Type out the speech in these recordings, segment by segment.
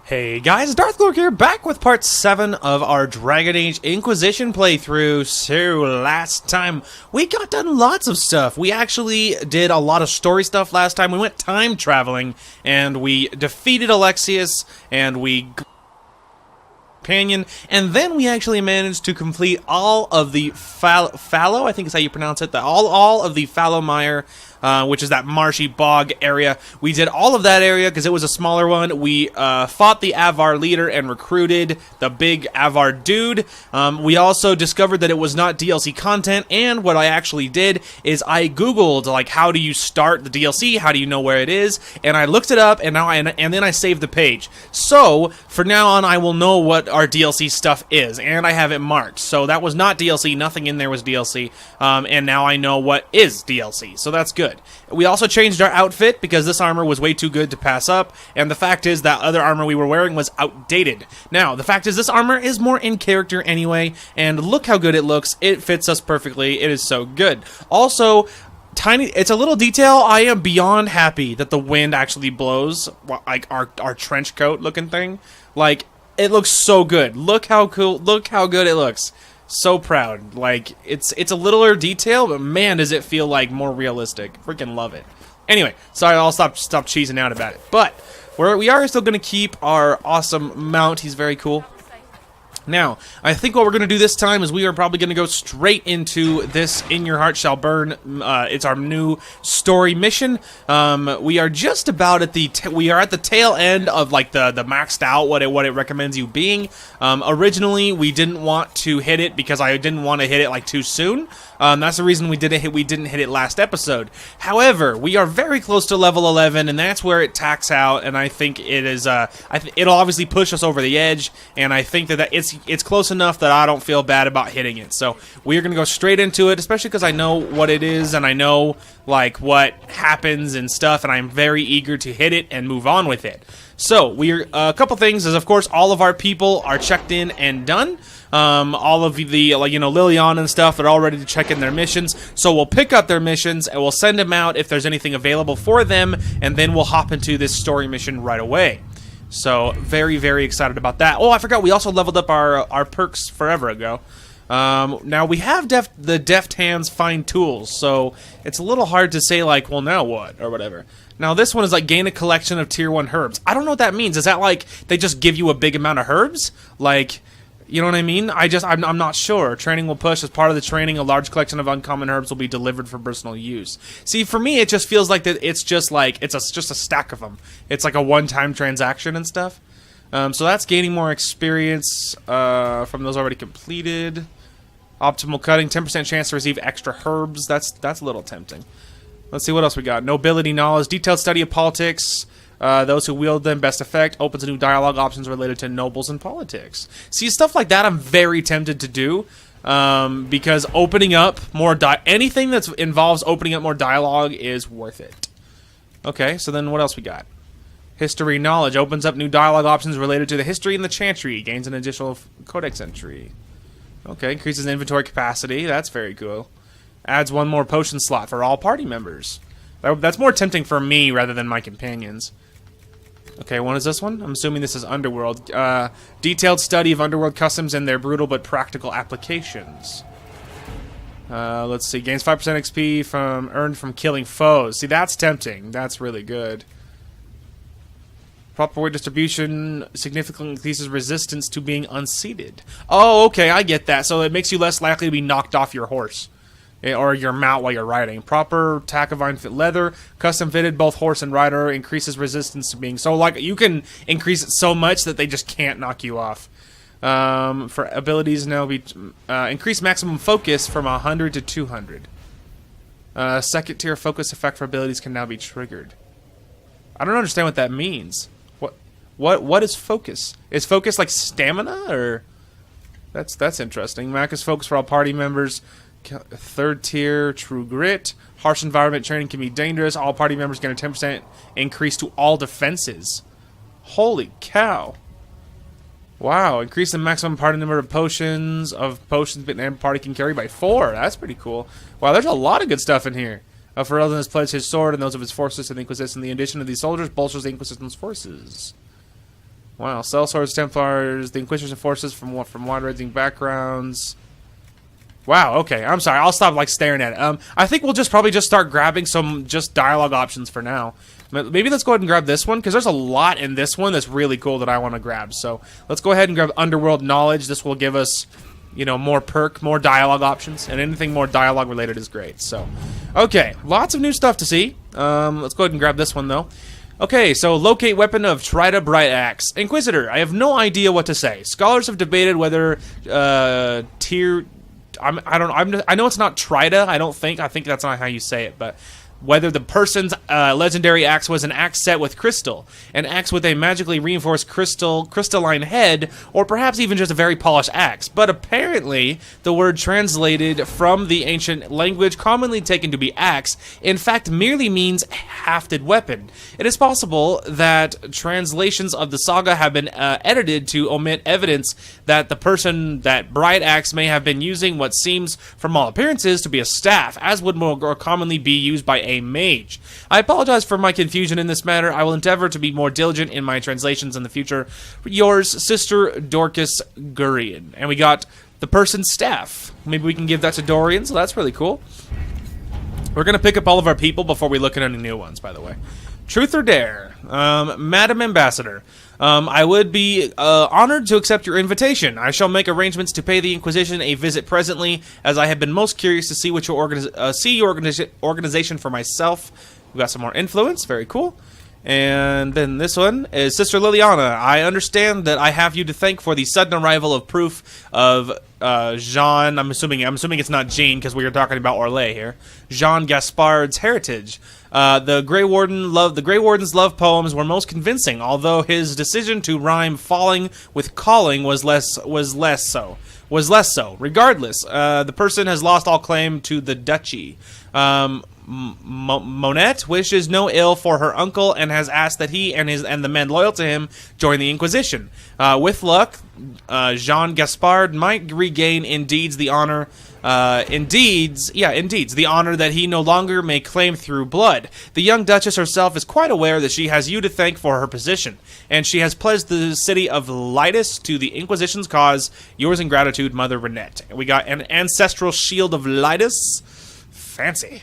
Hey guys, Darth here, back with part 7 of our Dragon Age Inquisition playthrough. So, last time, we got done lots of stuff. We actually did a lot of story stuff last time. We went time traveling, and we defeated Alexius, and we... companion, and then we actually managed to complete all of the fallow, I think is how you pronounce it, all of the Fallowmire, which is that marshy bog area. We did all of that area because it was a smaller one. We fought the Avar leader and recruited the big Avar dude. We also discovered that it was not DLC content, and what I actually did is I googled, like, how do you start the DLC, how do you know where it is, and I looked it up, and then I saved the page. So, for now on, I will know what our DLC stuff is, and I have it marked. So that was not DLC, nothing in there was DLC, and now I know what is DLC, so that's good. We also changed our outfit because this armor was way too good to pass up, and the fact is that other armor we were wearing was outdated. Now, the fact is this armor is more in character anyway, and look how good it looks. It fits us perfectly. It is so good. Also, it's a little detail. I am beyond happy that the wind actually blows, like our trench coat looking thing. Like, it looks so good. Look how cool, look how good it looks. So proud. Like, it's a littler detail, but man, does it feel like more realistic. Freaking love it. Anyway, sorry, I'll stop cheesing out about it. But we are still going to keep our awesome mount. He's very cool. Now, I think what we're going to do this time is we are probably going to go straight into this In Your Heart Shall Burn. It's our new story mission. We are just about at the tail end of, like, the maxed out what it recommends you being. Originally, we didn't want to hit it because I didn't want to hit it, like, too soon. That's the reason we didn't hit it last episode. However, we are very close to level 11, and that's where it tacks out, and I think it is, it'll obviously push us over the edge, and I think that it's close enough that I don't feel bad about hitting it. So we are going to go straight into it, especially because I know what it is, and I know, like, what happens and stuff, and I'm very eager to hit it and move on with it. So, a couple things is, of course, all of our people are checked in and done. All of the, like, you know, Liliana and stuff are all ready to check in their missions. So we'll pick up their missions, and we'll send them out if there's anything available for them, and then we'll hop into this story mission right away. So, very, very excited about that. Oh, I forgot, we also leveled up our perks forever ago. Now, we have the Deft Hands Find Tools, so it's a little hard to say, like, well, now what, or whatever. Now, this one is, like, gain a collection of Tier 1 herbs. I don't know what that means. Is that, like, they just give you a big amount of herbs? Like, you know what I mean? I'm not sure. Training will push. As part of the training, a large collection of uncommon herbs will be delivered for personal use. See, for me, it just feels like that it's just, like, just a stack of them. It's like a one-time transaction and stuff. So that's gaining more experience from those already completed. Optimal cutting, 10% chance to receive extra herbs. That's a little tempting. Let's see what else we got. Nobility knowledge, detailed study of politics. Those who wield them best effect. Opens new dialogue options related to nobles and politics. See, stuff like that I'm very tempted to do. Because opening up more anything that involves opening up more dialogue is worth it. Okay, so then what else we got? History knowledge opens up new dialogue options related to the history and the chantry. Gains an additional codex entry. Okay, increases inventory capacity. That's very cool. Adds one more potion slot for all party members. That's more tempting for me rather than my companions. Okay, what is this one? I'm assuming this is Underworld. Detailed study of Underworld customs and their brutal but practical applications. Let's see. Gains 5% XP earned from killing foes. See, that's tempting. That's really good. Proper weight distribution significantly increases resistance to being unseated. Oh, okay, I get that. So it makes you less likely to be knocked off your horse. Or your mount while you're riding. Proper Takovine fit leather, custom fitted both horse and rider, increases resistance to being... So, like, you can increase it so much that they just can't knock you off. For abilities now, increase maximum focus from 100 to 200. Second tier focus effect for abilities can now be triggered. I don't understand what that means. What is focus? Is focus like stamina, or... That's interesting. Max is focus for all party members. Third tier, True Grit. Harsh environment training can be dangerous. All party members get a 10% increase to all defenses. Holy cow. Wow, increase the maximum party number of potions the party can carry by 4. That's pretty cool. Wow, there's a lot of good stuff in here. Herald has pledged his sword and those of his forces to the Inquisition. The addition of these soldiers bolsters the Inquisition's forces. Wow, Sellswords, Templars, the Inquisition forces from wide-ranging backgrounds. Wow, okay, I'm sorry, I'll stop, like, staring at it. I think we'll probably just start grabbing some just dialogue options for now. Maybe let's go ahead and grab this one, because there's a lot in this one that's really cool that I want to grab. So, let's go ahead and grab Underworld Knowledge. This will give us, you know, more more dialogue options, and anything more dialogue related is great. So, okay, lots of new stuff to see. Let's go ahead and grab this one, though. Okay, so locate weapon of Trida Bright Axe. Inquisitor, I have no idea what to say. Scholars have debated whether I know it's not Trida, I think that's not how you say it, but whether the person's legendary axe was an axe set with crystal, an axe with a magically reinforced crystalline head, or perhaps even just a very polished axe. But apparently, the word translated from the ancient language commonly taken to be axe, in fact merely means hafted weapon. It is possible that translations of the saga have been edited to omit evidence that the person that Bright Axe may have been using what seems, from all appearances, to be a staff, as would more commonly be used by a mage. I apologize for my confusion in this matter. I will endeavor to be more diligent in my translations in the future. Yours, Sister Dorcas Gurian. And we got the person's staff. Maybe we can give that to Dorian, so that's really cool. We're going to pick up all of our people before we look at any new ones, by the way. Truth or Dare? Madam Ambassador, I would be honored to accept your invitation. I shall make arrangements to pay the Inquisition a visit presently, as I have been most curious to see what your organization for myself. We've got some more influence. Very cool. And then this one is Sister Liliana. I understand that I have you to thank for the sudden arrival of proof of Jean. I'm assuming it's not Jean because we are talking about Orlais here. Jean Gaspard's heritage. The Grey Warden's love poems were most convincing, although his decision to rhyme falling with calling was less so. Regardless, the person has lost all claim to the duchy. Monette wishes no ill for her uncle and has asked that he and the men loyal to him join the Inquisition. With luck, Jean Gaspard might regain the honor that he no longer may claim through blood. The young Duchess herself is quite aware that she has you to thank for her position, and she has pledged the city of Lytus to the Inquisition's cause. Yours in gratitude, Mother Renette. We got an ancestral shield of Lytus. Fancy.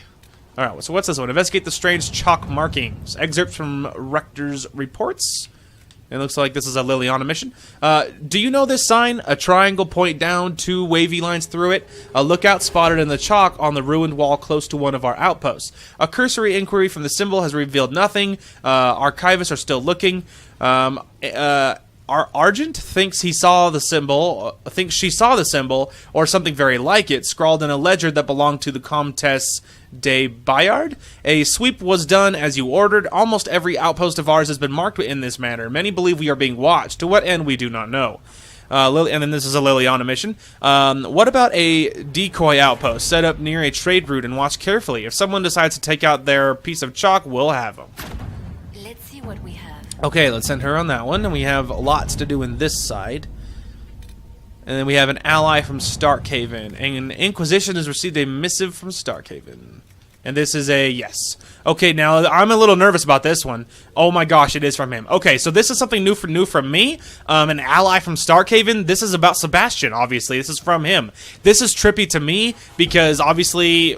Alright, so what's this one? Investigate the strange chalk markings. Excerpts from Rector's reports. It looks like this is a Liliana mission. Do you know this sign? A triangle point down, two wavy lines through it. A lookout spotted in the chalk on the ruined wall close to one of our outposts. A cursory inquiry from the symbol has revealed nothing. Archivists are still looking. Our Argent thinks she saw the symbol, or something very like it, scrawled in a ledger that belonged to the Comtesse de Bayard. A sweep was done as you ordered. Almost every outpost of ours has been marked in this manner. Many believe we are being watched. To what end, we do not know. And then this is a Liliana mission. What about a decoy outpost set up near a trade route and watch carefully? If someone decides to take out their piece of chalk, we'll have them. Let's see what we have. Okay, let's send her on that one, and we have lots to do in this side. And then we have an ally from Starkhaven, and Inquisition has received a missive from Starkhaven. And this is a yes. Okay, now I'm a little nervous about this one. Oh my gosh, it is from him. Okay, so this is something new from me. An ally from Starkhaven. This is about Sebastian, obviously. This is from him. This is trippy to me because obviously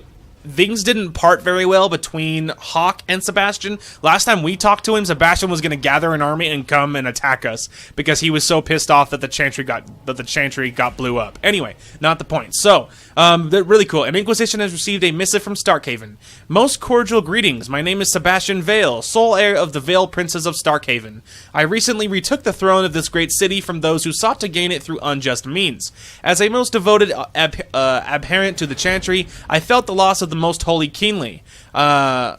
things didn't part very well between Hawk and Sebastian. Last time we talked to him, Sebastian was going to gather an army and come and attack us because he was so pissed off that the Chantry got blew up. Anyway, not the point. So, they're really cool. An Inquisition has received a missive from Starkhaven. Most cordial greetings. My name is Sebastian Vale, sole heir of the Vale Princes of Starkhaven. I recently retook the throne of this great city from those who sought to gain it through unjust means. As a most devoted adherent to the Chantry, I felt the loss of the most holy keenly. I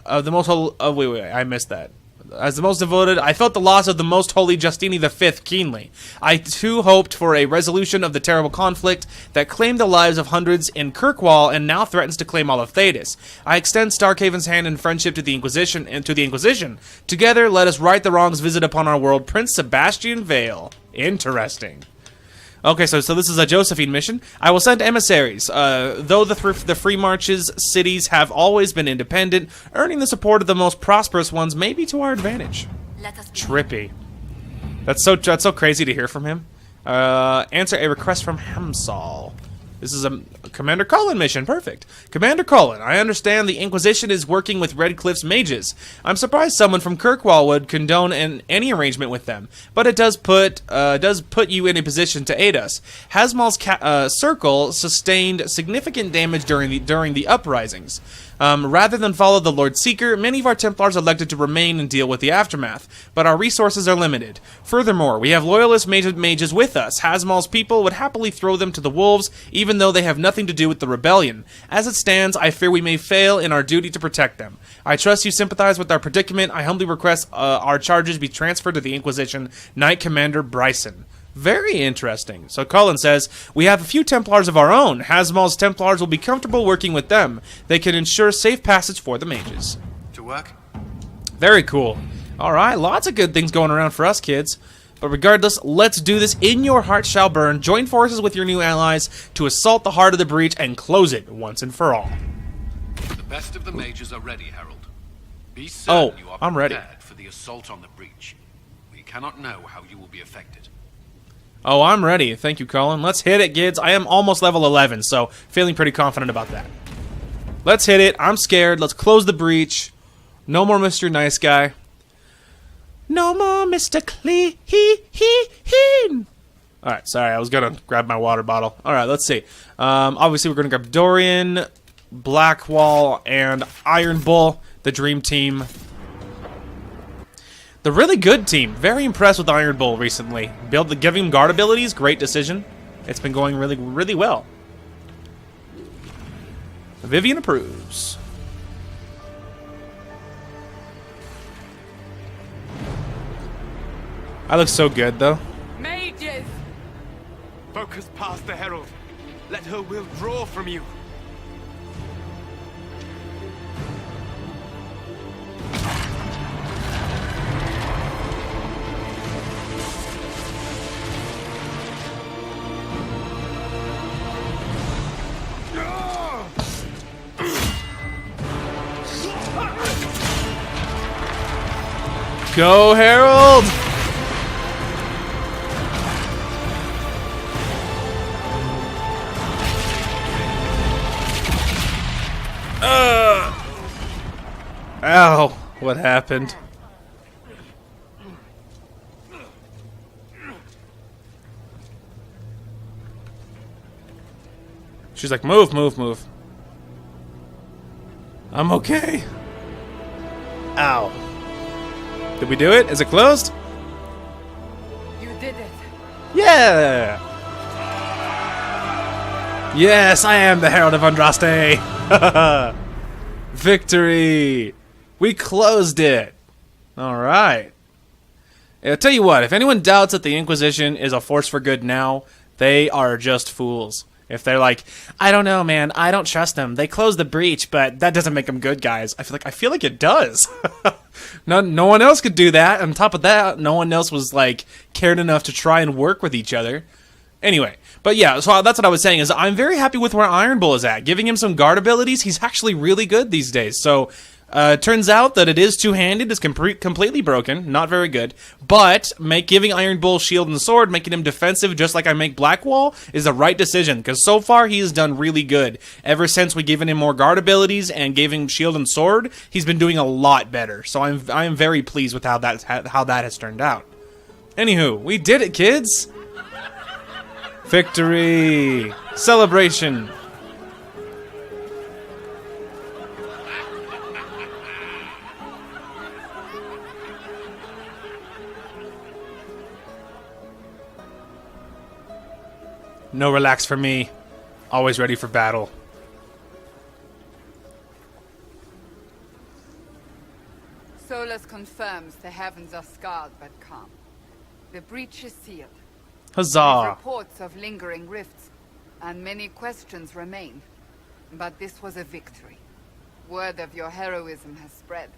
missed that. As the most devoted, I felt the loss of the most holy Justini V keenly. I too hoped for a resolution of the terrible conflict that claimed the lives of hundreds in Kirkwall and now threatens to claim all of Thedas. I extend Starkhaven's hand in friendship to the Inquisition. Together, let us right the wrongs visited upon our world. Prince Sebastian Vale. Interesting. Okay, so this is a Josephine mission. I will send emissaries. Though the Free Marches cities have always been independent, earning the support of the most prosperous ones may be to our advantage. Let us Trippy. That's so crazy to hear from him. Answer a request from Hamsaw. This is a Commander Cullen mission. Perfect. Commander Cullen, I understand the Inquisition is working with Redcliffe's mages. I'm surprised someone from Kirkwall would condone any arrangement with them, but it does put you in a position to aid us. Hamsaw's circle sustained significant damage during the uprisings. Rather than follow the Lord Seeker, many of our Templars elected to remain and deal with the aftermath, but our resources are limited. Furthermore, we have loyalist mages with us. Hamsaw's people would happily throw them to the wolves, even though they have nothing to do with the rebellion. As it stands, I fear we may fail in our duty to protect them. I trust you sympathize with our predicament. I humbly request our charges be transferred to the Inquisition Knight Commander Bryson. Very interesting. So Cullen says, we have a few Templars of our own. Hamsaw's Templars will be comfortable working with them. They can ensure safe passage for the mages. To work? Very cool. Alright, lots of good things going around for us, kids. But regardless, let's do this. In your heart shall burn. Join forces with your new allies to assault the heart of the breach and close it once and for all. The best of the mages are ready, Herald. Be certain you are I'm ready. prepared for the assault on the breach. We cannot know how you will be affected. Oh, I'm ready. Thank you, Colin. Let's hit it, kids. I am almost level 11, so feeling pretty confident about that. Let's hit it. I'm scared. Let's close the breach. No more Mr. Nice Guy. No more Mr. Clean. Alright, sorry. I was going to grab my water bottle. Alright, let's see. Obviously, we're going to grab Dorian, Blackwall, and Iron Bull, the Dream Team. The really good team. Very impressed with Iron Bull recently. Giving him guard abilities, great decision. It's been going really, really well. Vivian approves. I look so good, though. Mages! Focus past the Herald. Let her will draw from you. Go, Herald! Ow, what happened? She's like, move, move, move. I'm okay. Ow. Did we do it? Is it closed? You did it. Yeah! Yes, I am the Herald of Andraste! Victory! We closed it! Alright. I'll tell you what, if anyone doubts that the Inquisition is a force for good now, they are just fools. If they're like, I don't know, man, I don't trust them. They closed the breach, but that doesn't make them good guys. I feel like it does. No one else could do that. On top of that, no one else was like cared enough to try and work with each other. Anyway, but yeah, so that's what I was saying is I'm very happy with where Iron Bull is at. Giving him some guard abilities, he's actually really good these days. So turns out that it is two-handed, it's completely broken, not very good. But giving Iron Bull shield and sword, making him defensive just like I make Blackwall, is the right decision. Because so far he has done really good. Ever since we given him more guard abilities and gave him shield and sword, he's been doing a lot better. So I am very pleased with how that has turned out. Anywho, we did it, kids. Victory! Celebration! No relax for me. Always ready for battle. Solus confirms the heavens are scarred but calm. The breach is sealed. Huzzah! Reports of lingering rifts, and many questions remain. But this was a victory. Word of your heroism has spread.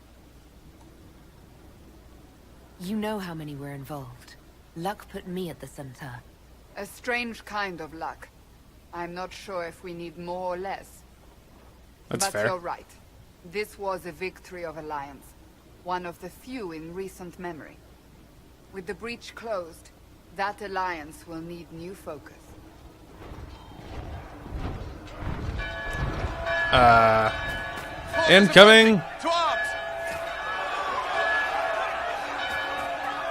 You know how many were involved. Luck put me at the center. A strange kind of luck. I'm not sure if we need more or less. That's but fair. You're right. This was a victory of Alliance. One of the few in recent memory. With the breach closed, that alliance will need new focus. Incoming! To arms!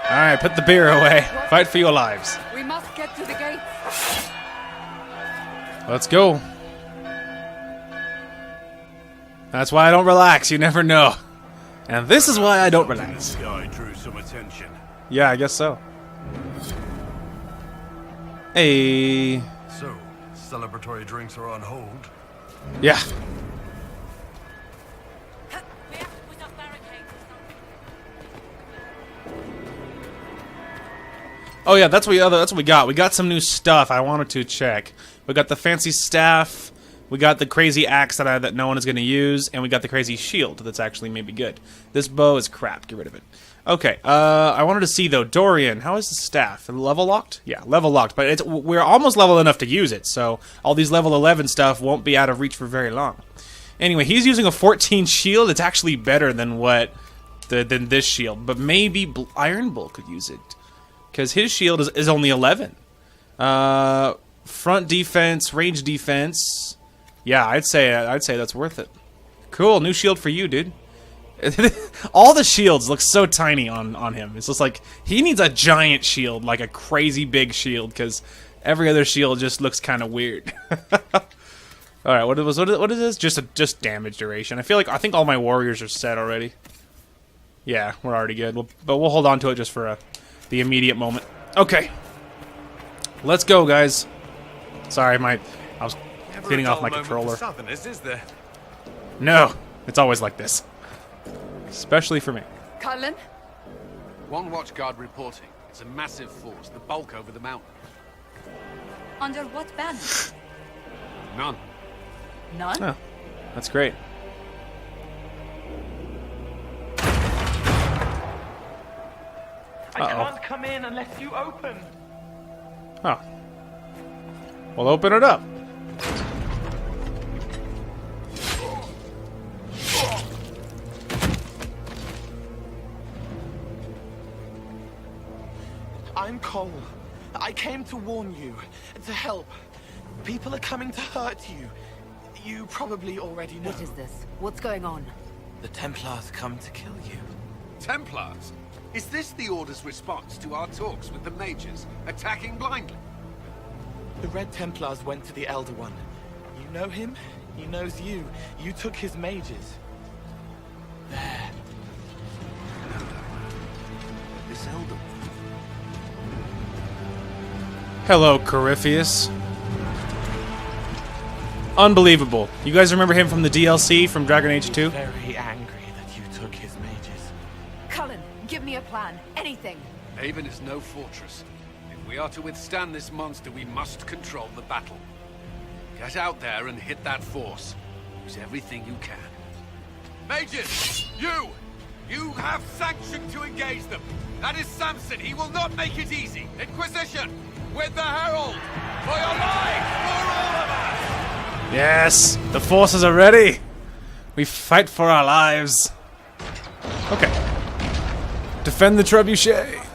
Alright, put the beer away. Fight for your lives. We must get to the gates. Let's go. That's why I don't relax, you never know. And this is why I don't relax. This guy drew some attention. Yeah, I guess so. Hey. So, celebratory drinks are on hold. Yeah. Oh yeah, that's what we got. We got some new stuff I wanted to check. We got the fancy staff, we got the crazy axe that no one is going to use, and we got the crazy shield that's actually maybe good. This bow is crap. Get rid of it. Okay, I wanted to see though, Dorian, how is the staff? Level locked? Yeah, level locked, but we're almost level enough to use it, so all these level 11 stuff won't be out of reach for very long. Anyway, he's using a 14 shield. It's actually better than than this shield, but maybe Iron Bull could use it. Because his shield is only 11. Front defense, range defense. Yeah, I'd say that's worth it. Cool, new shield for you, dude. All the shields look so tiny on him. It's just like he needs a giant shield, like a crazy big shield, because every other shield just looks kind of weird. All right, what is this? Just damage duration. I think all my warriors are set already. Yeah, we're already good. But we'll hold on to it just for the immediate moment. Okay. Let's go, guys. Sorry, I was cleaning off my controller. Southerners, is there? No, it's always like this. Especially for me. Cullen? One watchguard reporting. It's a massive force, the bulk over the mountain. Under what banner? None. None? Oh, that's great. I can't come in unless you open. Oh. Well, open it up. I'm Cole. I came to warn you, to help. People are coming to hurt you. You probably already know. What is this? What's going on? The Templars come to kill you. Templars? Is this the Order's response to our talks with the mages, attacking blindly? The Red Templars went to the Elder One. You know him? He knows you. You took his mages. There. This Elder One? Hello, Corypheus. Unbelievable. You guys remember him from the DLC from Dragon Age 2? Very angry that you took his mages. Cullen, give me a plan. Anything. Haven is no fortress. If we are to withstand this monster, we must control the battle. Get out there and hit that force. Use everything you can. Mages! You have sanction to engage them. That is Samson. He will not make it easy. Inquisition! With the Herald! For your lives! For all of us! Yes! The forces are ready! We fight for our lives. Okay. Defend the trebuchet.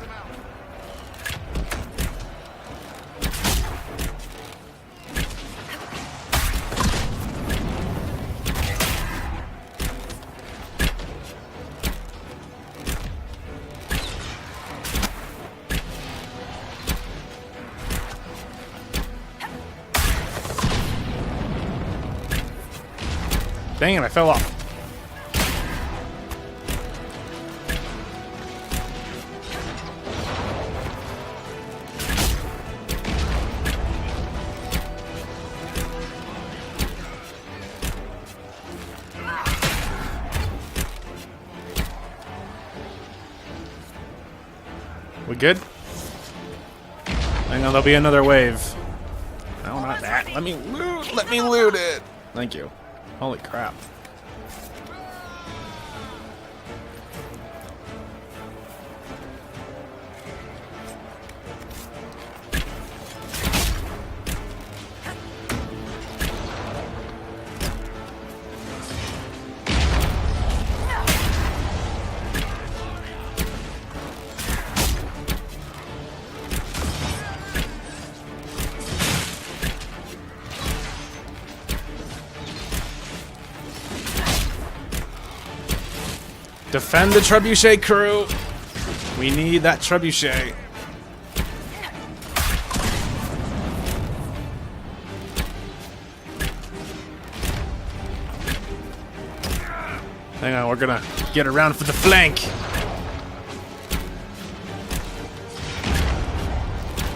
Dang it, I fell off. We good? Hang on, there'll be another wave. No, not that. Let me loot it. Thank you. Holy crap. Defend the trebuchet, crew. We need that trebuchet. Hang on, we're gonna get around for the flank.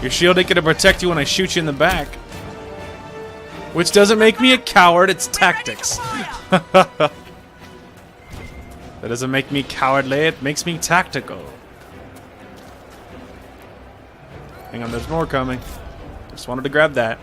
Your shield ain't gonna protect you when I shoot you in the back. Which doesn't make me a coward, it's tactics. That doesn't make me cowardly, it makes me tactical. Hang on, there's more coming. Just wanted to grab that.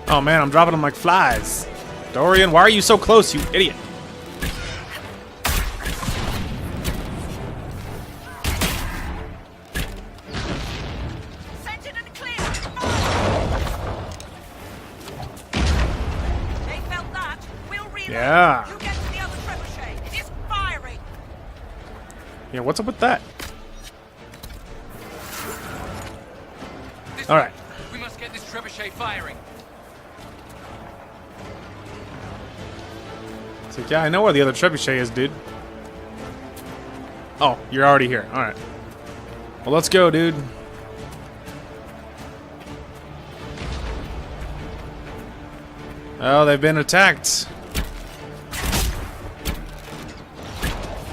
Oh man, I'm dropping them like flies. Dorian, why are you so close, you idiot? Send it and clear. They felt that. We'll reload. Yeah. You get to the other trebuchet. It is firing. Yeah, what's up with that? Alright. We must get this trebuchet firing. It's like, yeah, I know where the other trebuchet is, dude. Oh, you're already here. Alright. Well, let's go, dude. Oh, they've been attacked.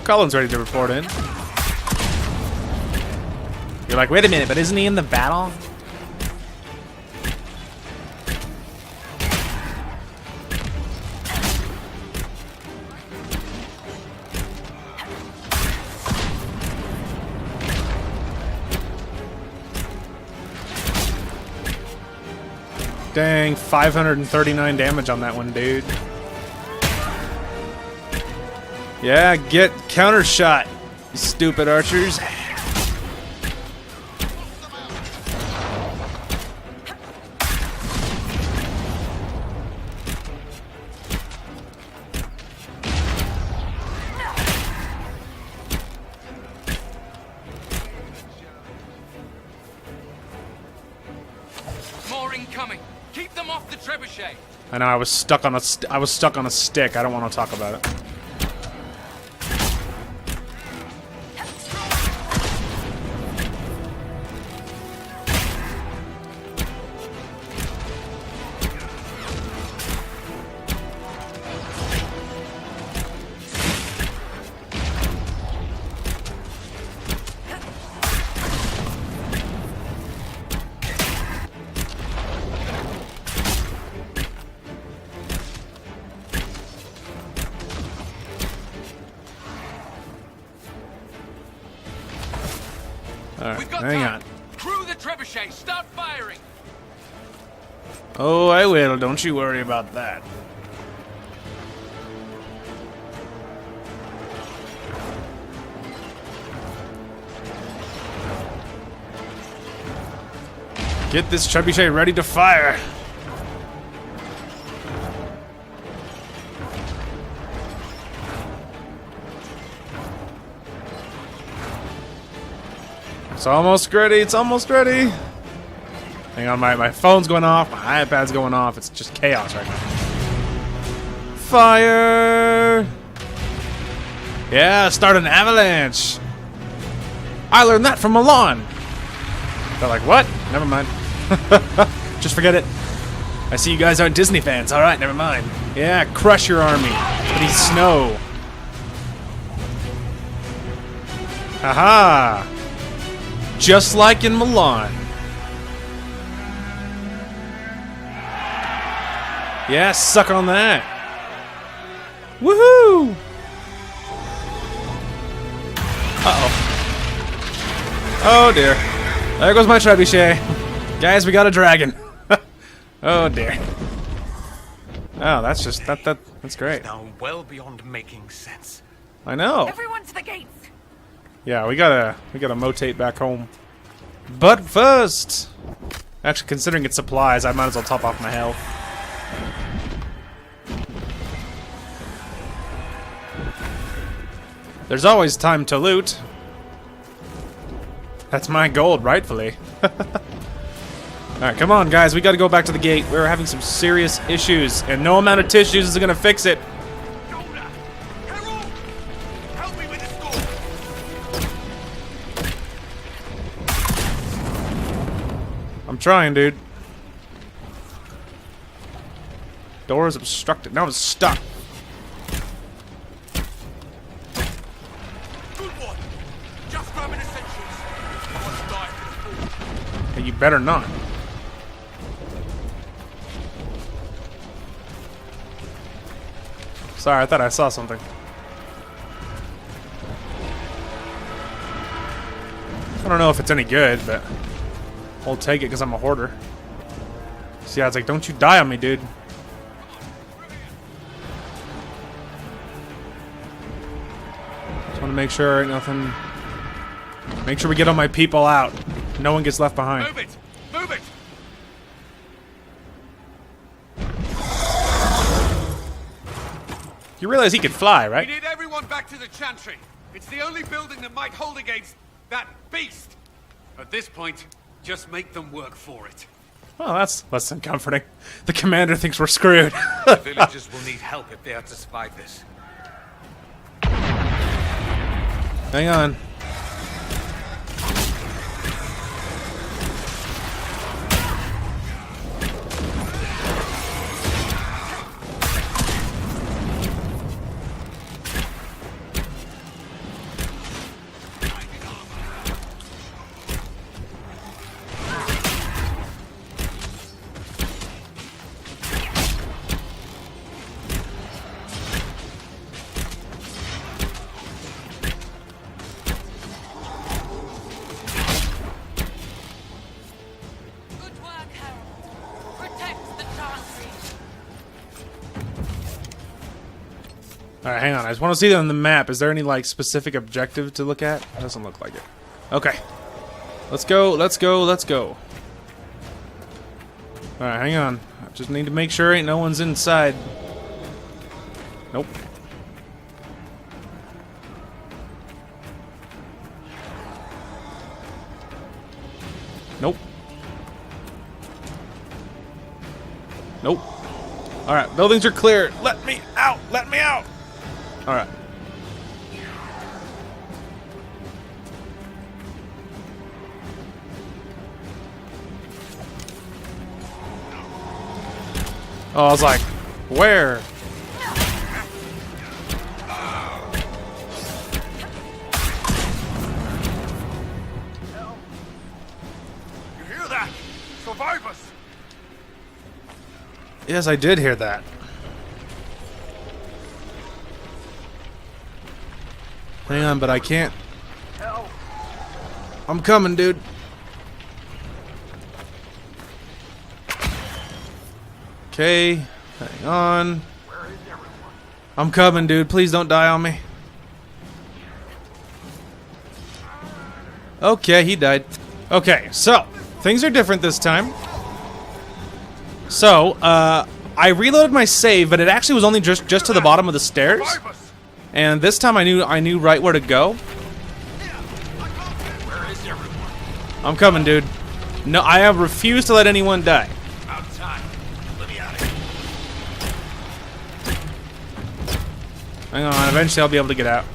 Colin's ready to report in. You're like, wait a minute, but isn't he in the battle? Dang, 539 damage on that one, dude. Yeah, get counter shot, you stupid archers. More incoming. Keep them off the trebuchet. I know I was stuck on a stick. I don't want to talk about it. Alright, We've got hang time. on. Crew the trebuchet. Start firing. Oh, I will. Don't you worry about that. Get this trebuchet ready to fire. It's almost ready. It's almost ready. Hang on, my phone's going off. My iPad's going off. It's just chaos right now. Fire! Yeah, start an avalanche. I learned that from Milan. They're like, what? Never mind. Just forget it. I see you guys aren't Disney fans. All right, never mind. Yeah, crush your army. But he's snow. Haha. Just like in Milan. Yeah, suck on that. Woohoo! Uh-oh. Oh dear. There goes my trebuchet. Guys, we got a dragon. Oh dear. Oh, that's just that's great. Now well beyond making sense. I know. Everyone to the gates. Yeah, we gotta motate back home. But first, actually, considering it's supplies, I might as well top off my health. There's always time to loot. That's my gold, rightfully. Alright, come on, guys. We gotta go back to the gate. We're having some serious issues, and no amount of tissues is gonna fix it. Herald! Help me with this door! I'm trying, dude. Door is obstructed. Now it's stuck. Good one! Just grabbing essentials. Otherwise die for the fool. Hey, you better not. Sorry, I thought I saw something. I don't know if it's any good, but I'll take it because I'm a hoarder. So yeah, it's like, don't you die on me, dude. Just want to make sure ain't nothing. Make sure we get all my people out. No one gets left behind. Move it! Move it! You realize he could fly, We right? need everyone back to the Chantry. It's the only building that might hold against that beast. At this point, just make them work for it. Well, that's less than comforting. The commander thinks we're screwed. The villagers will need help if they are to survive this. Hang on. Good work, Herald. Protect the Chantry. Alright, hang on. I just want to see that on the map. Is there any, like, specific objective to look at? Doesn't look like it. Okay. Let's go, let's go, let's go. Alright, hang on. I just need to make sure ain't no one's inside. Nope. Nope. Nope. Alright, buildings are clear. Let me out! Let me out! Alright. Oh, I was like, where? You hear that? Survivors! Yes, I did hear that. Hang on, but I can't. I'm coming, dude. Okay, hang on. I'm coming, dude. Please don't die on me. Okay, he died. Okay, so things are different this time. So, I reloaded my save, but it actually was only just to the bottom of the stairs. Survivors! And this time I knew right where to go. Where is everyone? I'm coming, dude. No, I have refused to let anyone die. About time. Let me out of here. Hang on, eventually I'll be able to get out.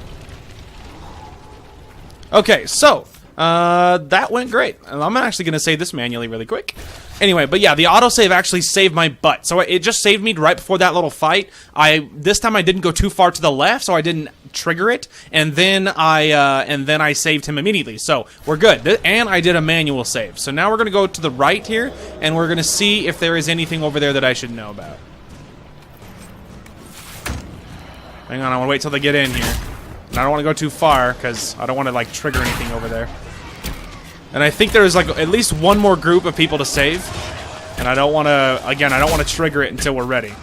Okay, so that went great. I'm actually going to save this manually really quick. Anyway, but yeah, the autosave actually saved my butt. So it just saved me right before that little fight. This time I didn't go too far to the left, so I didn't trigger it, and then I saved him immediately. So we're good. And I did a manual save. So now we're going to go to the right here, and we're going to see if there is anything over there that I should know about. Hang on, I want to wait till they get in here. And I don't want to go too far, because I don't want to, like, trigger anything over there. And I think there's, like, at least one more group of people to save. And I don't want to, again, I don't want to trigger it until we're ready.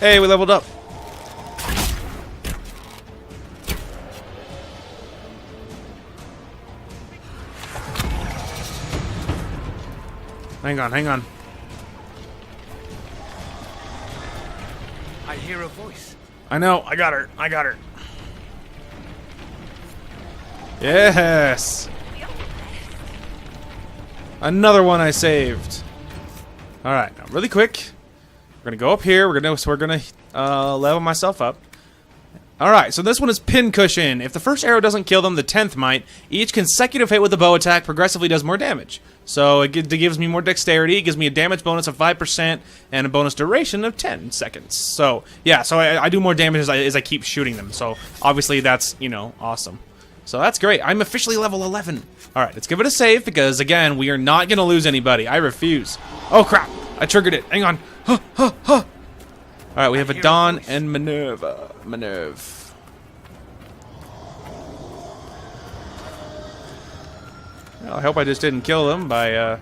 Hey, we leveled up. Hang on, hang on. I hear a voice. I know, I got her. I got her. Yes. Another one I saved. All right, now really quick. We're gonna go up here. We're gonna level myself up. All right, so this one is pincushion. If the first arrow doesn't kill them, the 10th might. Each consecutive hit with the bow attack progressively does more damage. So it gives me more dexterity. It gives me a damage bonus of 5% and a bonus duration of 10 seconds. So yeah, so I do more damage as I keep shooting them. So obviously that's, you know, awesome. So that's great. I'm officially level 11. All right, let's give it a save because again, we are not gonna lose anybody. I refuse. Oh crap! I triggered it. Hang on. Huh, huh, huh. All right, we have a Dawn and Minerva. Well, I hope I just didn't kill them by.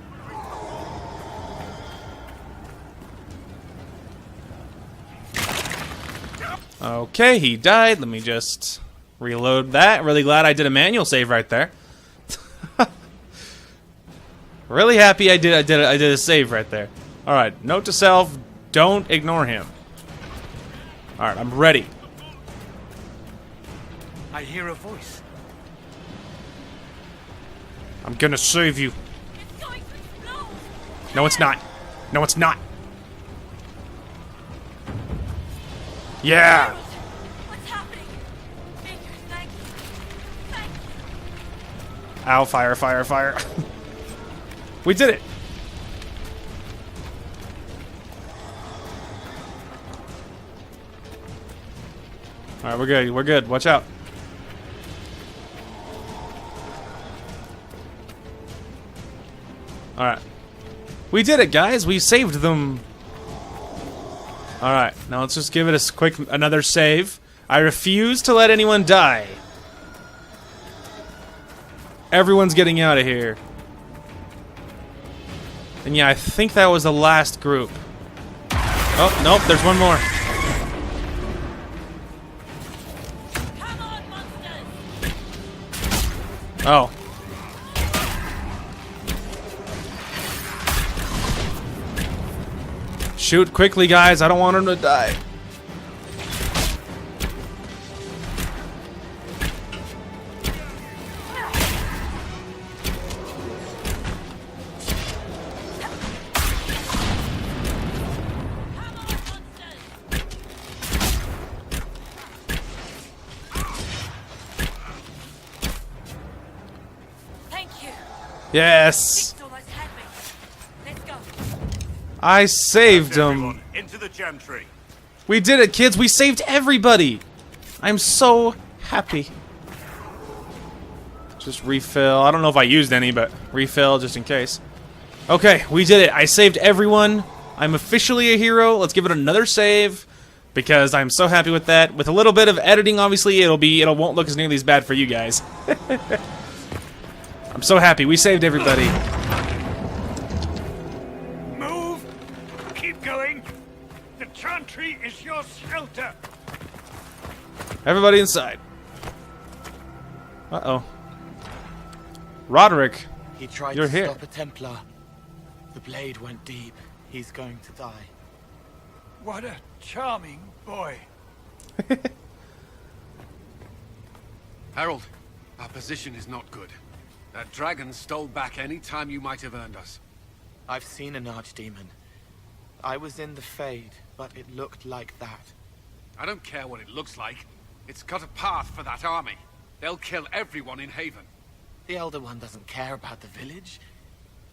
Okay, he died. Let me just reload that. Really glad I did a manual save right there. Really happy I did a save right there. All right, note to self: don't ignore him. All right, I'm ready. I hear a voice. I'm gonna save you. It's going to explode! No, it's not. No, it's not. Yeah. Herald, what's happening? Baker, thank you. Thank you. Ow, fire, fire, fire. We did it. All right, we're good. We're good. Watch out. All right. We did it, guys. We saved them. All right. Now let's just give it another save. I refuse to let anyone die. Everyone's getting out of here. And yeah, I think that was the last group. Oh, nope, there's one more. Come on, monsters! Oh. Shoot quickly, guys. I don't want him to die. Thank you. Yes. Fixed all those headmates. Let's go. I saved him. Everyone, into the gem tree. We did it, kids. We saved everybody. I'm so happy. Just refill. I don't know if I used any, but refill just in case. Okay, we did it. I saved everyone. I'm officially a hero. Let's give it another save because I'm so happy with that. With a little bit of editing, obviously, it won't look as nearly as bad for you guys. I'm so happy. We saved everybody. Move! Keep going! The chantry is your shelter! Everybody inside. Uh-oh. Roderick. He tried You're to here. stop a Templar. The blade went deep. He's going to die. What a charming boy. Herald, our position is not good. That dragon stole back any time you might have earned us. I've seen an archdemon. I was in the Fade, but it looked like that. I don't care what it looks like. It's cut a path for that army. They'll kill everyone in Haven. The Elder One doesn't care about the village.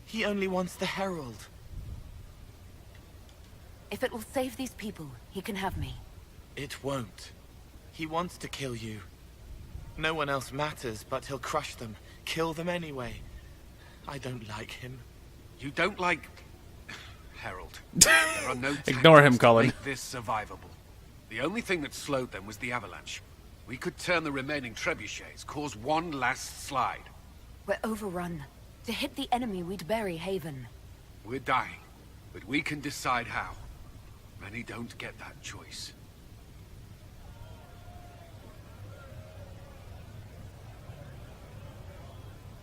He only wants the Herald. If it will save these people, he can have me. It won't. He wants to kill you. No one else matters, but he'll crush them. Kill them anyway. I don't like him. You don't like... Herald. There are no Ignore him, tactics to Colin. make this survivable. The only thing that slowed them was the Avalanche. We could turn the remaining trebuchets, cause one last slide. We're overrun. To hit the enemy, we'd bury Haven. We're dying, but we can decide how. Many don't get that choice.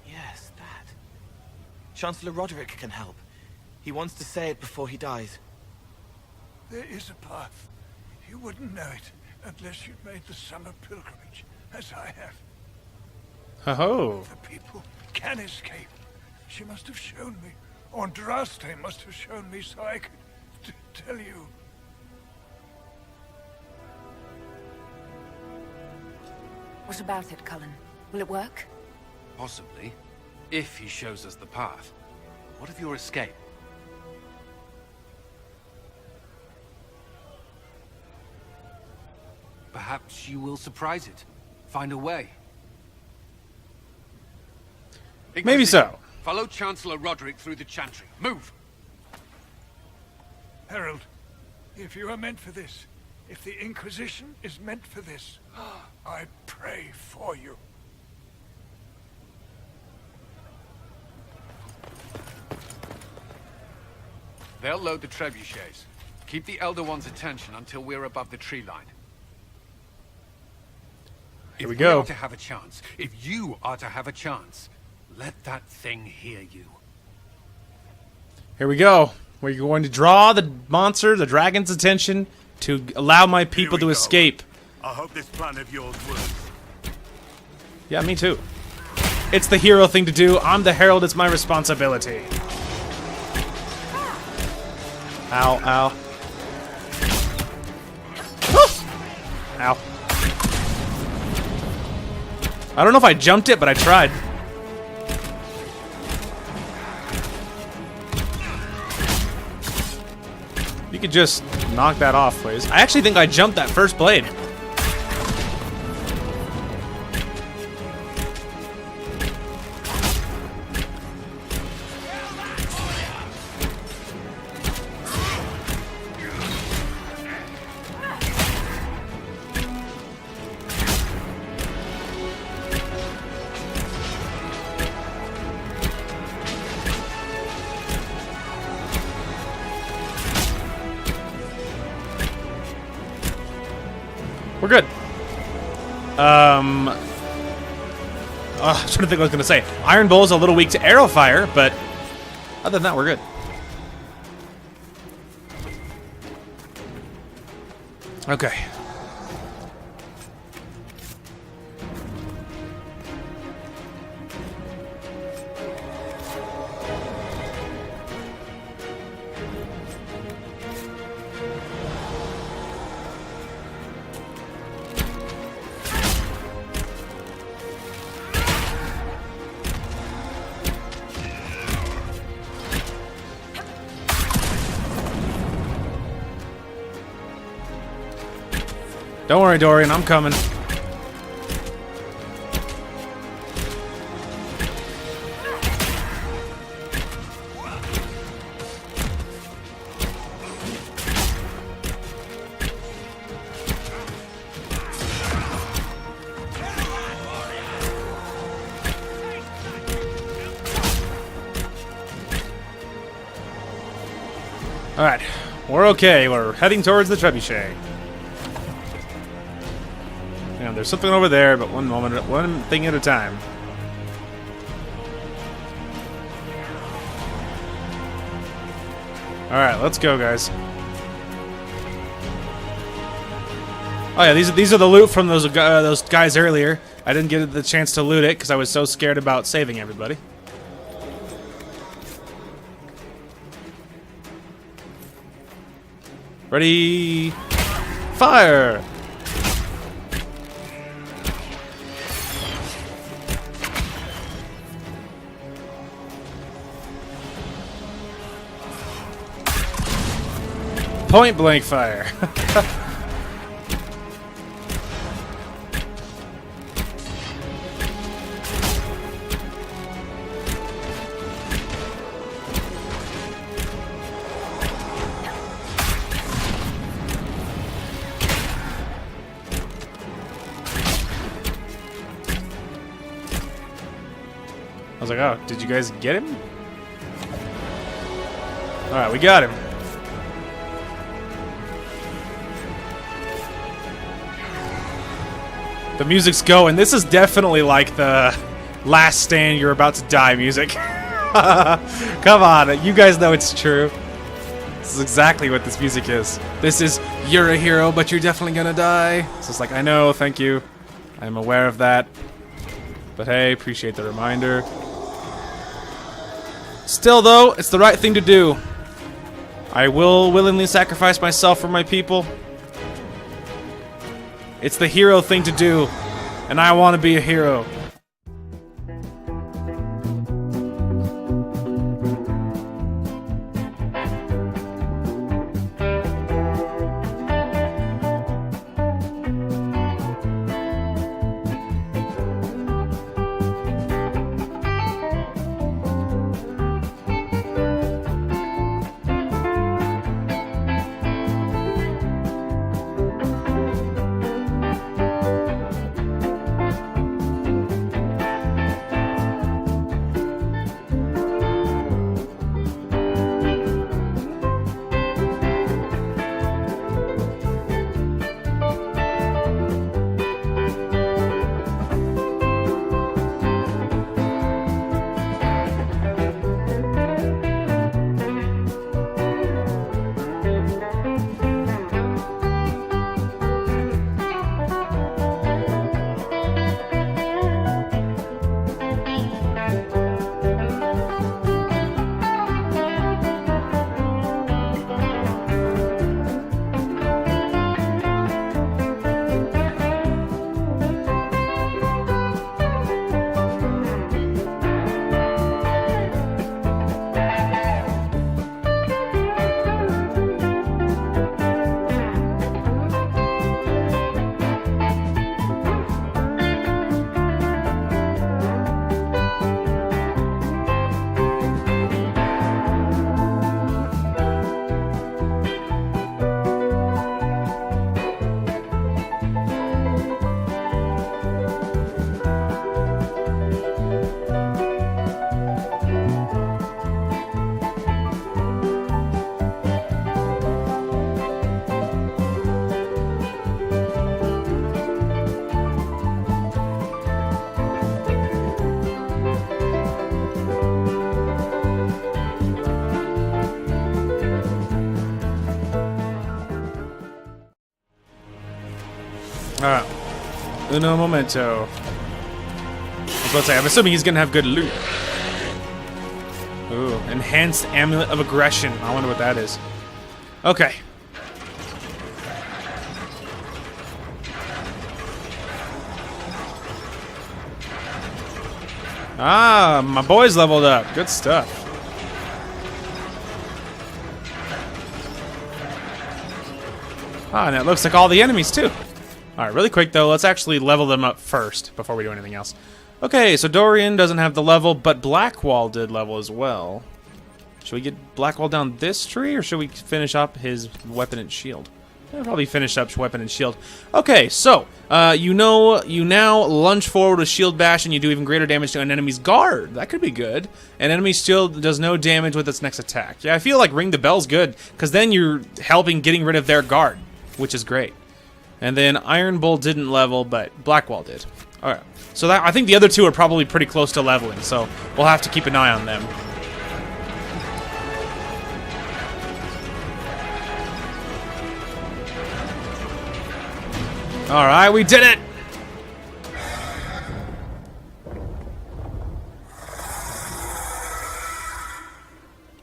Yes, that. Chancellor Roderick can help. He wants to say it before he dies. There is a path. You wouldn't know it unless you'd made the summer pilgrimage, as I have. Oh. The people can escape. She must have shown me. Andraste must have shown me so I could tell you. What about it, Cullen? Will it work? Possibly. If he shows us the path. What of your escape? Perhaps you will surprise it. Find a way. Maybe so. Follow Chancellor Roderick through the chantry. Move! Herald, if you are meant for this, if the Inquisition is meant for this, I pray for you. They'll load the trebuchets. Keep the Elder One's attention until we're above the tree line. Here we If go. are to have a chance, if you are to have a chance, let that thing hear you. Here we go. We're going to draw the monster, the dragon's attention, to allow my people we to go. escape. I hope this plan of yours works. Yeah, me too. It's the hero thing to do. I'm the Herald. It's my responsibility. Ow, ow. Ow. I don't know if I jumped it, but I tried. You could just knock that off, please. I actually think I jumped that first blade. We're good. I was trying to think what I was going to say. Iron Bull is a little weak to arrow fire, but other than that, we're good. Okay. Don't worry, Dorian, I'm coming. Alright, we're okay. We're heading towards the trebuchet. Yeah, there's something over there, but one thing at a time. Alright, let's go, guys. Oh yeah, these are the loot from those guys earlier. I didn't get the chance to loot it because I was so scared about saving everybody. Ready, fire! Point blank fire. I was like, oh, did you guys get him? Alright, we got him. The music's going. This is definitely like the last stand, you're about to die music. Come on, you guys know it's true. This is exactly what this music is. This is, you're a hero, but you're definitely gonna die. So it's like, I know, thank you. I'm aware of that. But hey, appreciate the reminder. Still though, it's the right thing to do. I will willingly sacrifice myself for my people. It's the hero thing to do, and I want to be a hero. Alright. Uno momento. I was about to say, I'm assuming he's gonna have good loot. Ooh, enhanced amulet of aggression. I wonder what that is. Okay. Ah, my boy's leveled up. Good stuff. Ah, and it looks like all the enemies too. Alright, really quick though, let's actually level them up first before we do anything else. Okay, so Dorian doesn't have the level, but Blackwall did level as well. Should we get Blackwall down this tree, or should we finish up his weapon and shield? I'll probably finish up weapon and shield. Okay, so, you now lunge forward with shield bash and you do even greater damage to an enemy's guard. That could be good. An enemy's shield does no damage with its next attack. Yeah, I feel like Ring the Bell's good, because then you're helping getting rid of their guard, which is great. And then Iron Bull didn't level, but Blackwall did. Alright, so that, I think the other two are probably pretty close to leveling, so we'll have to keep an eye on them. Alright, we did it!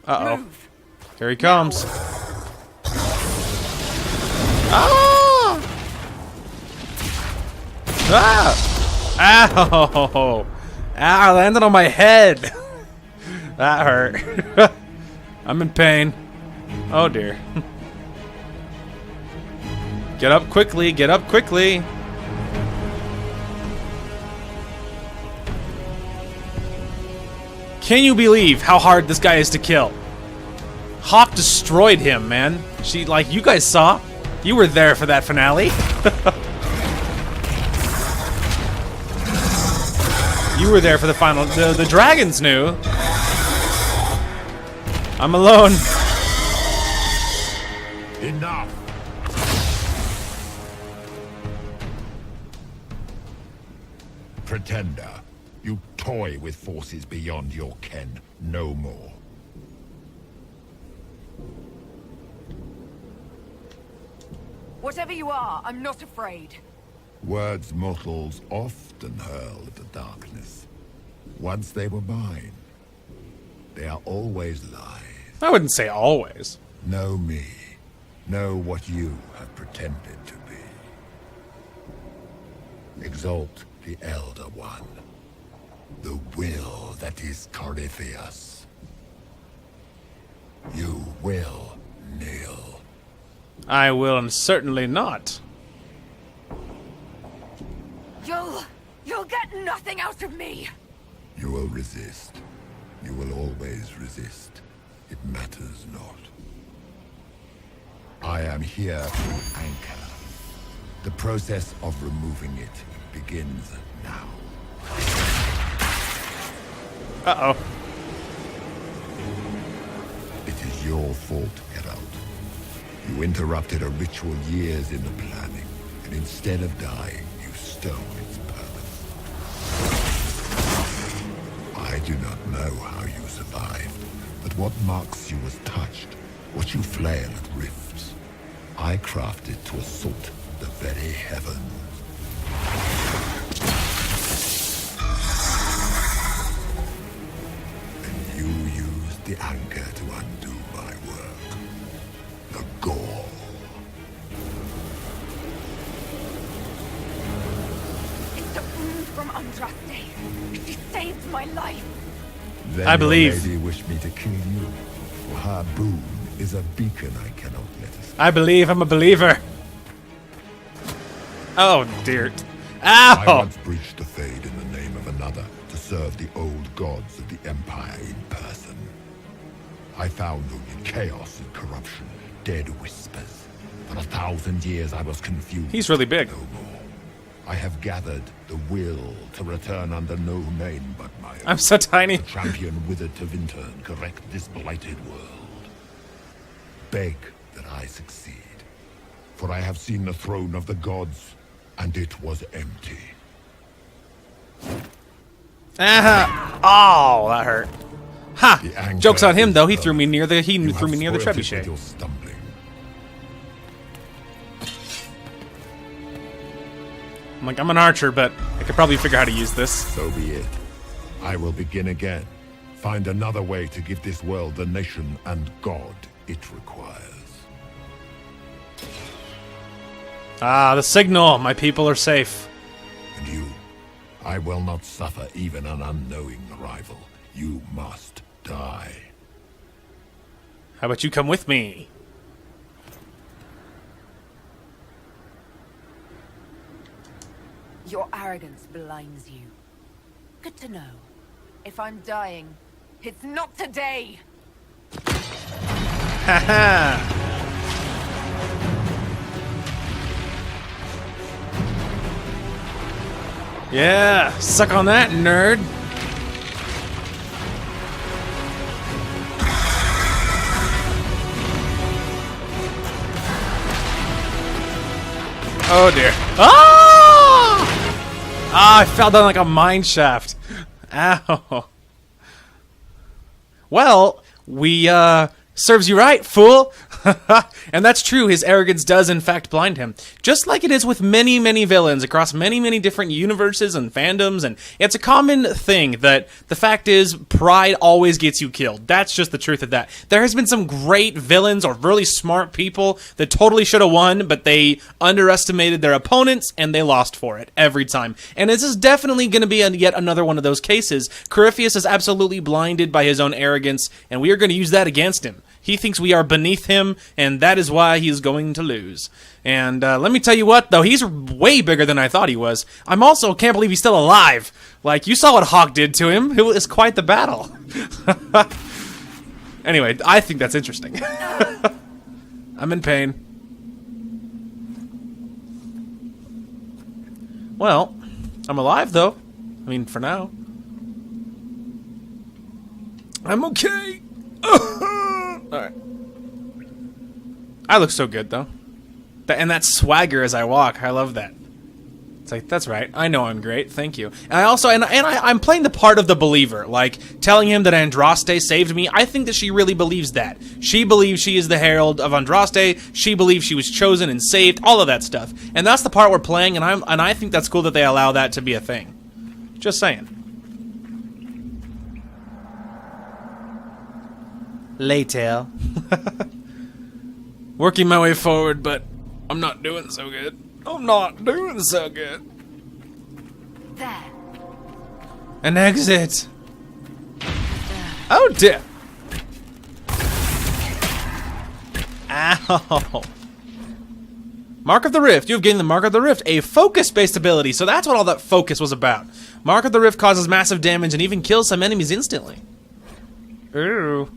Uh-oh. Here he comes. Ah! Ah! Ow! Ah, I landed on my head! That hurt. I'm in pain. Oh dear. Get up quickly, get up quickly! Can you believe how hard this guy is to kill? Hawk destroyed him, man. She, like, you guys saw. You were there for that finale. You were there for the final. The dragons knew. I'm alone. Enough. pretender. You toy with forces beyond your ken. No more. Whatever you are, I'm not afraid. Words mortals often hurl at the darkness. Once they were mine, they are always lies. I wouldn't say always. Know me. Know what you have pretended to be. Exalt the Elder One. The will that is Corypheus. You will kneel. I will, and certainly not. You'll get nothing out of me! You will resist. You will always resist. It matters not. I am here to anchor. The process of removing it begins now. Uh-oh. It is your fault, Herald. You interrupted a ritual years in the planning, and instead of dying, you stole its purpose. I do not know how you survived, but what marks you as touched, what you flail at rifts, I crafted to assault the very heavens. And you used the anchor to undo my work. The gore. It's a wound from Andraste. She saved my life. Then I believe. Your lady wished me to kill you. For her boon is a beacon I cannot let escape. I believe I'm a believer. Oh, dear. I Ow! once breached the Fade in the name of another to serve the old gods of the Empire in person. I found only chaos and corruption, dead whispers. For 1,000 years I was confused. He's really big. No more. I have gathered the will to return under no name but my own. I'm so tiny. The champion withered to winter and correct this blighted world. Beg that I succeed. For I have seen the throne of the gods, and it was empty. Oh, that hurt. Ha! The anchor Joke's on him is though. He firm. threw me near the You threw me have near the spoiled it trebuchet. with your stumbling. I'm like, I'm an archer, but I could probably figure out how to use this. So be it. I will begin again. Find another way to give this world the nation and God it requires. Ah, the signal. My people are safe. And you, I will not suffer even an unknowing rival. You must die. How about you come with me? Your arrogance blinds you. Good to know. If I'm dying, It's not today! Haha! Yeah, suck on that, nerd. Oh dear. Ah! Ah, I fell down like a mine shaft. Ow. Well, we, serves you right, fool. And that's true, his arrogance does in fact blind him. Just like it is with many, many villains across many, many different universes and fandoms, and it's a common thing that the fact is, pride always gets you killed. That's just the truth of that. There has been some great villains or really smart people that totally should have won, but they underestimated their opponents and they lost for it every time. And this is definitely going to be yet another one of those cases. Corypheus is absolutely blinded by his own arrogance, and we are going to use that against him. He thinks we are beneath him, and that is why he is going to lose. And let me tell you what, though, he's way bigger than I thought he was. I'm also can't believe he's still alive. Like, you saw what Hawk did to him. It was quite the battle. Anyway, I think that's interesting. I'm in pain. Well, I'm alive, though. I mean, for now. I'm okay. Alright. I look so good, though. And that swagger as I walk, I love that. It's like, that's right. I know I'm great. Thank you. And I also, I'm playing the part of the believer, like telling him that Andraste saved me. I think that she really believes that. She believes she is the Herald of Andraste. She believes she was chosen and saved. All of that stuff. And that's the part we're playing. And I think that's cool that they allow that to be a thing. Just saying. Later. Working my way forward, but I'm not doing so good. I'm not doing so good. There. An exit. Oh dear. Ow. Mark of the Rift. You've gained the Mark of the Rift, a focus-based ability. So that's what all that focus was about. Mark of the Rift causes massive damage and even kills some enemies instantly. Ooh.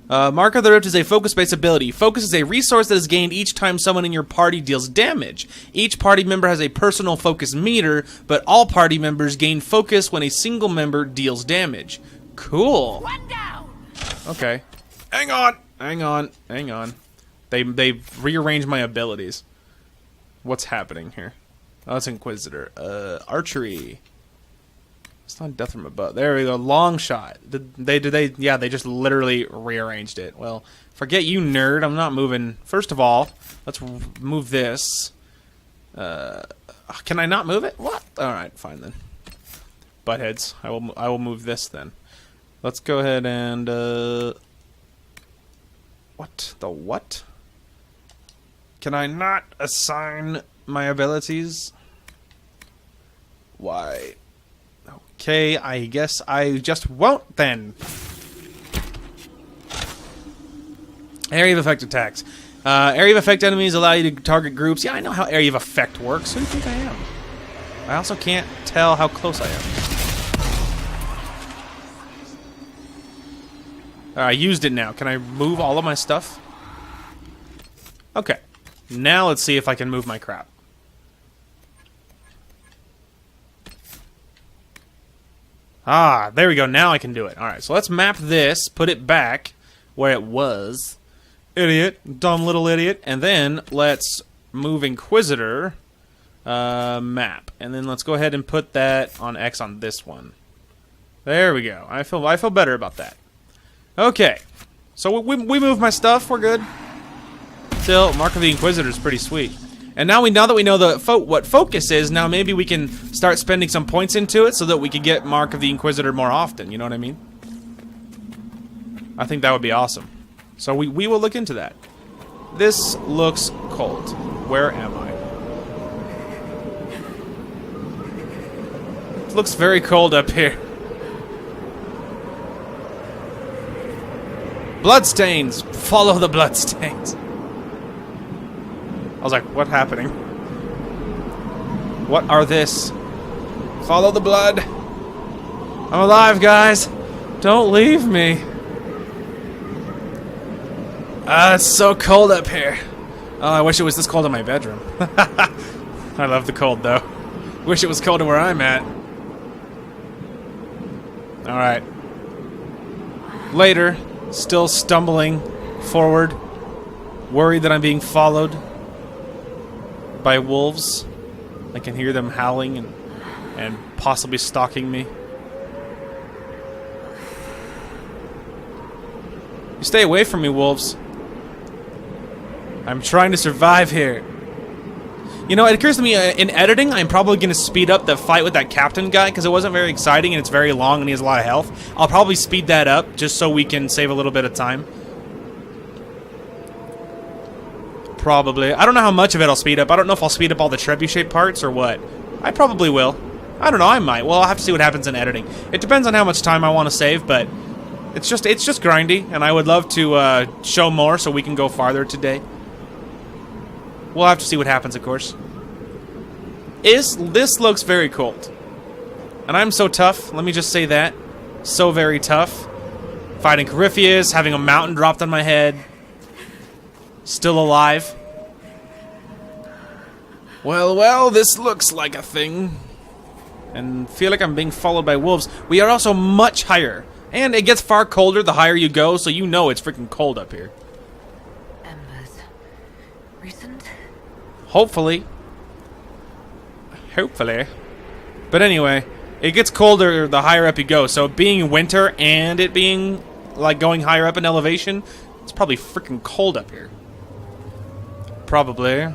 Mark of the Rift is a focus-based ability. Focus is a resource that is gained each time someone in your party deals damage. Each party member has a personal focus meter, but all party members gain focus when a single member deals damage. Cool. One down. Okay. Hang on. Hang on. Hang on. They rearranged my abilities. What's happening here? Oh, it's Inquisitor. Archery. It's not death from above. There we go. Long shot. Yeah, they just literally rearranged it. Well, forget you, nerd. I'm not moving. First of all, let's move this. Can I not move it? What? All right, fine then. Buttheads. I will move this then. Let's go ahead and what? The what? Can I not assign my abilities? Why? Okay, I guess I just won't then. Area of effect attacks. Area of effect enemies allow you to target groups. Yeah, I know how area of effect works. Who do you think I am? I also can't tell how close I am. I used it now. Can I move all of my stuff? Okay. Now let's see if I can move my crap. Ah, there we go. Now I can do it. Alright, so let's map this, put it back where it was. Idiot. Dumb little idiot. And then let's move Inquisitor map. And then let's go ahead and put that on X on this one. There we go. I feel better about that. Okay. So we move my stuff. We're good. Still, Mark of the Inquisitor is pretty sweet. And now that we know what focus is, now maybe we can start spending some points into it so that we can get Mark of the Inquisitor more often. You know what I mean? I think that would be awesome. So we will look into that. This looks cold. Where am I? It looks very cold up here. Bloodstains! Follow the bloodstains. I was like, what's happening? What are this? Follow the blood. I'm alive, guys. Don't leave me. It's so cold up here. Oh, I wish it was this cold in my bedroom. I love the cold, though. Wish it was colder where I'm at. Alright. Later, still stumbling forward, worried that I'm being followed by wolves. I can hear them howling and possibly stalking me. You stay away from me, wolves. I'm trying to survive here. You know, it occurs to me, in editing, I'm probably going to speed up the fight with that captain guy, because it wasn't very exciting and it's very long and he has a lot of health. I'll probably speed that up, just so we can save a little bit of time. Probably. I don't know how much of it I'll speed up. I don't know if I'll speed up all the trebuchet parts or what. I probably will. I don't know, I might. Well, I'll have to see what happens in editing. It depends on how much time I want to save, but it's just grindy, and I would love to show more so we can go farther today. We'll have to see what happens, of course. This looks very cold. And I'm so tough, let me just say that. So very tough. Fighting Corypheus, having a mountain dropped on my head. Still alive. Well, this looks like a thing. And feel like I'm being followed by wolves. We are also much higher. And it gets far colder the higher you go, so you know it's freaking cold up here. Embers. Recent? Hopefully. Hopefully. But anyway, it gets colder the higher up you go. So being winter and it being like going higher up in elevation, it's probably freaking cold up here. Probably.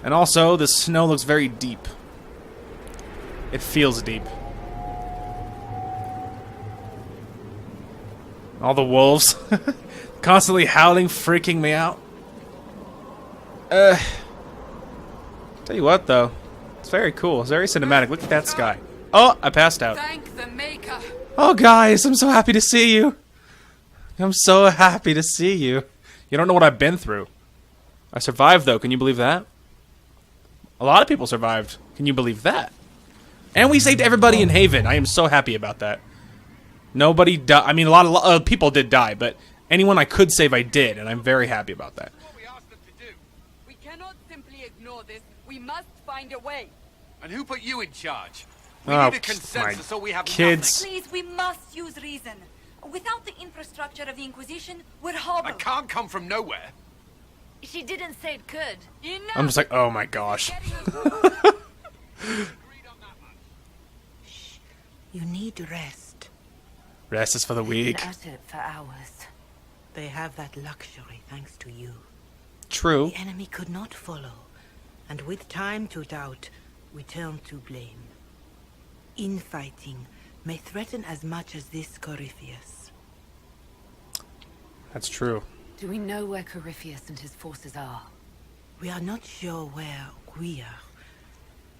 And also, the snow looks very deep. It feels deep. All the wolves constantly howling, freaking me out. Tell you what, though, it's very cool. It's very cinematic. Look at that sky. Oh, I passed out. Thank the Maker. Oh, guys, I'm so happy to see you. I'm so happy to see you. You don't know what I've been through. I survived, though. Can you believe that? A lot of people survived. Can you believe that? And we saved everybody in Haven. I am so happy about that. Nobody died. I mean, a lot of people did die, but anyone I could save, I did, and I'm very happy about that. What we asked them to do. We cannot simply ignore this. We must find a way. And who put you in charge? We Oh, need a consensus, so we have kids. Please, we must use reason. Without the infrastructure of the Inquisition, we're hobbled. nothing. I can't come from nowhere. She didn't say it could. Enough. I'm just like, oh my gosh. You need rest. Rest is for the weak. Been at it for hours. They have that luxury thanks to you. True. The enemy could not follow, and with time to doubt, we turn to blame. Infighting may threaten as much as this Corypheus. That's true. Do we know where Corypheus and his forces are? We are not sure where we are,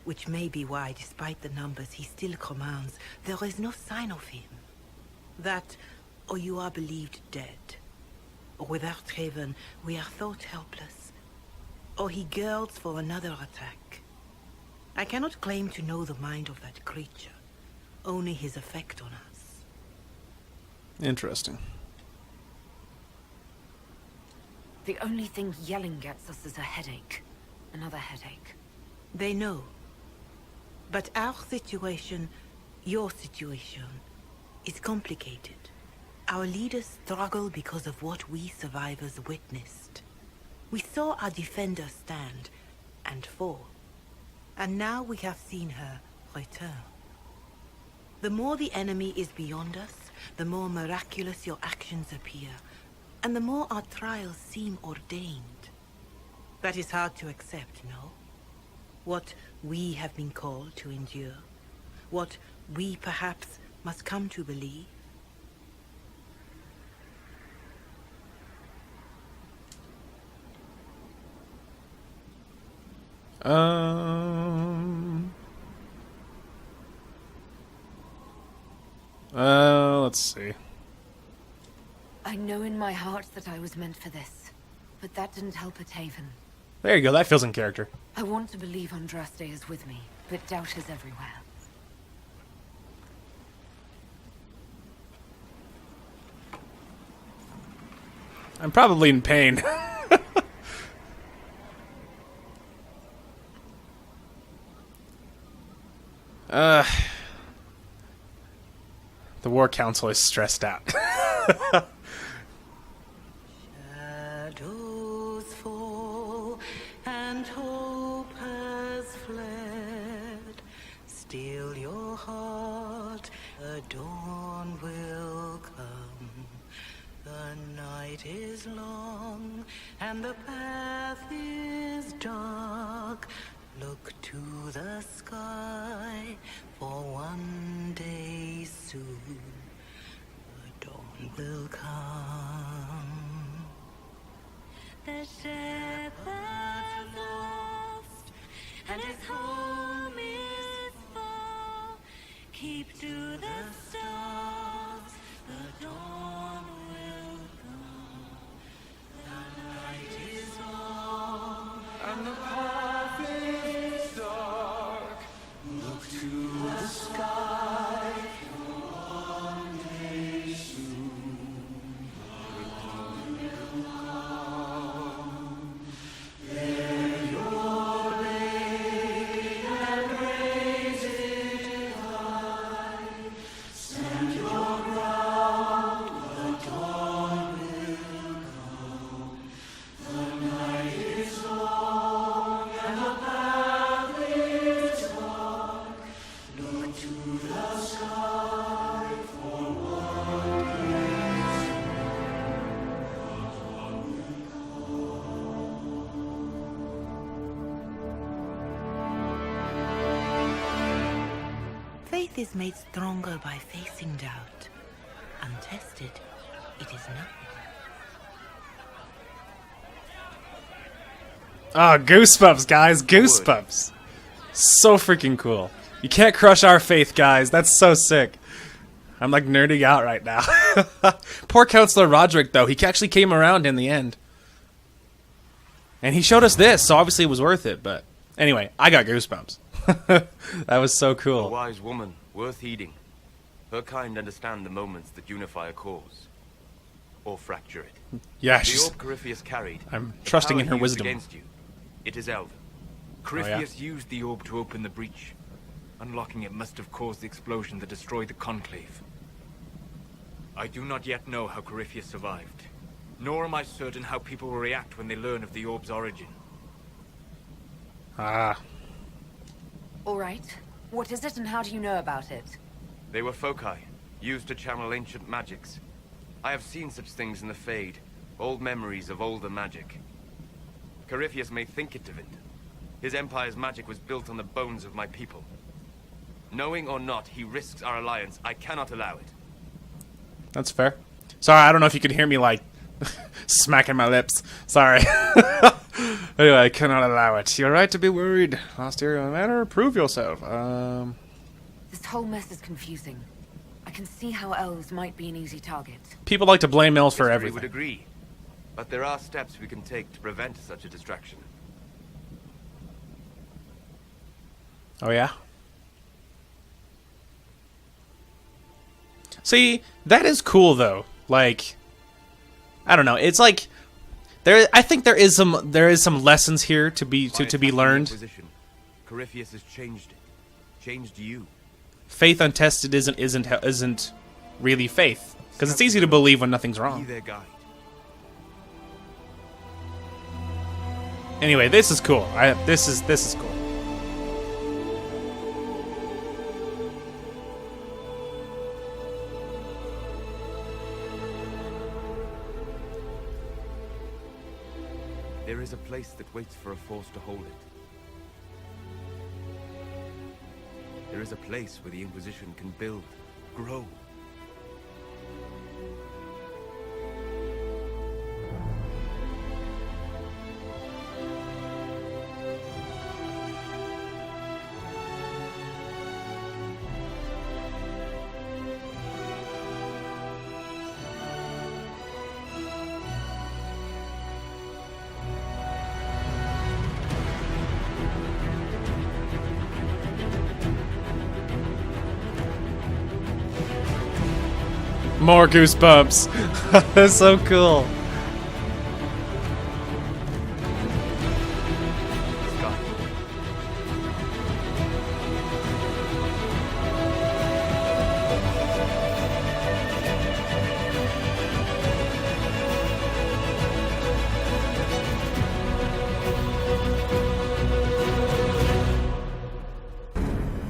which may be why, despite the numbers he still commands, there is no sign of him. That, or you are believed dead. Or without Haven, we are thought helpless. Or he girds for another attack. I cannot claim to know the mind of that creature, only his effect on us. Interesting. The only thing yelling gets us is a headache. Another headache. They know. But our situation, your situation, is complicated. Our leaders struggle because of what we survivors witnessed. We saw our defender stand and fall. And now we have seen her return. The more the enemy is beyond us, the more miraculous your actions appear, and the more our trials seem ordained. That is hard to accept, no? What we have been called to endure, what we perhaps must come to believe. Let's see. I know in my heart that I was meant for this, but that didn't help at Haven. There you go. That feels in character. I want to believe Andraste is with me, but doubt is everywhere. I'm probably in pain. The War Council is stressed out. Shadows fall and hope has fled. Still your heart, the dawn will come. The night is long and the path is dark. Look to the sky, for one day soon the dawn will come. The shepherd lost, and his home is far. Keep to the stars, the dawn will come. The night is long, and the path is dark. Look to the sky, for one day soon the dawn will come. Bear your blade and raise it high. Stand faith is made stronger by facing doubt. Untested, it is not. Ah, goosebumps, guys, goosebumps. So freaking cool. You can't crush our faith, guys. That's so sick. I'm like nerding out right now. Poor Counselor Roderick, though. He actually came around in the end. And he showed us this, so obviously it was worth it. But anyway, I got goosebumps. That was so A cool. wise woman, worth heeding. Her kind understand the moments that unify a cause. Or fracture it. Yeah, The she's... orb Corypheus carried. I'm the trusting power in her he used wisdom. Against you. It is Elder. Corypheus used the orb to open the breach. Unlocking it must have caused the explosion that destroyed the Conclave. I do not yet know how Corypheus survived. Nor am I certain how people will react when they learn of the orb's origin. Ah. All right. What is it and how do you know about it? They were foci, used to channel ancient magics. I have seen such things in the Fade, old memories of older magic. Corypheus may think it divined. His empire's magic was built on the bones of my people. Knowing or not, he risks our alliance. I cannot allow it. That's fair. Sorry, I don't know if you could hear me, like, smacking my lips. Sorry. Anyway, I cannot allow it. You're right to be worried. Lost area matter, prove yourself. This whole mess is confusing. I can see how elves might be an easy target. People like to blame elves for History everything. would agree. But there are steps we can take to prevent such a distraction. Oh, yeah? See, that is cool, though. Like, I don't know. It's like there. I think there is some lessons here to be learned. Corypheus has changed it. Changed you. Faith untested isn't really faith, because it's easy to believe when nothing's Be wrong. their guide. Anyway, this is cool. This is cool. There is a place that waits for a force to hold it. There is a place where the Inquisition can build, grow. More goosebumps. That's so cool.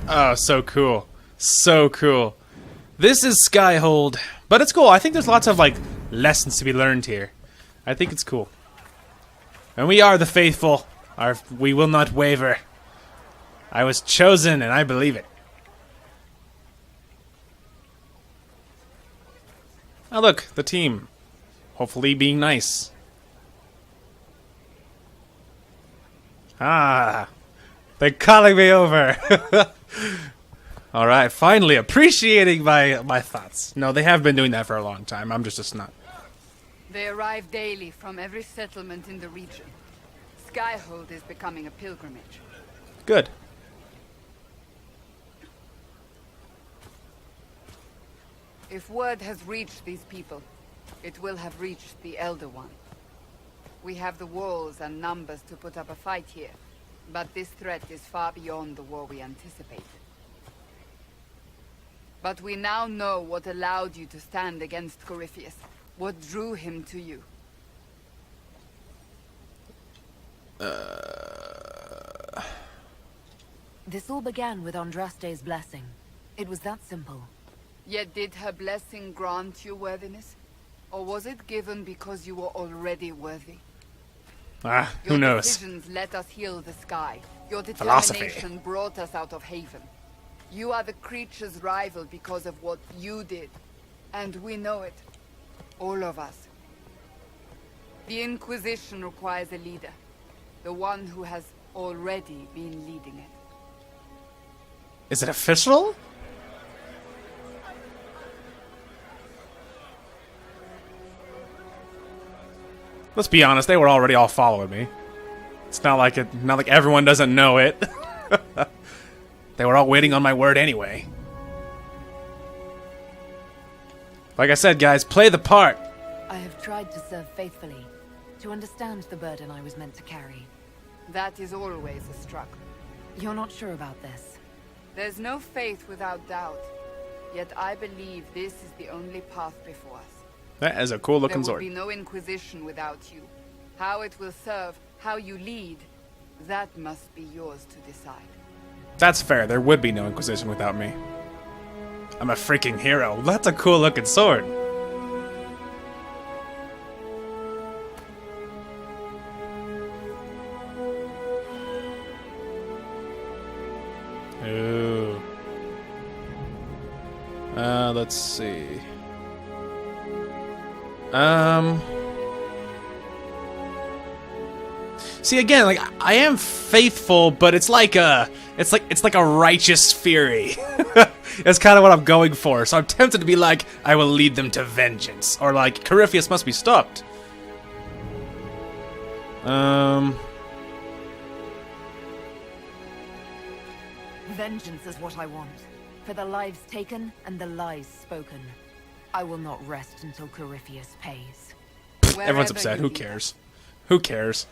Oh, so cool. So cool. This is Skyhold, but it's cool. I think there's lots of, like, lessons to be learned here. I think it's cool. And we are the faithful. We will not waver. I was chosen, and I believe it. Oh, look, the team. Hopefully being nice. Ah, they're calling me over. All right, finally appreciating my thoughts. No, they have been doing that for a long time. I'm just a snot. They arrive daily from every settlement in the region. Skyhold is becoming a pilgrimage. Good. If word has reached these people, it will have reached the Elder One. We have the walls and numbers to put up a fight here, but this threat is far beyond the war we anticipated. But we now know what allowed you to stand against Corypheus, what drew him to you. This all began with Andraste's blessing. It was that simple. Yet did her blessing grant you worthiness? Or was it given because you were already worthy? Ah, who Your knows? decisions let us heal the sky. Your Philosophy. determination brought us out of Haven. You are the creature's rival because of what you did. And we know it. All of us. The Inquisition requires a leader. The one who has already been leading it. Is it official? Let's be honest, they were already all following me. It's not like everyone doesn't know it. They were all waiting on my word anyway. Like I said, guys, play the part. I have tried to serve faithfully, to understand the burden I was meant to carry. That is always a struggle. You're not sure about this? There's no faith without doubt. Yet I believe this is the only path before us. That is a cool looking There will sword. be no Inquisition without you. How it will serve, how you lead, that must be yours to decide. That's fair. There would be no Inquisition without me. I'm a freaking hero. That's a cool looking sword. Ooh. Let's see. See, again, like, I am faithful, but it's like a righteous fury. That's kind of what I'm going for. So I'm tempted to be like, I will lead them to vengeance, or like, Corypheus must be stopped. Vengeance is what I want. For the lives taken and the lies spoken. I will not rest until Corypheus pays. Everyone's upset. Who cares? Who cares?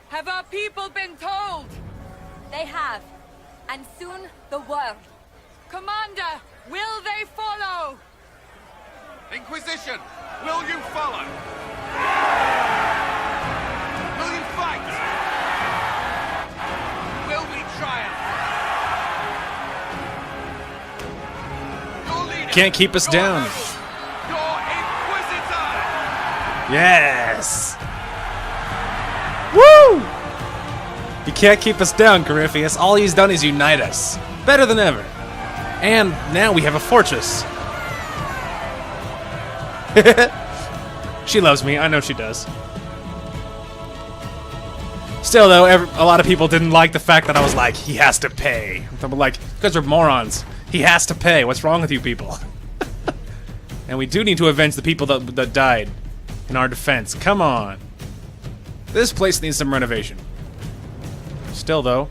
Have our people been told? They have. And soon, the world. Commander, will they follow? Inquisition, will you follow? Will you fight? Will we triumph? Your leader, Can't keep us down. your Inquisitor! Yes! Woo! You can't keep us down, Corypheus. All he's done is unite us. Better than ever. And now we have a fortress. She loves me. I know she does. Still, though, a lot of people didn't like the fact that I was like, he has to pay. I'm like, because we're morons. He has to pay. What's wrong with you people? And we do need to avenge the people that died in our defense. Come on. This place needs some renovation. Still, though,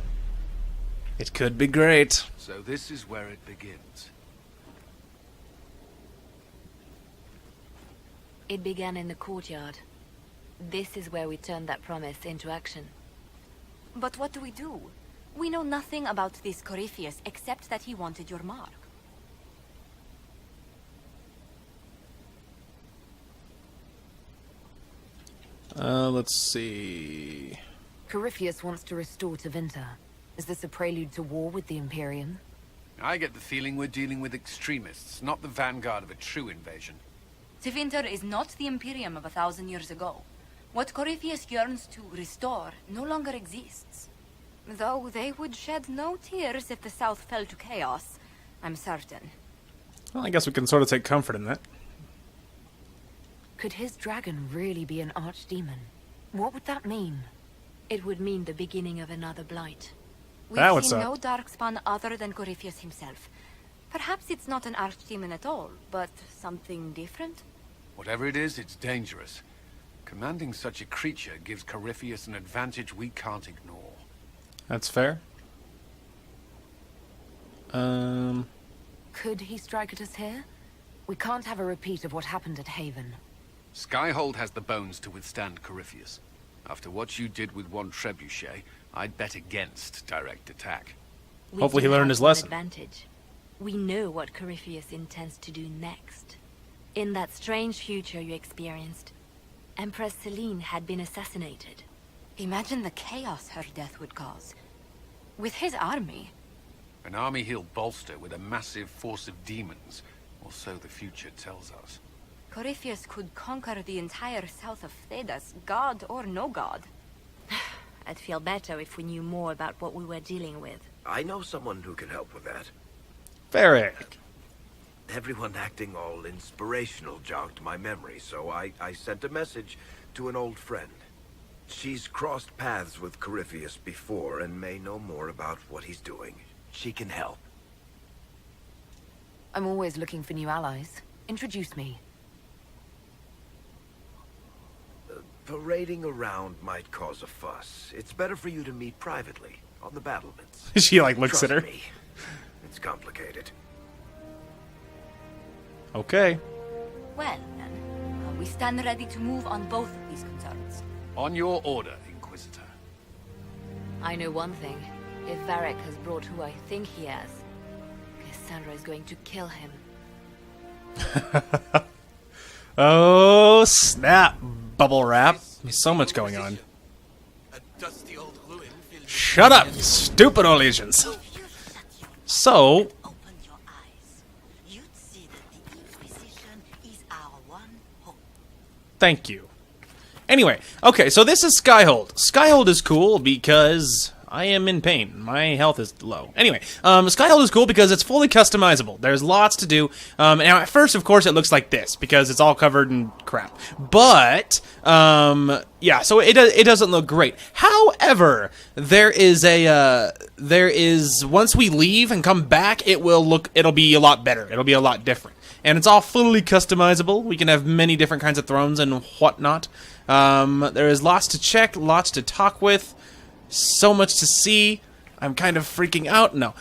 it could be great. So this is where it begins. It began in the courtyard. This is where we turned that promise into action. But what do? We know nothing about this Corypheus except that he wanted your mark. Let's see. Corypheus wants to restore Tevinter. Is this a prelude to war with the Imperium? I get the feeling we're dealing with extremists, not the vanguard of a true invasion. Tevinter is not the Imperium of 1,000 years ago. What Corypheus yearns to restore no longer exists. Though they would shed no tears if the South fell to chaos, I'm certain. Well, I guess we can sort of take comfort in that. Could his dragon really be an archdemon? What would that mean? It would mean the beginning of another blight. We've seen no darkspawn other than Corypheus himself. Perhaps it's not an archdemon at all, but something different? Whatever it is, it's dangerous. Commanding such a creature gives Corypheus an advantage we can't ignore. That's fair. Could he strike at us here? We can't have a repeat of what happened at Haven. Skyhold has the bones to withstand Corypheus. After what you did with one trebuchet, I'd bet against direct attack. Hopefully he learned his lesson. Advantage. We know what Corypheus intends to do next. In that strange future you experienced, Empress Selene had been assassinated. Imagine the chaos her death would cause. With his army. An army he'll bolster with a massive force of demons, or so the future tells us. Corypheus could conquer the entire south of Thedas, god or no god. I'd feel better if we knew more about what we were dealing with. I know someone who can help with that. Varric. Everyone acting all inspirational jogged my memory, so I sent a message to an old friend. She's crossed paths with Corypheus before and may know more about what he's doing. She can help. I'm always looking for new allies. Introduce me. Parading around might cause a fuss. It's better for you to meet privately, on the battlements. She, like, looks Trust at her. Me, it's complicated. Okay. Well, then, we stand ready to move on both of these concerns. On your order, Inquisitor. I know one thing. If Varric has brought who I think he has, Cassandra is going to kill him. Oh, snap. Bubble wrap. So much going on. Shut up, you stupid old Asians. So... Thank you. Anyway, okay, so this is Skyhold. Skyhold is cool because I am in pain. My health is low. Anyway, Skyhold is cool because it's fully customizable. There's lots to do. Now, at first, of course, it looks like this because it's all covered in crap. But, yeah, so it doesn't look great. However, once we leave and come back, it'll be a lot better. It'll be a lot different. And it's all fully customizable. We can have many different kinds of thrones and whatnot. There is lots to check, lots to talk with, so much to see. I'm kind of freaking out. No.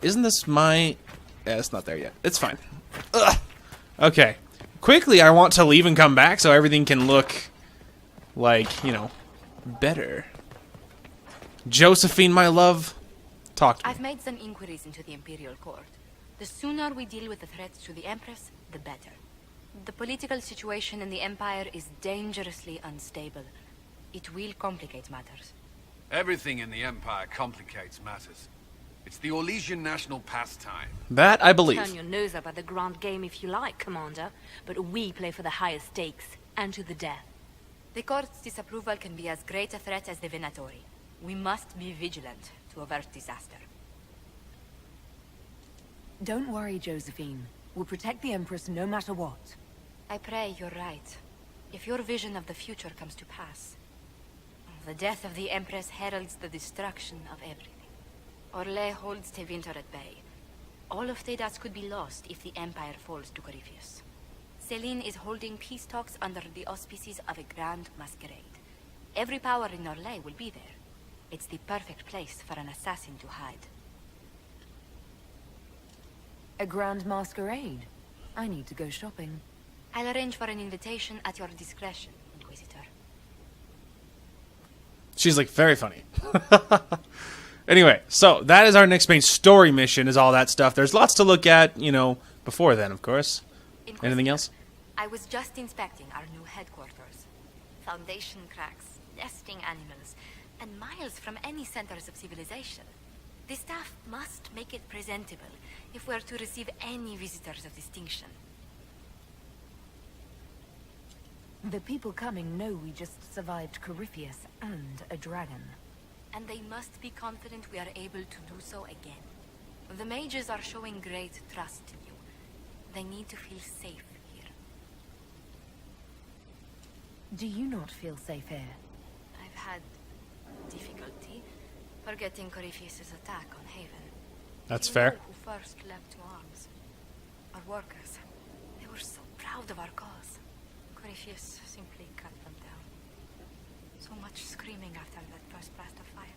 Isn't this my... Yeah, it's not there yet. It's fine. Ugh. Okay. Quickly, I want to leave and come back so everything can look like, you know, better. Josephine, my love, talk to me. I've made some inquiries into the Imperial Court. The sooner we deal with the threats to the Empress, the better. The political situation in the Empire is dangerously unstable. It will complicate matters. Everything in the Empire complicates matters. It's the Orlesian national pastime. That I believe. Turn your nose up at the grand game if you like, Commander, but we play for the highest stakes, and to the death. The Court's disapproval can be as great a threat as the Venatori. We must be vigilant to avert disaster. Don't worry, Josephine. We'll protect the Empress no matter what. I pray you're right. If your vision of the future comes to pass, the death of the Empress heralds the destruction of everything. Orlais holds Tevinter at bay. All of Thedas could be lost if the Empire falls to Corypheus. Selene is holding peace talks under the auspices of a grand masquerade. Every power in Orlais will be there. It's the perfect place for an assassin to hide. A grand masquerade? I need to go shopping. I'll arrange for an invitation at your discretion, Inquisitor. She's like very funny. Anyway, so that is our next main story mission, is all that stuff. There's lots to look at, you know, before then, of course. Anything else? I was just inspecting our new headquarters. Foundation cracks, nesting animals, and miles from any centers of civilization. The staff must make it presentable if we're to receive any visitors of distinction. The people coming know we just survived Corypheus and a dragon. And they must be confident we are able to do so again. The mages are showing great trust in you. They need to feel safe here. Do you not feel safe here? I've had difficulty forgetting Corypheus' attack on Haven. That's You fair. know who first leapt to arms? Our workers. They were so proud of our cause. Corypheus simply cut them down. So much screaming after that first blast of fire.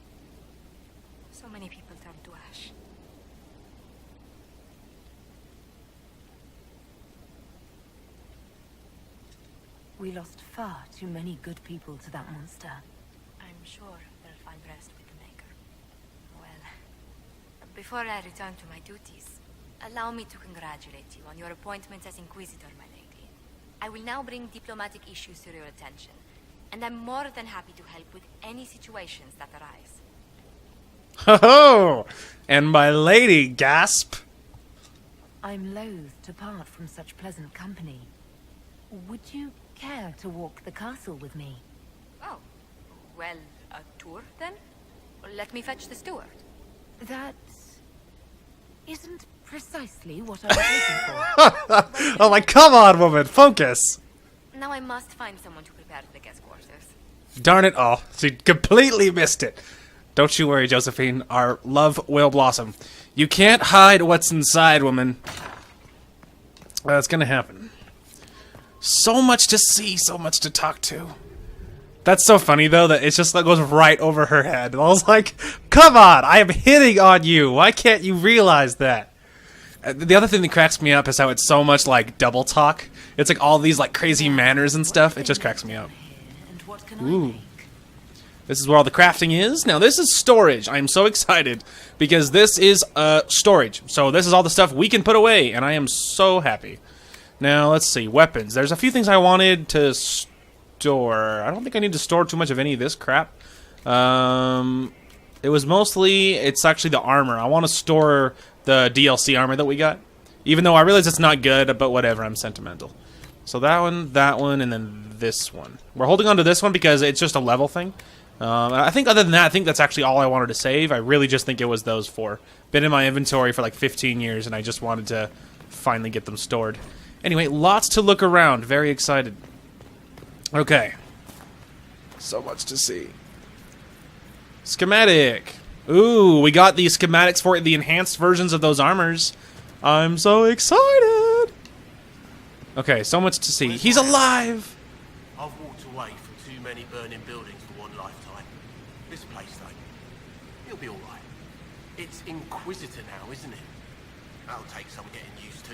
So many people turned to ash. We lost far too many good people to that monster. I'm sure they'll find rest with the Maker. Well, before I return to my duties, allow me to congratulate you on your appointment as Inquisitor, my lady. I will now bring diplomatic issues to your attention, and I'm more than happy to help with any situations that arise. Ho-ho! And my lady, gasp! I'm loath to part from such pleasant company. Would you care to walk the castle with me? Oh, well, a tour then? Let me fetch the steward. That isn't precisely what I was looking for. Oh, like, come on, woman, focus. Now I must find someone to prepare the guest quarters. Darn it! Oh, she completely missed it. Don't you worry, Josephine. Our love will blossom. You can't hide what's inside, woman. That's gonna happen. So much to see, so much to talk to. That's so funny, though, that it's just like goes right over her head. I was like, come on, I am hitting on you. Why can't you realize that? The other thing that cracks me up is how it's so much like double talk. It's like all these like crazy manners and stuff. It just cracks me up. Ooh. This is where all the crafting is. Now, this is storage. I'm so excited because this is storage. So this is all the stuff we can put away, and I am so happy. Now, let's see. Weapons. There's a few things I wanted to store. I don't think I need to store too much of any of this crap. It was mostly... It's actually the armor. I want to store the DLC armor that we got. Even though I realize it's not good, but whatever. I'm sentimental. So that one, and then this one. We're holding on to this one because it's just a level thing. I think other than that, I think that's actually all I wanted to save. I really just think it was those four. Been in my inventory for like 15 years, and I just wanted to finally get them stored. Anyway, lots to look around. Very excited. Okay. So much to see. Schematic. Ooh, we got the schematics for the enhanced versions of those armors. I'm so excited. Okay, so much to see. He's alive! I've walked away from too many burning buildings for one lifetime. This place, though, it'll be alright. It's Inquisitor now, isn't it? That'll take some getting used to.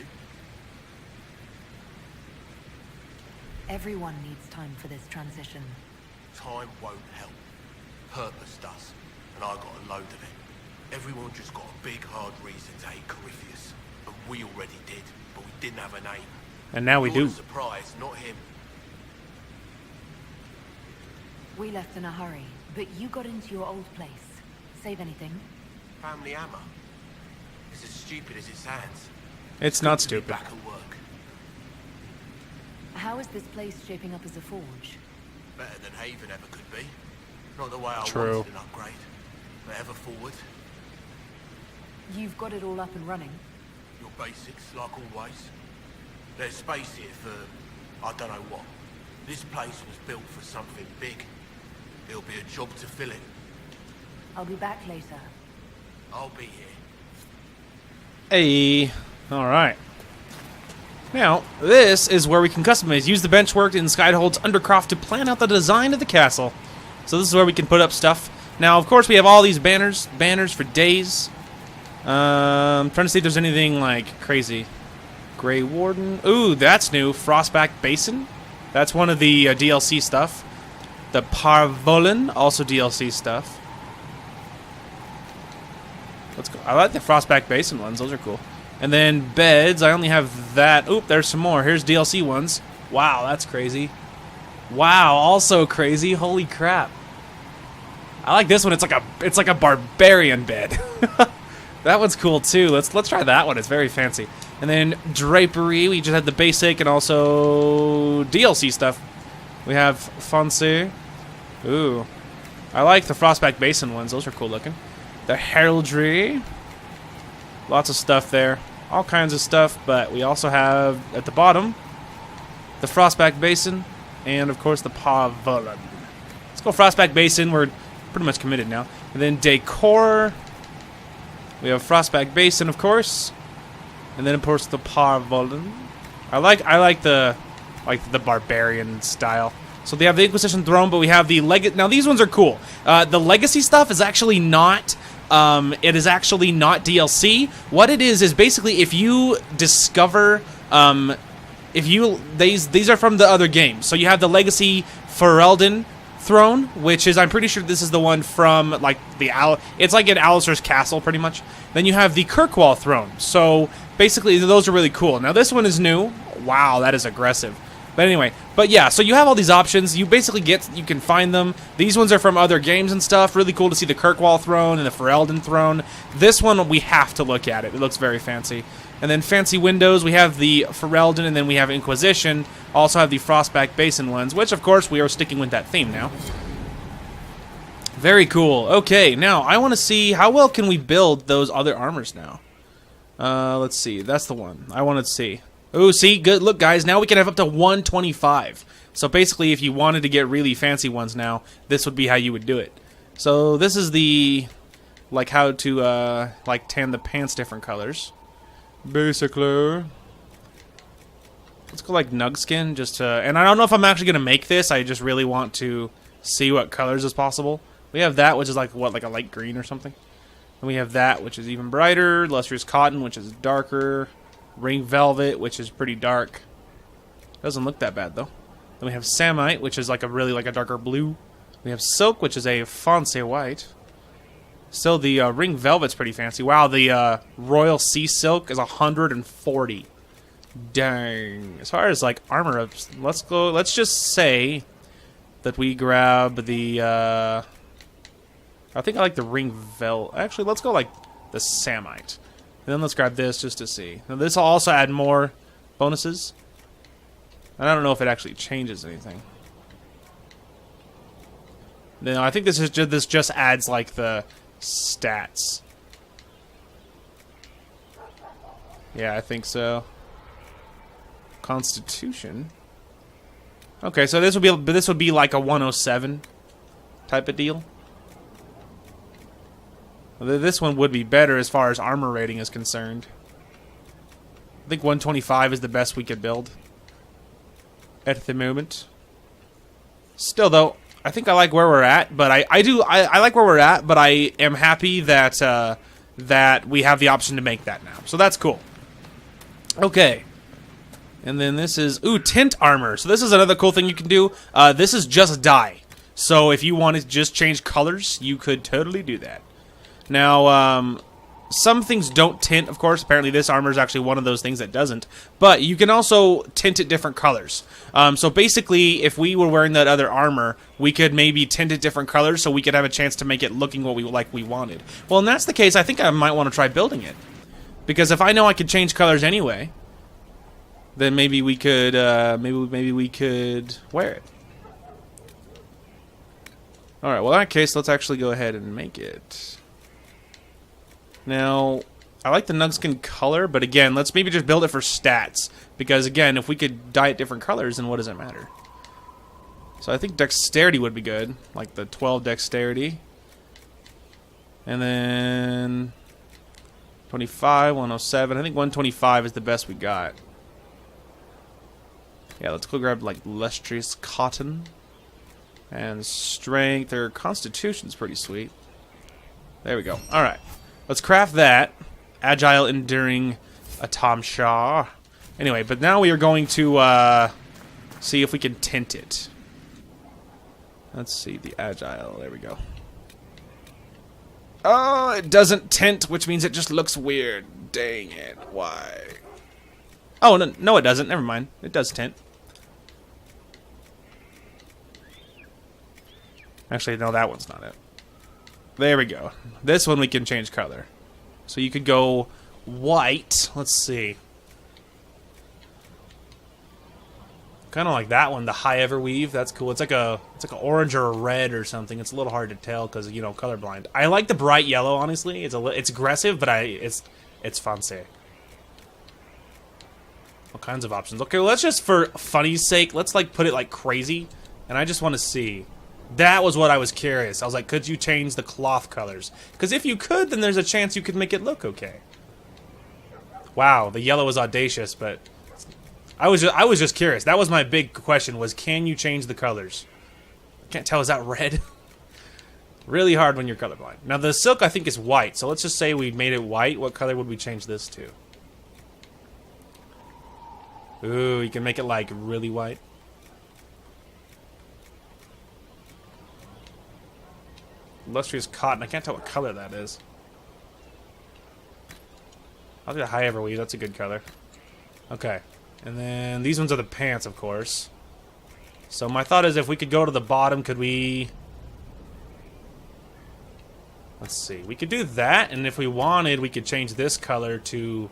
Everyone needs time for this transition. Time won't help. Purpose does. And I got a load of it. Everyone just got a big, hard reason to hate Corypheus. And we already did, but we didn't have a name. And now we do. Surprise, not him. We left in a hurry, but you got into your old place. Save anything? Family hammer. It's as stupid as it sounds. It's not stupid. Back at work. How is this place shaping up as a forge? Better than Haven ever could be. Not the way I True. wanted an upgrade, but ever forward. You've got it all up and running. Your basics, like always. There's space here for, I don't know what. This place was built for something big. There'll be a job to fill it. I'll be back later. I'll be here. Hey. Alright. Now, this is where we can customize. Use the bench worked in Skyhold's Undercroft to plan out the design of the castle. So this is where we can put up stuff. Now, of course, we have all these banners for days. I'm trying to see if there's anything, like, crazy. Grey Warden. Ooh, that's new. Frostback Basin. That's one of the DLC stuff. The Parvolen, also DLC stuff. Let's go. I like the Frostback Basin ones. Those are cool. And then beds. I only have that. Oop, there's some more. Here's DLC ones. Wow, that's crazy. Wow, also crazy. Holy crap. I like this one. It's like a barbarian bed. That one's cool too. Let's try that one. It's very fancy. And then drapery. We just had the basic and also DLC stuff. We have fancy. Ooh, I like the Frostback Basin ones. Those are cool looking. The heraldry. Lots of stuff there. All kinds of stuff. But we also have at the bottom the Frostback Basin and of course the Parvolen. Let's go Frostback Basin. We're pretty much committed now. And then decor. We have Frostback Basin, of course, and then of course the Parvolen. I like the barbarian style. So they have the Inquisition throne, but we have the Now these ones are cool. The legacy stuff is actually not. It is actually not DLC. What it is basically if you discover these are from the other games. So you have the legacy Ferelden throne, which is, I'm pretty sure this is the one from like it's like in Alistair's castle pretty much. Then you have the Kirkwall throne. So basically those are really cool. Now this one is new. Wow, that is aggressive. But anyway, yeah, so you have all these options. You basically you can find them. These ones are from other games and stuff. Really cool to see the Kirkwall throne and the Ferelden throne. This one, we have to look at it. It looks very fancy. And then fancy windows, we have the Ferelden, and then we have Inquisition. Also have the Frostback Basin ones, which of course we are sticking with that theme now. Very cool. Okay, now I want to see how well can we build those other armors now. Let's see. That's the one I wanted to see. Oh, see, good. Look, guys. Now we can have up to 125. So basically, if you wanted to get really fancy ones now, this would be how you would do it. So this is the like how to like tan the pants different colors. Basically, let's go like Nugskin just to. And I don't know if I'm actually gonna make this. I just really want to see what colors is possible. We have that, which is like what, like a light green or something. And we have that, which is even brighter. Lustrous Cotton, which is darker. Ring Velvet, which is pretty dark. Doesn't look that bad though. Then we have Samite, which is like a really like a darker blue. We have Silk, which is a Fonse white. Still, the Ring Velvet's pretty fancy. Wow, the Royal Sea Silk is 140. Dang. As far as like armor ups, let's go. Let's just say that we grab the. I think I like the Ring Velvet. Actually, let's go like the Samite. And then let's grab this just to see. Now this will also add more bonuses. And I don't know if it actually changes anything. No, I think this just adds like the stats. Yeah, I think so. Constitution. Okay, so this would be like a 107 type of deal. This one would be better as far as armor rating is concerned. I think 125 is the best we could build at the moment. Still, though, I think I like where we're at. But I like where we're at. But I am happy that that we have the option to make that now. So that's cool. Okay. And then this is tint armor. So this is another cool thing you can do. This is just dye. So if you wanted to just change colors, you could totally do that. Now, some things don't tint, of course. Apparently this armor is actually one of those things that doesn't. But you can also tint it different colors. So basically, if we were wearing that other armor, we could maybe tint it different colors so we could have a chance to make it looking what we wanted. Well, and that's the case, I think I might want to try building it. Because if I know I could change colors anyway, then maybe we could, maybe we could wear it. Alright, well in that case, let's actually go ahead and make it. Now, I like the Nugskin color, but again, let's maybe just build it for stats. Because again, if we could dye it different colors, then what does it matter? So I think dexterity would be good. Like the 12 dexterity. And then 25, 107. I think 125 is the best we got. Yeah, let's go grab like Lustrous Cotton. And strength or constitution's pretty sweet. There we go. Alright. Let's craft that. Agile, enduring, a Hamsaw. Anyway, but now we are going to see if we can tint it. Let's see, the Agile. There we go. Oh, it doesn't tint, which means it just looks weird. Dang it. Why? Oh, no, it doesn't. Never mind. It does tint. Actually, no, that one's not it. There we go. This one we can change color. So you could go white. Let's see. Kind of like that one, the High Everweave. That's cool. It's like an orange or a red or something. It's a little hard to tell because, you know, colorblind. I like the bright yellow, honestly. It's aggressive, but it's fancy. All kinds of options. Okay, well, let's just, for funny's sake, let's like put it like crazy. And I just want to see. That was what I was curious. I was like, could you change the cloth colors? Because if you could, then there's a chance you could make it look okay. Wow, the yellow was audacious, but I was just curious. That was my big question, was can you change the colors? I can't tell, is that red? Really hard when you're colorblind. Now the silk I think is white, so let's just say we made it white. What color would we change this to? Ooh, you can make it like really white. Lustrous Cotton. I can't tell what color that is. I'll do a High Everweave. That's a good color. Okay. And then these ones are the pants, of course. So my thought is if we could go to the bottom, could we... Let's see. We could do that, and if we wanted, we could change this color to,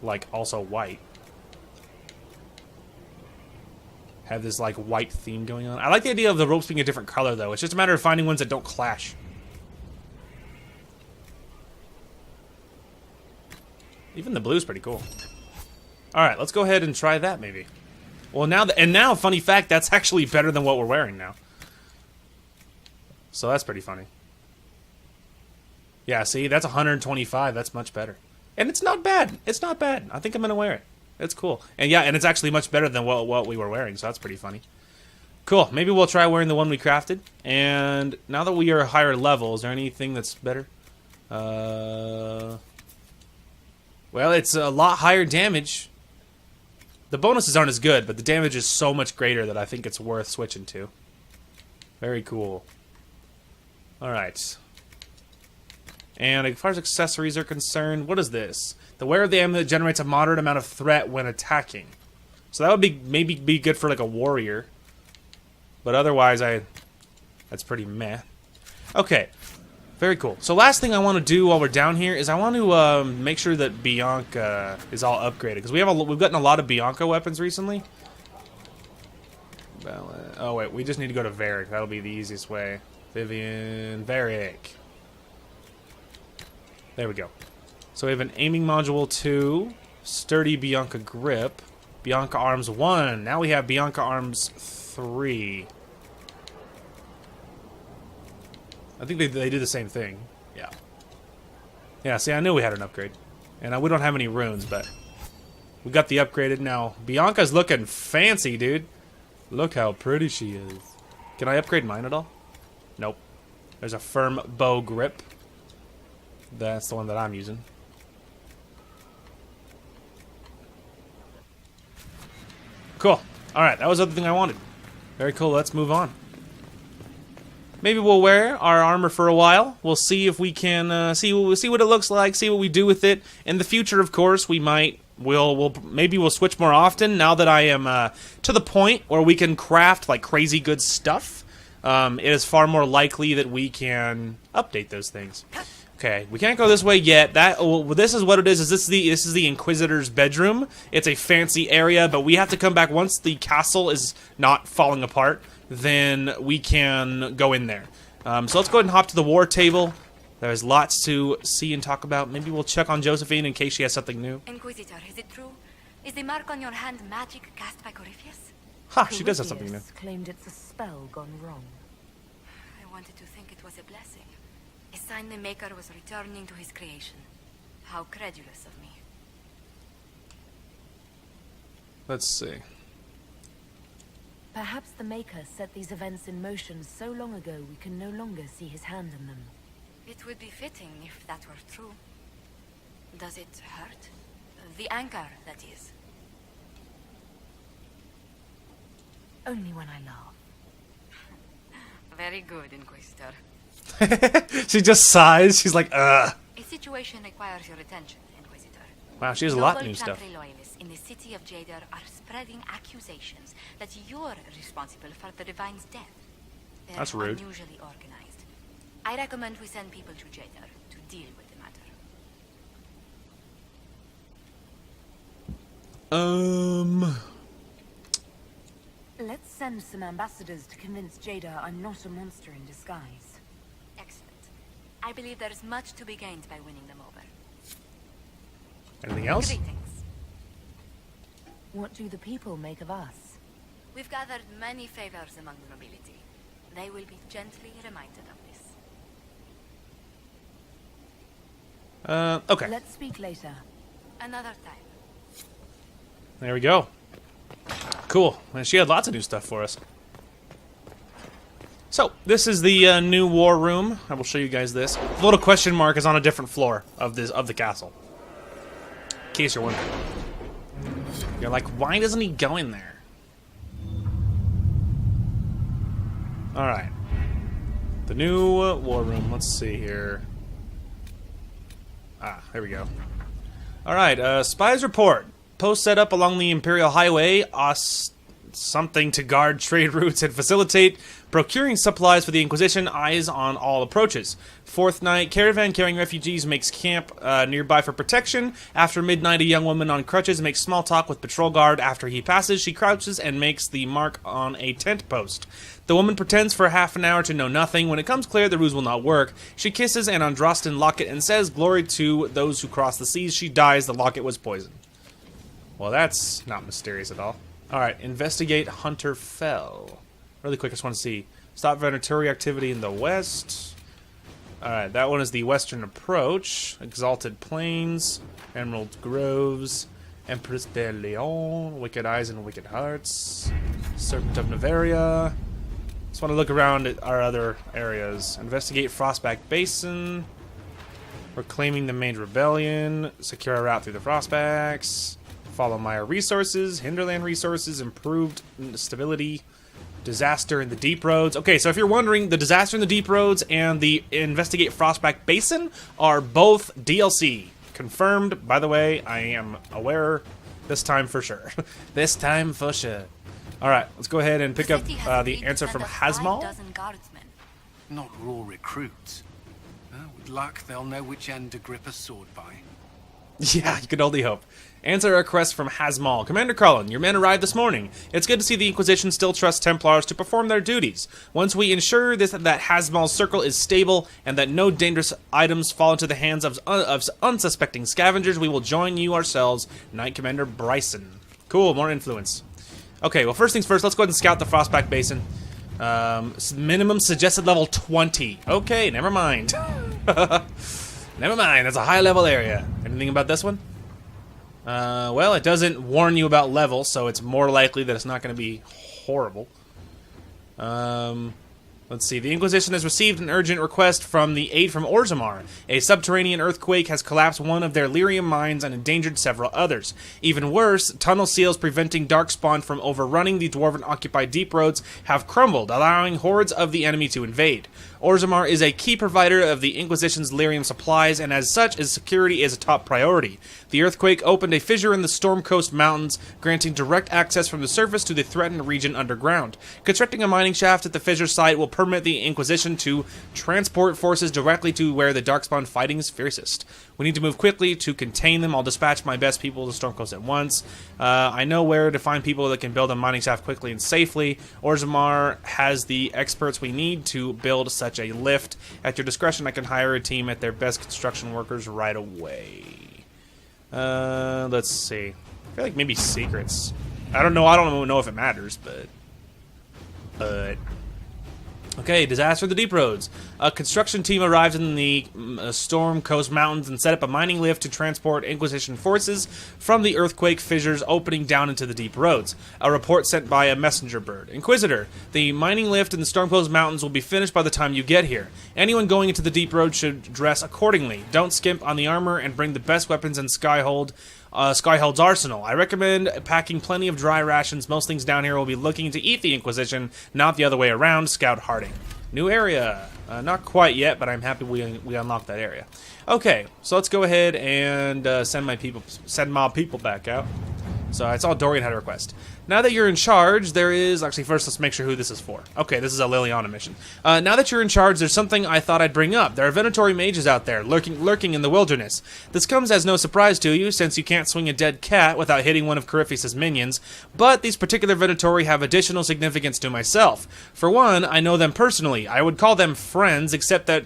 like, also white. have this like white theme going on. I like the idea of the ropes being a different color though. It's just a matter of finding ones that don't clash. Even the blue's pretty cool. Alright, let's go ahead and try that maybe. Well now, funny fact, that's actually better than what we're wearing now. So that's pretty funny. Yeah, see, that's 125, that's much better. And it's not bad, it's not bad. I think I'm gonna wear it. It's cool. And yeah, and it's actually much better than what we were wearing, so that's pretty funny. Cool, maybe we'll try wearing the one we crafted. And now that we are higher level, is there anything that's better? Well, it's a lot higher damage. The bonuses aren't as good, but the damage is so much greater that I think it's worth switching to. Very cool. Alright. And as far as accessories are concerned, what is this? The wearer of the amulet generates a moderate amount of threat when attacking. So that would be maybe be good for like a warrior. But otherwise, that's pretty meh. Okay. Very cool. So last thing I want to do while we're down here is I want to make sure that Bianca is all upgraded, because we've gotten a lot of Bianca weapons recently. Well, oh wait, we just need to go to Varric. That'll be the easiest way. Vivian, Varric. There we go. So we have an aiming module 2, sturdy Bianca grip, Bianca arms 1. Now we have Bianca arms 3. I think they do the same thing. Yeah. Yeah, see, I knew we had an upgrade. And we don't have any runes, but we got the upgraded now. Bianca's looking fancy, dude. Look how pretty she is. Can I upgrade mine at all? Nope. There's a firm bow grip. That's the one that I'm using. Cool. Alright, that was the other thing I wanted. Very cool, let's move on. Maybe we'll wear our armor for a while. We'll see if we can see what it looks like, see what we do with it. In the future, of course, maybe we'll switch more often. Now that I am to the point where we can craft like crazy good stuff, it is far more likely that we can update those things. Okay, we can't go this way yet. This is what it is. This is the Inquisitor's bedroom. It's a fancy area, but we have to come back once the castle is not falling apart. Then we can go in there. So let's go ahead and hop to the war table. There's lots to see and talk about. Maybe we'll check on Josephine in case she has something new. Inquisitor, is it true? Is the mark on your hand magic cast by Corypheus? Ha, she does have something new. Claimed it's a spell gone wrong. I wanted to think it was a blessing. A sign the Maker was returning to his creation. How credulous of me. Let's see. Perhaps the Maker set these events in motion so long ago we can no longer see his hand in them. It would be fitting if that were true. Does it hurt? The anchor, that is. Only when I laugh. Very good, Inquisitor. She just sighs. She's like, ugh. A situation requires your attention, Inquisitor. Wow, she has a lot of Noble new stuff. Chantry loyalists in the city of Jadar are spreading accusations that you're responsible for the Divine's death. They're That's rude. unusually organized. I recommend we send people to Jadar to deal with the matter. Let's send some ambassadors to convince Jada I'm not a monster in disguise. Excellent. I believe there's much to be gained by winning them over. Anything else? Greetings. What do the people make of us? We've gathered many favors among the nobility. They will be gently reminded of this. Okay. Let's speak later. Another time. There we go. Cool. And she had lots of new stuff for us. So, this is the new war room. I will show you guys this. The little question mark is on a different floor of the castle. In case you're wondering. You're like, why doesn't he go in there? Alright. The new war room. Let's see here. Ah, there we go. Alright, spies report. Post set up along the Imperial Highway something to guard trade routes and facilitate procuring supplies for the Inquisition. Eyes on all approaches. Fourth night, caravan carrying refugees makes camp nearby for protection. After midnight, a young woman on crutches makes small talk with patrol guard. After he passes, she crouches and makes the mark on a tent post. The woman pretends for half an hour to know nothing. When it comes clear the ruse will not work, she kisses an Andrastan locket and says, "Glory to those who cross the seas." She dies. The locket was poisoned. Well, that's not mysterious at all. Alright, investigate Hunter Fell. Really quick, I just want to see. Stop Venatori activity in the west. Alright, that one is the western approach. Exalted Plains, Emerald Groves, Empress de Leon, Wicked Eyes and Wicked Hearts, Serpent of Novaria. Just want to look around at our other areas. Investigate Frostback Basin. Reclaiming the Mage Rebellion. Secure a route through the Frostbacks. Follow Maya resources. Hinterland resources. Improved stability. Disaster in the Deep Roads. Okay, so if you're wondering, the Disaster in the Deep Roads and the Investigate Frostback Basin are both DLC. Confirmed, by the way. I am aware this time for sure. This time for sure. Alright, let's go ahead and pick up the answer from Hamsaw. Not raw recruits. With luck, they'll know which end to grip a sword by. Yeah, you could only hope. Answer a request from Hamsaw. Commander Cullen, your men arrived this morning. It's good to see the Inquisition still trusts Templars to perform their duties. Once we ensure that Hamsaw's circle is stable and that no dangerous items fall into the hands of unsuspecting scavengers, we will join you ourselves, Knight Commander Bryson. Cool, more influence. Okay, well, first things first, let's go ahead and scout the Frostback Basin. Minimum suggested level 20. Okay, never mind. Never mind, that's a high-level area. Anything about this one? Well, it doesn't warn you about level, so it's more likely that it's not going to be horrible. Let's see. The Inquisition has received an urgent request from the aid from Orzammar. A subterranean earthquake has collapsed one of their lyrium mines and endangered several others. Even worse, tunnel seals preventing Darkspawn from overrunning the Dwarven-occupied deep roads have crumbled, allowing hordes of the enemy to invade. Orzammar is a key provider of the Inquisition's lyrium supplies, and as such, its security is a top priority. The earthquake opened a fissure in the Storm Coast Mountains, granting direct access from the surface to the threatened region underground. Constructing a mining shaft at the fissure site will permit the Inquisition to transport forces directly to where the Darkspawn fighting is fiercest. We need to move quickly to contain them. I'll dispatch my best people to Storm Coast at once. I know where to find people that can build a mining shaft quickly and safely. Orzammar has the experts we need to build such a lift. At your discretion, I can hire a team at their best construction workers right away. Let's see. I feel like maybe secrets. I don't know if it matters, but okay, disaster of the deep roads. A construction team arrives in the Storm Coast Mountains and set up a mining lift to transport Inquisition forces from the earthquake fissures opening down into the deep roads. A report sent by a messenger bird. Inquisitor, the mining lift in the Storm Coast Mountains will be finished by the time you get here. Anyone going into the deep road should dress accordingly. Don't skimp on the armor and bring the best weapons in Skyhold's arsenal. I recommend packing plenty of dry rations. Most things down here will be looking to eat the Inquisition, not the other way around. Scout Harding. New area. Not quite yet, but I'm happy we unlocked that area. Okay, so let's go ahead and send my people back out. So I saw Dorian had a request. Now that you're in charge, there is... Actually, first, let's make sure who this is for. Okay, this is a Liliana mission. Now that you're in charge, there's something I thought I'd bring up. There are Venatori mages out there, lurking in the wilderness. This comes as no surprise to you, since you can't swing a dead cat without hitting one of Corypheus' minions, but these particular Venatori have additional significance to myself. For one, I know them personally. I would call them friends, except that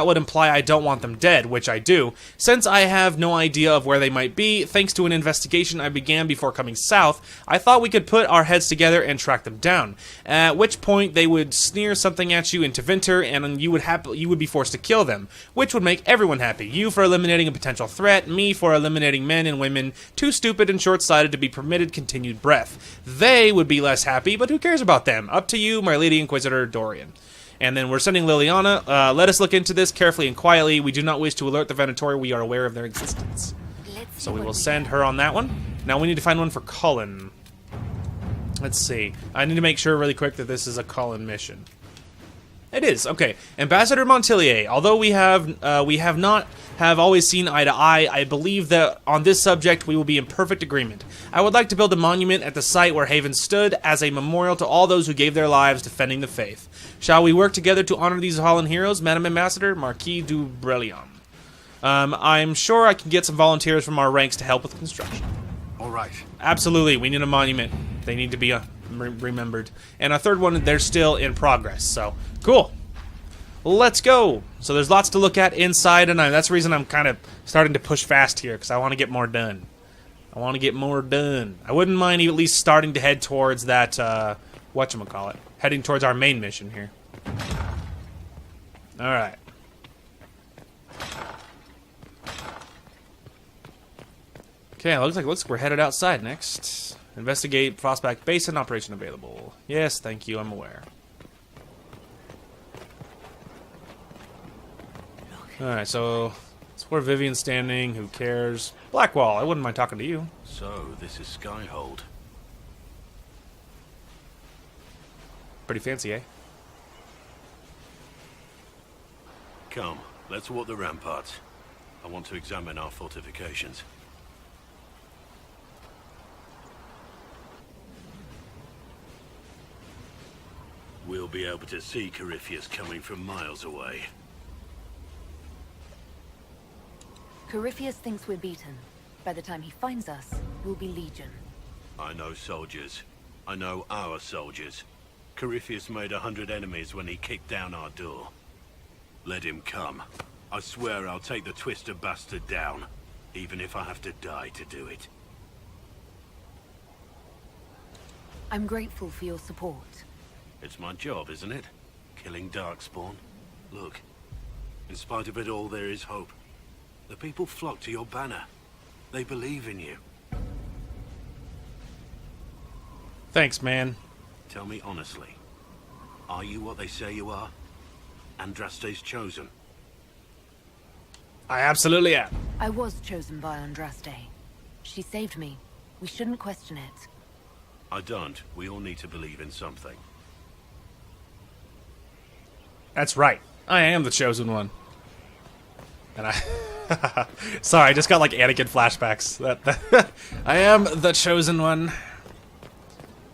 would imply I don't want them dead, which I do. Since I have no idea of where they might be, thanks to an investigation I began before coming south, I thought we could put our heads together and track them down. At which point they would sneer something at you in Tevinter, and you would be forced to kill them, which would make everyone happy. You for eliminating a potential threat, me for eliminating men and women too stupid and short-sighted to be permitted continued breath. They would be less happy, but who cares about them? Up to you, my Lady Inquisitor Dorian. And then we're sending Liliana. Let us look into this carefully and quietly. We do not wish to alert the Venatori. We are aware of their existence. So we will send her on that one. Now we need to find one for Cullen. Let's see. I need to make sure really quick that this is a Cullen mission. It is. Okay. Ambassador Montilier, although we have not always seen eye to eye, I believe that on this subject we will be in perfect agreement. I would like to build a monument at the site where Haven stood as a memorial to all those who gave their lives defending the faith. Shall we work together to honor these fallen heroes, Madam Ambassador? Marquis du Brelion. I'm sure I can get some volunteers from our ranks to help with construction. All right. Absolutely. We need a monument. They need to be remembered. And a third one, they're still in progress. So, cool. Let's go. So there's lots to look at inside, and that's the reason I'm kind of starting to push fast here, because I want to get more done. I wouldn't mind at least starting to head towards that, whatchamacallit, heading towards our main mission here. Alright. Okay, looks like we're headed outside next. Investigate Frostback Basin, operation available. Yes, thank you, I'm aware. Alright, so it's where Vivian's standing, who cares? Blackwall, I wouldn't mind talking to you. So, this is Skyhold. Pretty fancy, eh? Come, let's walk the ramparts. I want to examine our fortifications. We'll be able to see Corypheus coming from miles away. Corypheus thinks we're beaten. By the time he finds us, we'll be legion. I know soldiers. I know our soldiers. Corypheus made 100 enemies when he kicked down our door. Let him come. I swear I'll take the twister bastard down, even if I have to die to do it. I'm grateful for your support. It's my job, isn't it? Killing Darkspawn. Look, in spite of it all, there is hope. The people flock to your banner. They believe in you. Thanks, man. Tell me honestly, are you what they say you are? Andraste's chosen? I absolutely am. I was chosen by Andraste. She saved me. We shouldn't question it. I don't. We all need to believe in something. That's right. I am the chosen one. And I... Sorry, I just got like Anakin flashbacks. I am the chosen one.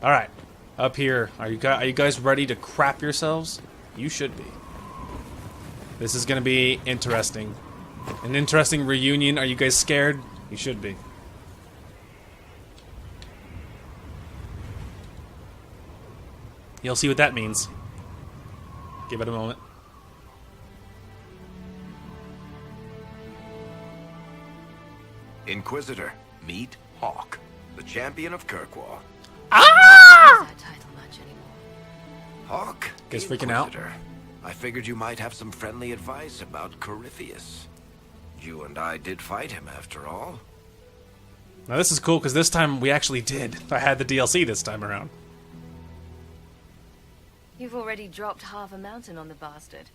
Alright. Up here. Are you guys ready to crap yourselves? You should be. This is gonna be interesting. An interesting reunion. Are you guys scared? You should be. You'll see what that means. Give it a moment. Inquisitor, meet Hawk, the champion of Kirkwall. Ah! Hawk, Guys freaking out. I figured you might have some friendly advice about Corypheus. You and I did fight him after all. Now this is cool because this time we actually did. I had the DLC this time around. You've already dropped half a mountain on the bastard.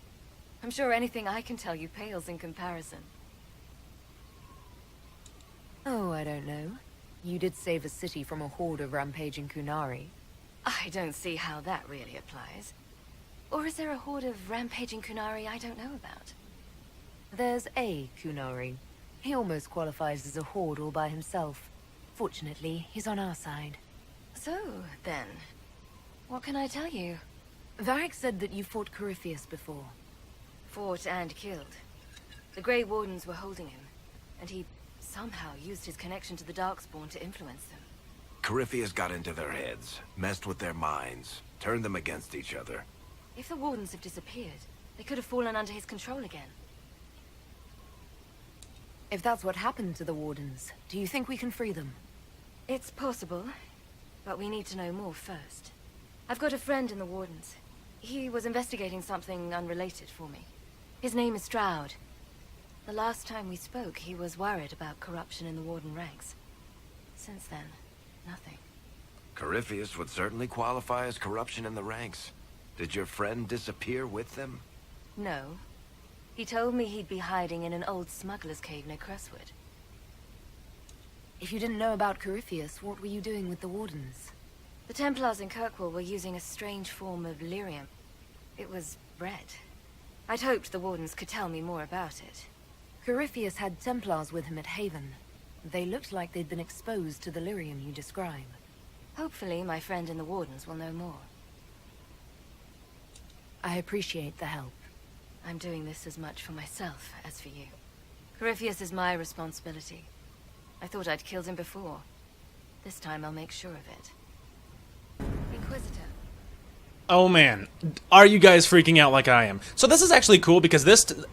I'm sure anything I can tell you pales in comparison. Oh, I don't know. You did save a city from a horde of rampaging Kunari. I don't see how that really applies. Or is there a horde of rampaging Kunari I don't know about? There's a Kunari. He almost qualifies as a horde all by himself. Fortunately, he's on our side. So, then, what can I tell you? Varric said that you fought Corypheus before. Fought and killed. The Grey Wardens were holding him, and he somehow used his connection to the Darkspawn to influence them. Corypheus got into their heads, messed with their minds, turned them against each other. If the Wardens have disappeared, they could have fallen under his control again. If that's what happened to the Wardens, do you think we can free them? It's possible, but we need to know more first. I've got a friend in the Wardens. He was investigating something unrelated for me. His name is Stroud. The last time we spoke, he was worried about corruption in the Warden ranks. Since then, nothing. Corypheus would certainly qualify as corruption in the ranks. Did your friend disappear with them? No. He told me he'd be hiding in an old smuggler's cave near Crestwood. If you didn't know about Corypheus, what were you doing with the Wardens? The Templars in Kirkwall were using a strange form of lyrium. It was red. I'd hoped the Wardens could tell me more about it. Corypheus had Templars with him at Haven. They looked like they'd been exposed to the lyrium you describe. Hopefully, my friend in the Wardens will know more. I appreciate the help. I'm doing this as much for myself as for you. Corypheus is my responsibility. I thought I'd killed him before. This time I'll make sure of it. Inquisitor. Oh man, are you guys freaking out like I am? So this is actually cool because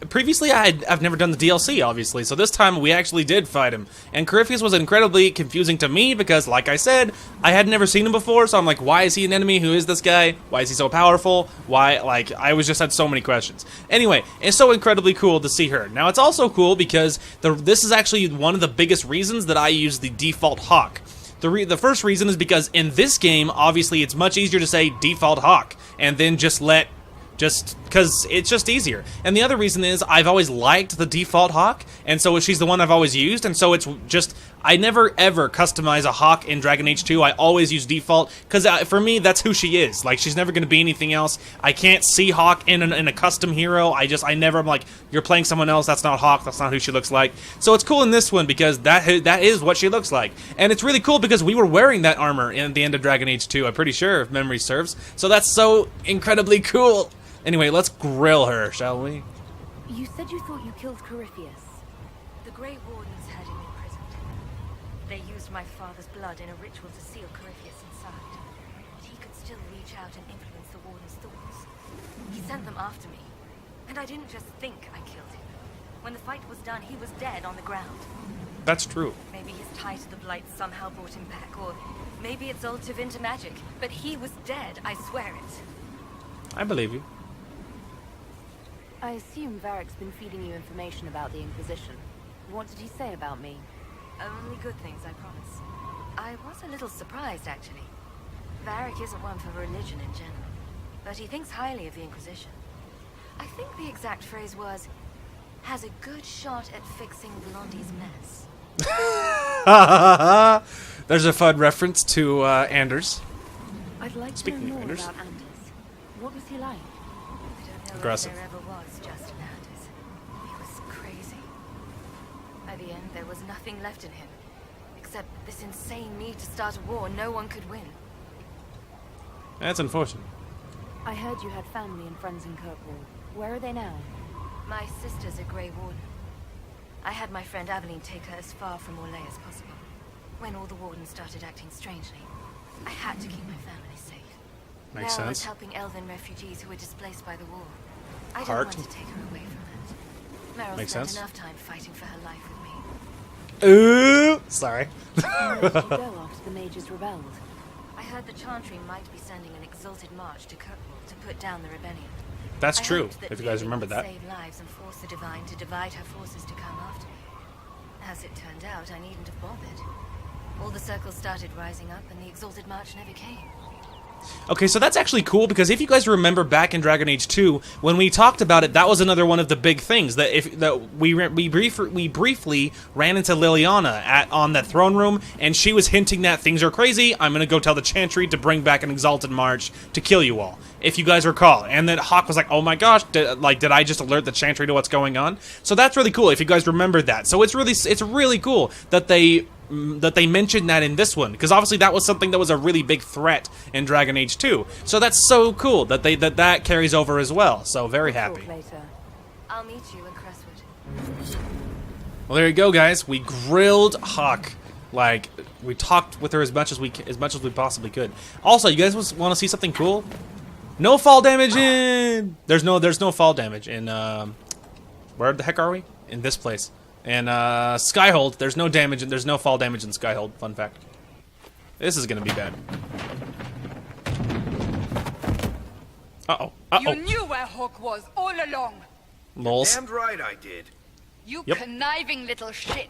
previously I've never done the DLC, obviously, so this time we actually did fight him. And Corypheus was incredibly confusing to me because, like I said, I had never seen him before, so I'm like, why is he an enemy? Who is this guy? Why is he so powerful? Why, like, I just had so many questions. Anyway, it's so incredibly cool to see her. Now, it's also cool because this is actually one of the biggest reasons that I use the default Hawk. The first reason is because in this game, obviously, it's much easier to say default Hawk and then just because it's just easier. And the other reason is I've always liked the default Hawk, and so she's the one I've always used, and so it's just, I never ever customize a Hawk in Dragon Age 2. I always use default, because for me, that's who she is. Like, she's never going to be anything else. I can't see Hawk in a custom hero. I never, I'm like, you're playing someone else, that's not Hawk, that's not who she looks like. So it's cool in this one, because that is what she looks like. And it's really cool, because we were wearing that armor in the end of Dragon Age 2, I'm pretty sure, if memory serves. So that's so incredibly cool. Anyway, let's grill her, shall we? You said you thought you killed Corypheus. The Grey Wardens had him imprisoned. They used my father's blood in a ritual to seal Corypheus inside. But he could still reach out and influence the Warden's thoughts. He sent them after me. And I didn't just think I killed him. When the fight was done, he was dead on the ground. That's true. Maybe his tie to the Blight somehow brought him back, or maybe it's all Tevinter magic. But he was dead, I swear it. I believe you. I assume Varric's been feeding you information about the Inquisition. What did he say about me? Only good things, I promise. I was a little surprised, actually. Varric isn't one for religion in general, but he thinks highly of the Inquisition. I think the exact phrase was, has a good shot at fixing Blondie's mess. There's a fun reference to Anders. I'd like Speaking to know of more Anders. about Anders. What was he like? I don't know Aggressive. if there ever was just an Anders. He was crazy. By the end, there was nothing left in him, except this insane need to start a war no one could win. That's unfortunate. I heard you had family and friends in Kirkwall. Where are they now? My sister's a Grey Warden. I had my friend Avalanche take her as far from Orlais as possible. When all the Wardens started acting strangely, I had to keep my family safe. Makes now I was sense. helping Elven refugees who were displaced by the war. I didn't Heart. want to take her away from it. Meryl Makes spent sense. enough time fighting for her life with me. Ooh, sorry. Where did you go after the mages rebelled? I heard the Chantry might be sending an exalted march to Kirkwall to put down the rebellion. That's I true, hoped that if you guys Lily remember would that. save lives and force the Divine to divide her forces to come after me. As it turned out, I needn't have bothered. All the circles started rising up, and the exalted march never came. Okay, so that's actually cool because if you guys remember back in Dragon Age 2, when we talked about it, that was another one of the big things that we briefly ran into Liliana on that throne room, and she was hinting that things are crazy. I'm gonna go tell the Chantry to bring back an exalted march to kill you all, if you guys recall. And then Hawk was like, "Oh my gosh, did I just alert the Chantry to what's going on?" So that's really cool if you guys remember that. So it's really cool that they mentioned that in this one, because obviously that was something that was a really big threat in Dragon Age 2. So that's so cool that that carries over as well. So very happy. Later. I'll meet you in Crestwood. Well, there you go, guys. We grilled Hawk. Like, we talked with her as much as we possibly could. Also, you guys want to see something cool? No fall damage in. There's no fall damage in. Where the heck are we? In this place. And Skyhold, there's no damage and there's no fall damage in Skyhold. Fun fact. This is gonna be bad. Uh-oh. Uh-oh. You knew where Hawk was all along. Lols. Damned right I did. You Yep. conniving little shit.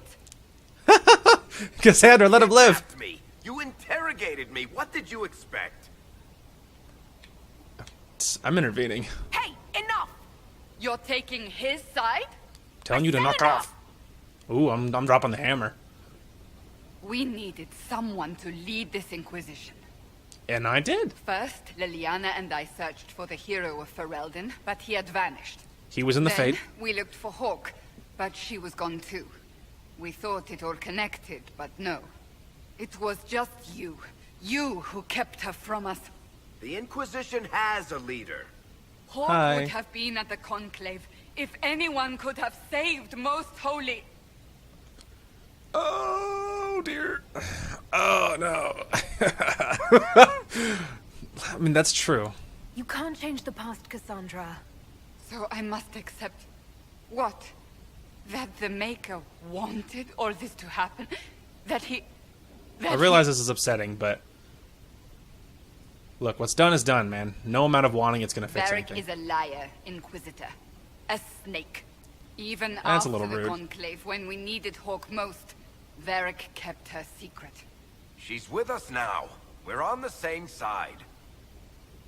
Cassandra, let him live. Me. You interrogated me. What did you expect? I'm intervening. Hey, enough! You're taking his side? Telling you to knock off. Ooh, I'm dropping the hammer. We needed someone to lead this Inquisition. And I did. First, Liliana and I searched for the hero of Ferelden, but he had vanished. He was in the Then Fade. we looked for Hawk, but she was gone too. We thought it all connected, but no. It was just you. You who kept her from us. The Inquisition has a leader. Hawk Hi. would have been at the Conclave if anyone could have saved Most Holy. Oh dear. Oh no. I mean, that's true. You can't change the past, Cassandra. So I must accept... what? That the Maker wanted all this to happen? That he... that I realize this is upsetting, but look, what's done is done, man. No amount of wanting it's gonna fix Varric anything. is a liar, Inquisitor. A snake. Even That's a after little the rude. Conclave, when we needed Hawk most, Varric kept her secret. She's with us now. We're on the same side.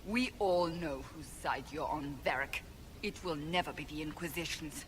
We all know whose side you're on, Varric. It will never be the Inquisition's.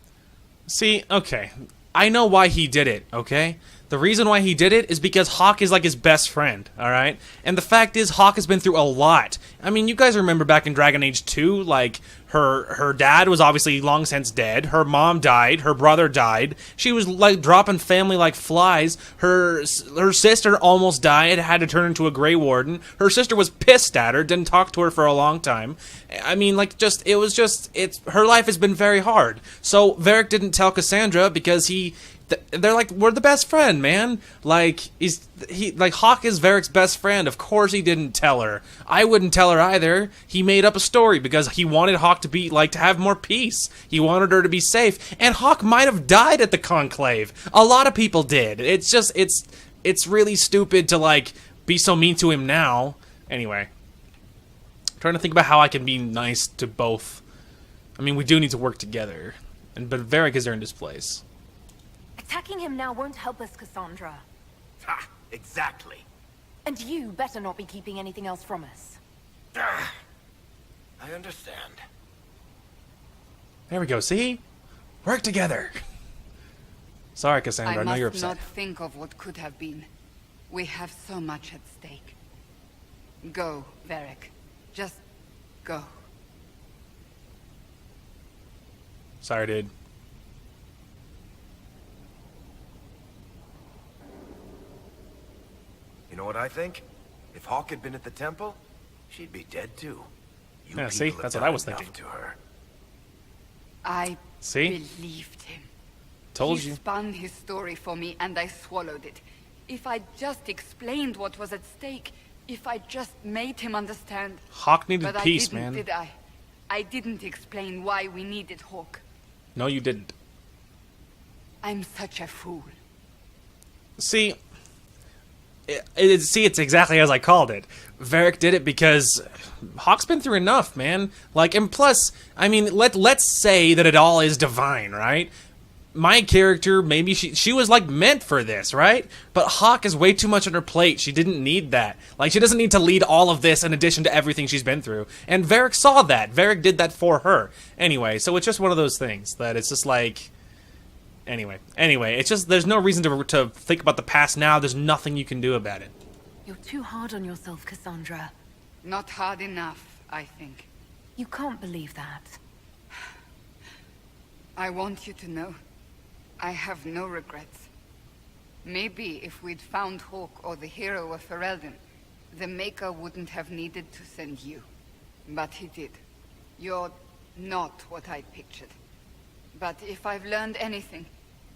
See, okay. I know why he did it, okay? The reason why he did it is because Hawk is like his best friend, alright? And the fact is, Hawk has been through a lot. I mean, you guys remember back in Dragon Age 2, like, her dad was obviously long since dead, her mom died, her brother died, she was, like, dropping family like flies, her sister almost died, had to turn into a Grey Warden, her sister was pissed at her, didn't talk to her for a long time. I mean, like, her life has been very hard. So, Varric didn't tell Cassandra because they're like, we're the best friend, man. Like, Hawk is Varric's best friend. Of course he didn't tell her. I wouldn't tell her either. He made up a story because he wanted Hawk to have more peace. He wanted her to be safe. And Hawk might have died at the Conclave. A lot of people did. It's really stupid to, like, be so mean to him now. Anyway. I'm trying to think about how I can be nice to both. I mean, we do need to work together. But Varric has earned his place. Attacking him now won't help us, Cassandra. Ha! Exactly. And you better not be keeping anything else from us. I understand. There we go, see? Work together. Sorry, Cassandra, I know you're must upset. not think of what could have been. We have so much at stake. Go, Varric. Just go. Sorry, dude. You know what I think? If Hawk had been at the temple, she'd be dead too. You Yeah, see? people That's have what I done was enough thinking. to her. I See? believed him. Told He you. spun his story for me and I swallowed it. If I just explained what was at stake, if I just made him understand. Hawk needed But peace, I didn't, man. did I? I didn't explain why we needed Hawk. No, you didn't. I'm such a fool. See, it's exactly as I called it. Varric did it because Hawk's been through enough, man. Like, and plus, I mean, let's say that it all is divine, right? My character, maybe she was like meant for this, right? But Hawk is way too much on her plate. She didn't need that. Like, she doesn't need to lead all of this in addition to everything she's been through. And Varric saw that. Varric did that for her. Anyway, so it's just one of those things that it's just like... Anyway, it's just, there's no reason to think about the past now. There's nothing you can do about it. You're too hard on yourself, Cassandra. Not hard enough, I think. You can't believe that. I want you to know, I have no regrets. Maybe if we'd found Hawk or the hero of Ferelden, the Maker wouldn't have needed to send you. But he did. You're not what I pictured. But if I've learned anything,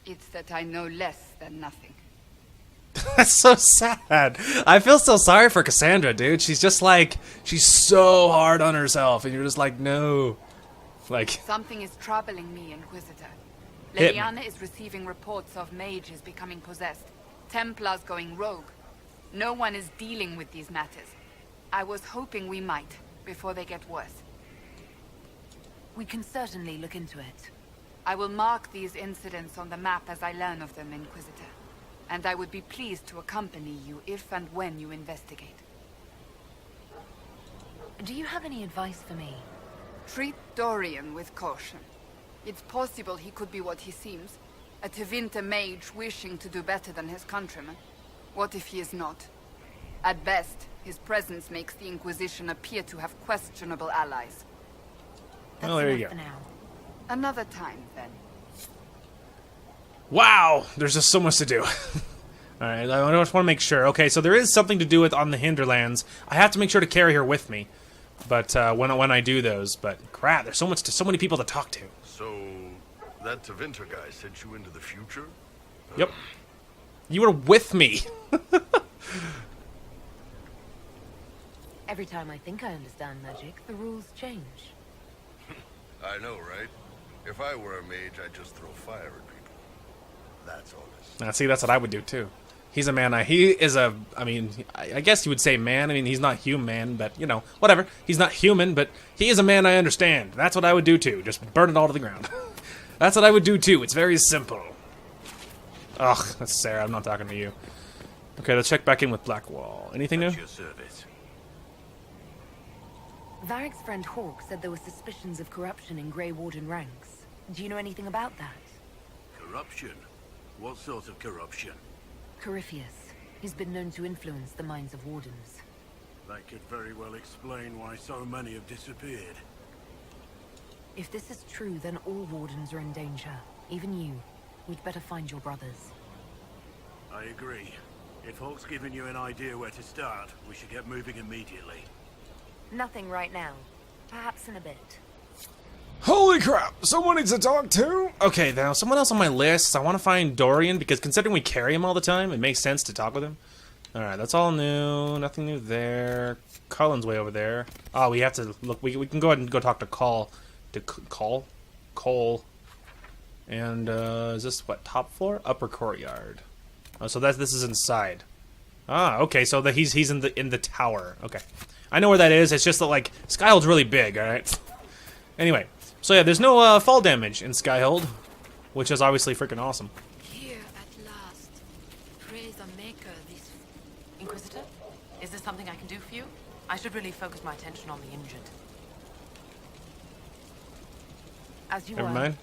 it's that I know less than nothing. That's so sad. I feel so sorry for Cassandra, dude. She's just like, she's so hard on herself, and you're just like, no. Like, Something is troubling me, Inquisitor. Hit me. Liliana is receiving reports of mages becoming possessed, Templars going rogue. No one is dealing with these matters. I was hoping we might, before they get worse. We can certainly look into it. I will mark these incidents on the map as I learn of them, Inquisitor. And I would be pleased to accompany you if and when you investigate. Do you have any advice for me? Treat Dorian with caution. It's possible he could be what he seems. A Tevinter mage wishing to do better than his countrymen. What if he is not? At best, His presence makes the Inquisition appear to have questionable allies. Well, there you go. Another time, then. Wow, there's just so much to do. Alright, I just want to make sure. Okay, so there is something to do with on the Hinterlands. I have to make sure to carry her with me. But when I do those, but crap, there's so many people to talk to. So that Tevinter guy sent you into the future? Yep. You were with me. Every time I think I understand magic, the rules change. I know, right? If I were a mage, I'd just throw fire at people. That's all this. Now, see, that's what I would do too. He's a man. He is a. I mean, I guess you would say man. I mean, he's not human, but you know, whatever. He's not human, but he is a man. I understand. That's what I would do too. Just burn it all to the ground. That's what I would do too. It's very simple. Ugh, that's Sarah. I'm not talking to you. Okay, let's check back in with Blackwall. Anything new? Your service. Varric's friend Hawk said there were suspicions of corruption in Grey Warden ranks. Do you know anything about that? Corruption? What sort of corruption? Corypheus. He's been known to influence the minds of wardens. That could very well explain why so many have disappeared. If this is true, then all wardens are in danger. Even you. We'd better find your brothers. I agree. If Hawk's given you an idea where to start, we should get moving immediately. Nothing right now. Perhaps in a bit. Holy crap! Someone needs to talk to. Okay, now someone else on my list. I want to find Dorian because considering we carry him all the time, it makes sense to talk with him. All right, that's all new. Nothing new there. Cullen's way over there. Oh, we have to look. We can go ahead and go talk to Cole. Cole. And is this what, top floor? Upper courtyard. Oh, so this is inside. Ah, okay. So he's in the tower. Okay, I know where that is. It's just that like Skyhold's really big. All right. Anyway. So yeah, there's no fall damage in Skyhold, which is obviously freaking awesome. Here at last. Praise the maker this... Inquisitor? Is there something I can do for you? I should really focus my attention on the injured. As you Never were. mind.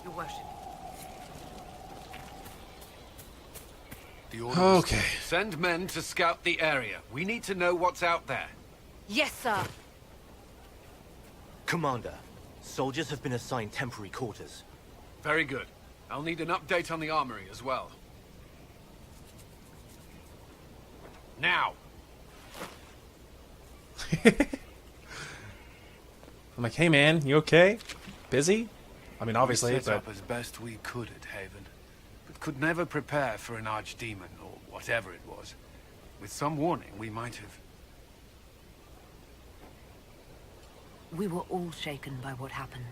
Your worship. The order Okay. Send men to scout the area. We need to know what's out there. Yes, sir. Commander, soldiers have been assigned temporary quarters. Very good. I'll need an update on the armory as well. Now! I'm like, hey man, you okay? Busy? I mean, obviously, we set but... up as best we could at Haven, but could never prepare for an archdemon, or whatever it was. With some warning, we might have... We were all shaken by what happened.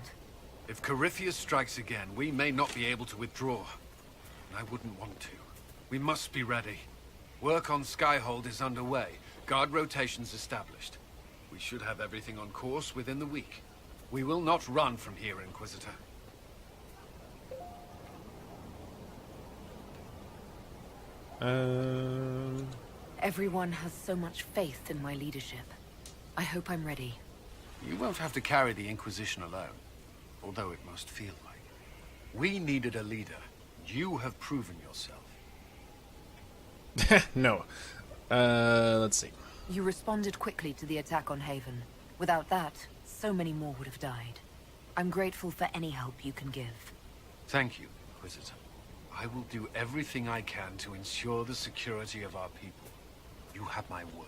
If Corypheus strikes again, we may not be able to withdraw. And I wouldn't want to. We must be ready. Work on Skyhold is underway. Guard rotations established. We should have everything on course within the week. We will not run from here, Inquisitor. Everyone has so much faith in my leadership. I hope I'm ready. You won't have to carry the Inquisition alone, although it must feel like it. We needed a leader. You have proven yourself. No. Let's see. You responded quickly to the attack on Haven. Without that, so many more would have died. I'm grateful for any help you can give. Thank you, Inquisitor. I will do everything I can to ensure the security of our people. You have my word.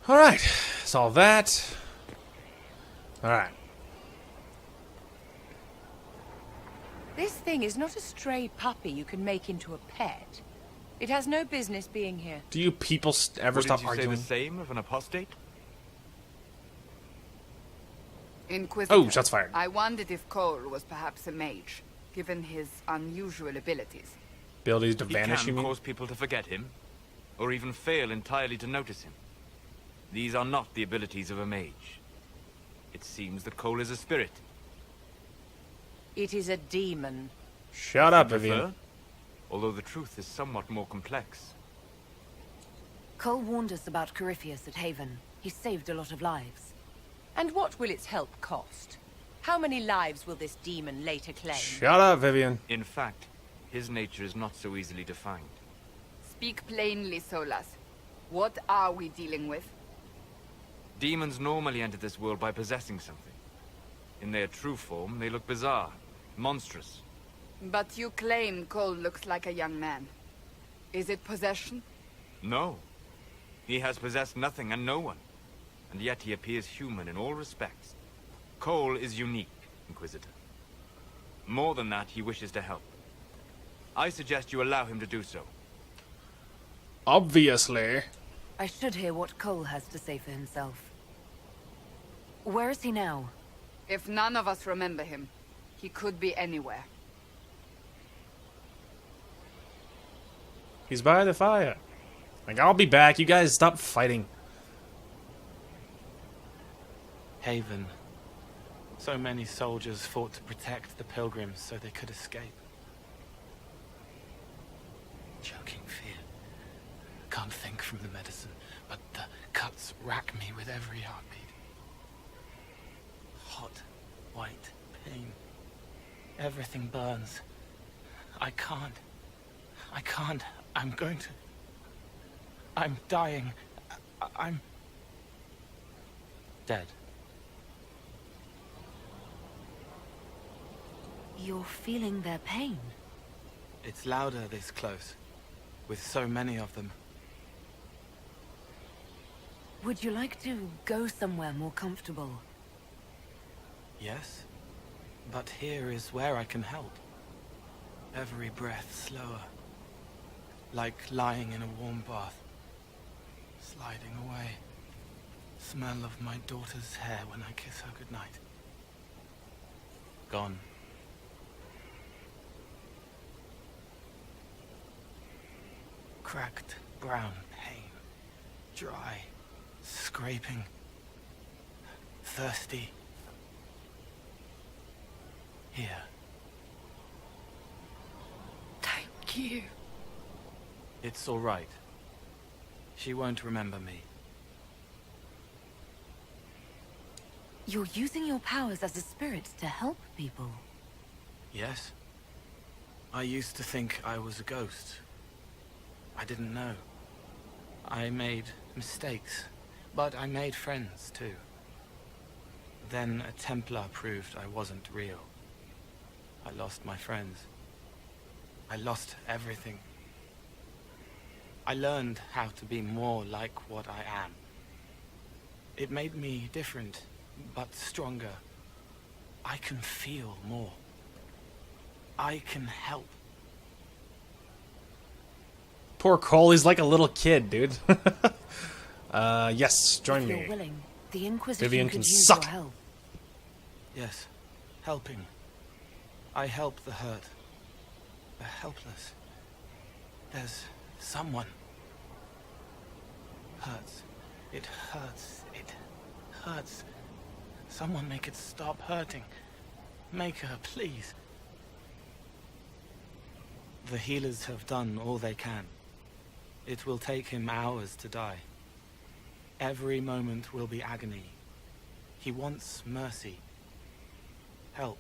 Alright, solve that. Alright. This thing is not a stray puppy you can make into a pet. It has no business being here. Do you people ever stop arguing? Wouldn't you say the same of an apostate? Inquisitor, Oh, shots fired. I wondered if Cole was perhaps a mage, given his unusual abilities. Abilities to He vanish, you can mean? cause people to forget him, or even fail entirely to notice him. These are not the abilities of a mage. It seems that Cole is a spirit. It is a demon. Shut up, Prefer, Vivian. although the truth is somewhat more complex. Cole warned us about Corypheus at Haven. He saved a lot of lives. And what will its help cost? How many lives will this demon later claim? Shut up, Vivian. In fact, his nature is not so easily defined. Speak plainly, Solas. What are we dealing with? Demons normally enter this world by possessing something. In their true form, they look bizarre, monstrous. But you claim Cole looks like a young man. Is it possession? No. He has possessed nothing and no one. And yet he appears human in all respects. Cole is unique, Inquisitor. More than that, he wishes to help. I suggest you allow him to do so. Obviously. I should hear what Cole has to say for himself. Where is he now? If none of us remember him, he could be anywhere. He's by the fire. Like, I'll be back. You guys stop fighting. Haven. So many soldiers fought to protect the pilgrims so they could escape. Choking fear. Can't think from the medicine, but the cuts rack me with every heartbeat. Hot, white pain. Everything burns. I can't. I'm going to... I'm dying. I'm... dead. You're feeling their pain? It's louder this close, with so many of them. Would you like to go somewhere more comfortable? Yes, but here is where I can help. Every breath slower, like lying in a warm bath, sliding away. Smell of my daughter's hair when I kiss her goodnight. Gone. Cracked brown pain, dry, scraping, thirsty. Here. Thank you. It's all right. She won't remember me. You're using your powers as a spirit to help people. Yes? I used to think I was a ghost. I didn't know. I made mistakes, but I made friends too. Then a Templar proved I wasn't real. I lost my friends. I lost everything. I learned how to be more like what I am. It made me different, but stronger. I can feel more. I can help. Poor Cole, he's like a little kid, dude. Yes, join If me. you're willing, the Inquisition Vivian could can use suck. your help. Yes, helping. I help the hurt, the helpless. There's someone. Hurts. It hurts. It hurts. Someone make it stop hurting. Make her, please. The healers have done all they can. It will take him hours to die. Every moment will be agony. He wants mercy. Help.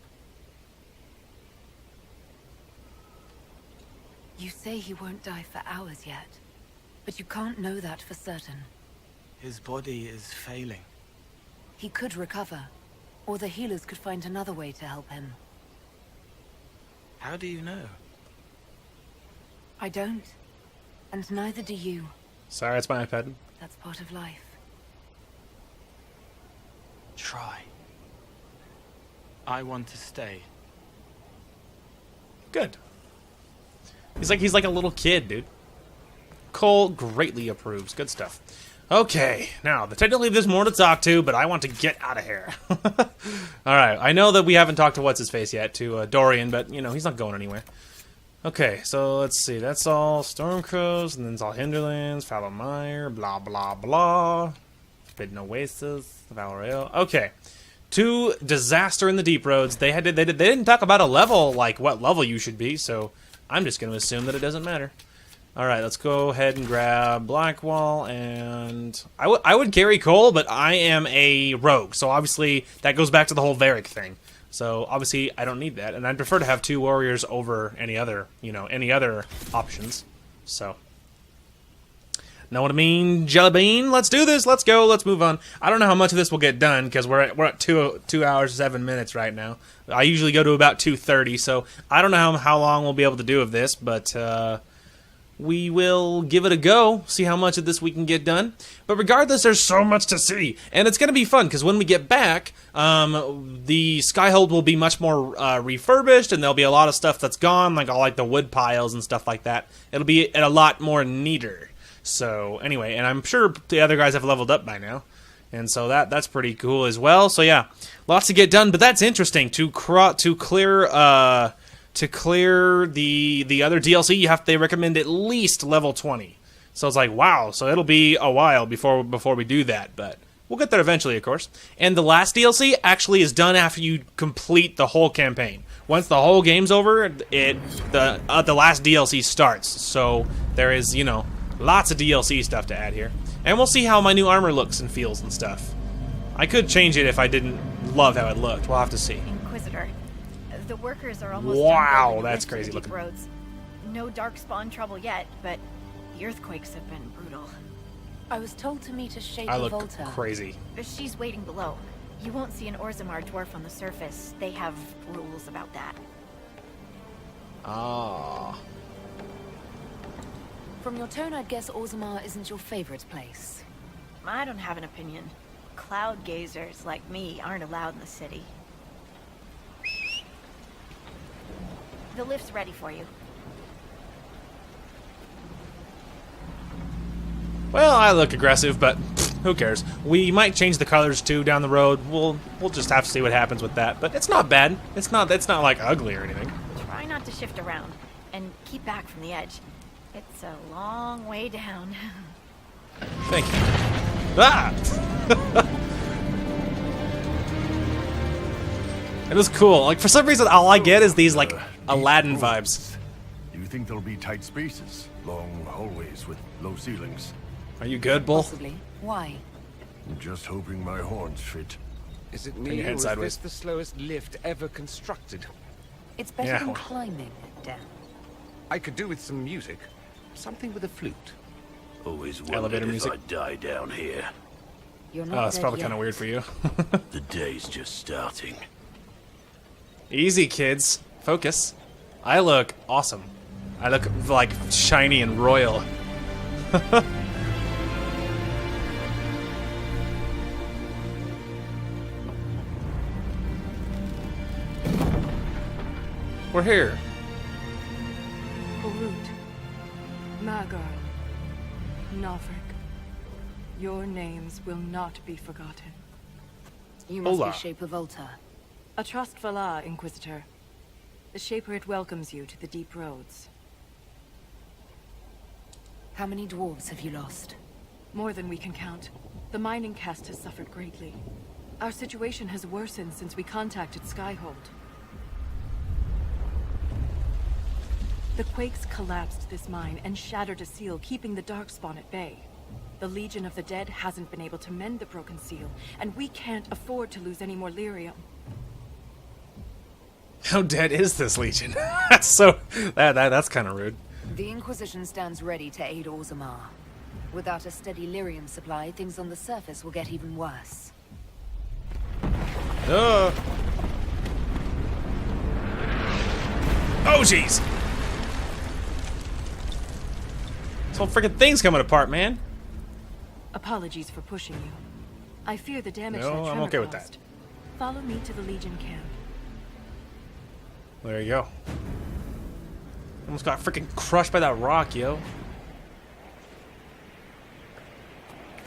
You say he won't die for hours yet, but you can't know that for certain. His body is failing. He could recover, or the healers could find another way to help him. How do you know? I don't, and neither do you. Sorry, it's my iPad. That's part of life. Try. I want to stay. Good. He's like a little kid, dude. Cole greatly approves. Good stuff. Okay, now, technically there's more to talk to, but I want to get out of here. Alright, I know that we haven't talked to What's-His-Face yet, to Dorian, but, you know, he's not going anywhere. Okay, so let's see. That's all Stormcrows, and then it's all Hinterlands, Falomire, blah, blah, blah. Forbidden Oasis, Valrail. Okay. To Disaster in the Deep Roads. They didn't talk about a level, like what level you should be, so I'm just going to assume that it doesn't matter. Alright, let's go ahead and grab Blackwall, and I would carry Cole, but I am a rogue, so obviously that goes back to the whole Varric thing. So obviously I don't need that, and I'd prefer to have 2 warriors over any other, any other options. So Know what I mean, Jelly Bean? Let's do this. Let's go. Let's move on. I don't know how much of this will get done because we're at 2 hours 7 minutes right now. I usually go to about 2:30, so I don't know how long we'll be able to do of this, but we will give it a go, see how much of this we can get done. But regardless, there's so much to see, and it's going to be fun, because when we get back, the Skyhold will be much more refurbished, and there'll be a lot of stuff that's gone, like all like the wood piles and stuff like that. It'll be a lot more neater. So anyway, and I'm sure the other guys have leveled up by now, and so that's pretty cool as well. So yeah, lots to get done, but that's interesting. To clear the other DLC, they recommend at least level 20. So it's like, wow, so it'll be a while before we do that, but we'll get there eventually, of course. And the last DLC actually is done after you complete the whole campaign. Once the whole game's over, the last DLC starts. So there is, you know, lots of DLC stuff to add here. And we'll see how my new armor looks and feels and stuff. I could change it if I didn't love how it looked. We'll have to see. Inquisitor. The workers are almost wow, done that's the crazy deep looking. roads. No darkspawn trouble yet, but the earthquakes have been brutal. I was told to meet a shape I of look Volta. crazy. She's waiting below. You won't see an Orzammar dwarf on the surface. They have rules about that. Ah. From your tone, I'd guess Orzammar isn't your favorite place. I don't have an opinion. Cloud gazers like me aren't allowed in the city. The lift's ready for you. Well, I look aggressive, but who cares? We might change the colors too down the road. We'll just have to see what happens with that. But it's not bad. It's not like ugly or anything. Try not to shift around and keep back from the edge. It's a long way down. Thank you. Ah! It was cool. Like, for some reason, all I get is these like Aladdin vibes. Do you think there'll be tight spaces? Long hallways with low ceilings? Are you good, Bull? Possibly. Why? I'm just hoping my horns fit. Is it Turn me, your or head is sideways. this the slowest lift ever constructed? It's better Yeah. than climbing, Dan. I could do with some music. Something with a flute. Always Elevator wondered if music. I'd die down here. You're Oh, not that's dead probably yet. kind of weird for you. The day's just starting. Easy, kids. Focus. I look awesome. I look like shiny and royal. We're here. Horut, Magar, Navrik, your names will not be forgotten. You must Hola. be Shaper Volta. A trust Vala, Inquisitor. The Shaper it welcomes you to the deep roads. How many dwarves have you lost? More than we can count. The mining caste has suffered greatly. Our situation has worsened since we contacted Skyhold. The quakes collapsed this mine and shattered a seal, keeping the Darkspawn at bay. The Legion of the Dead hasn't been able to mend the broken seal, and we can't afford to lose any more lyrium. How dead is this Legion? That's that's kind of rude. The Inquisition stands ready to aid Orzammar. Without a steady lyrium supply, things on the surface will get even worse. Oh, jeez. This whole freaking thing's coming apart, man. Apologies for pushing you. I fear the damage No, that I'm tremor okay with caused. Follow me to the Legion camp. There you go. Almost got freaking crushed by that rock, yo.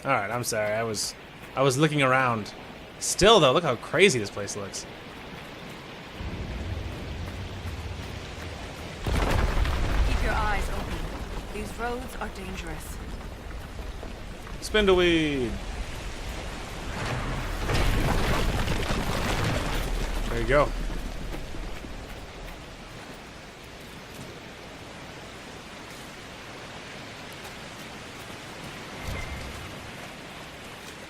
Alright, I'm sorry. I was looking around. Still, though, look how crazy this place looks. Keep your eyes open. These roads are dangerous. Spindleweed. There you go.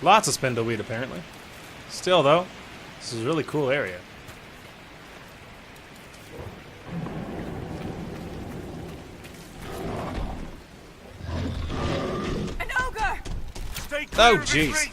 Lots of spindleweed, apparently. Still, though, this is a really cool area. An Oh, jeez.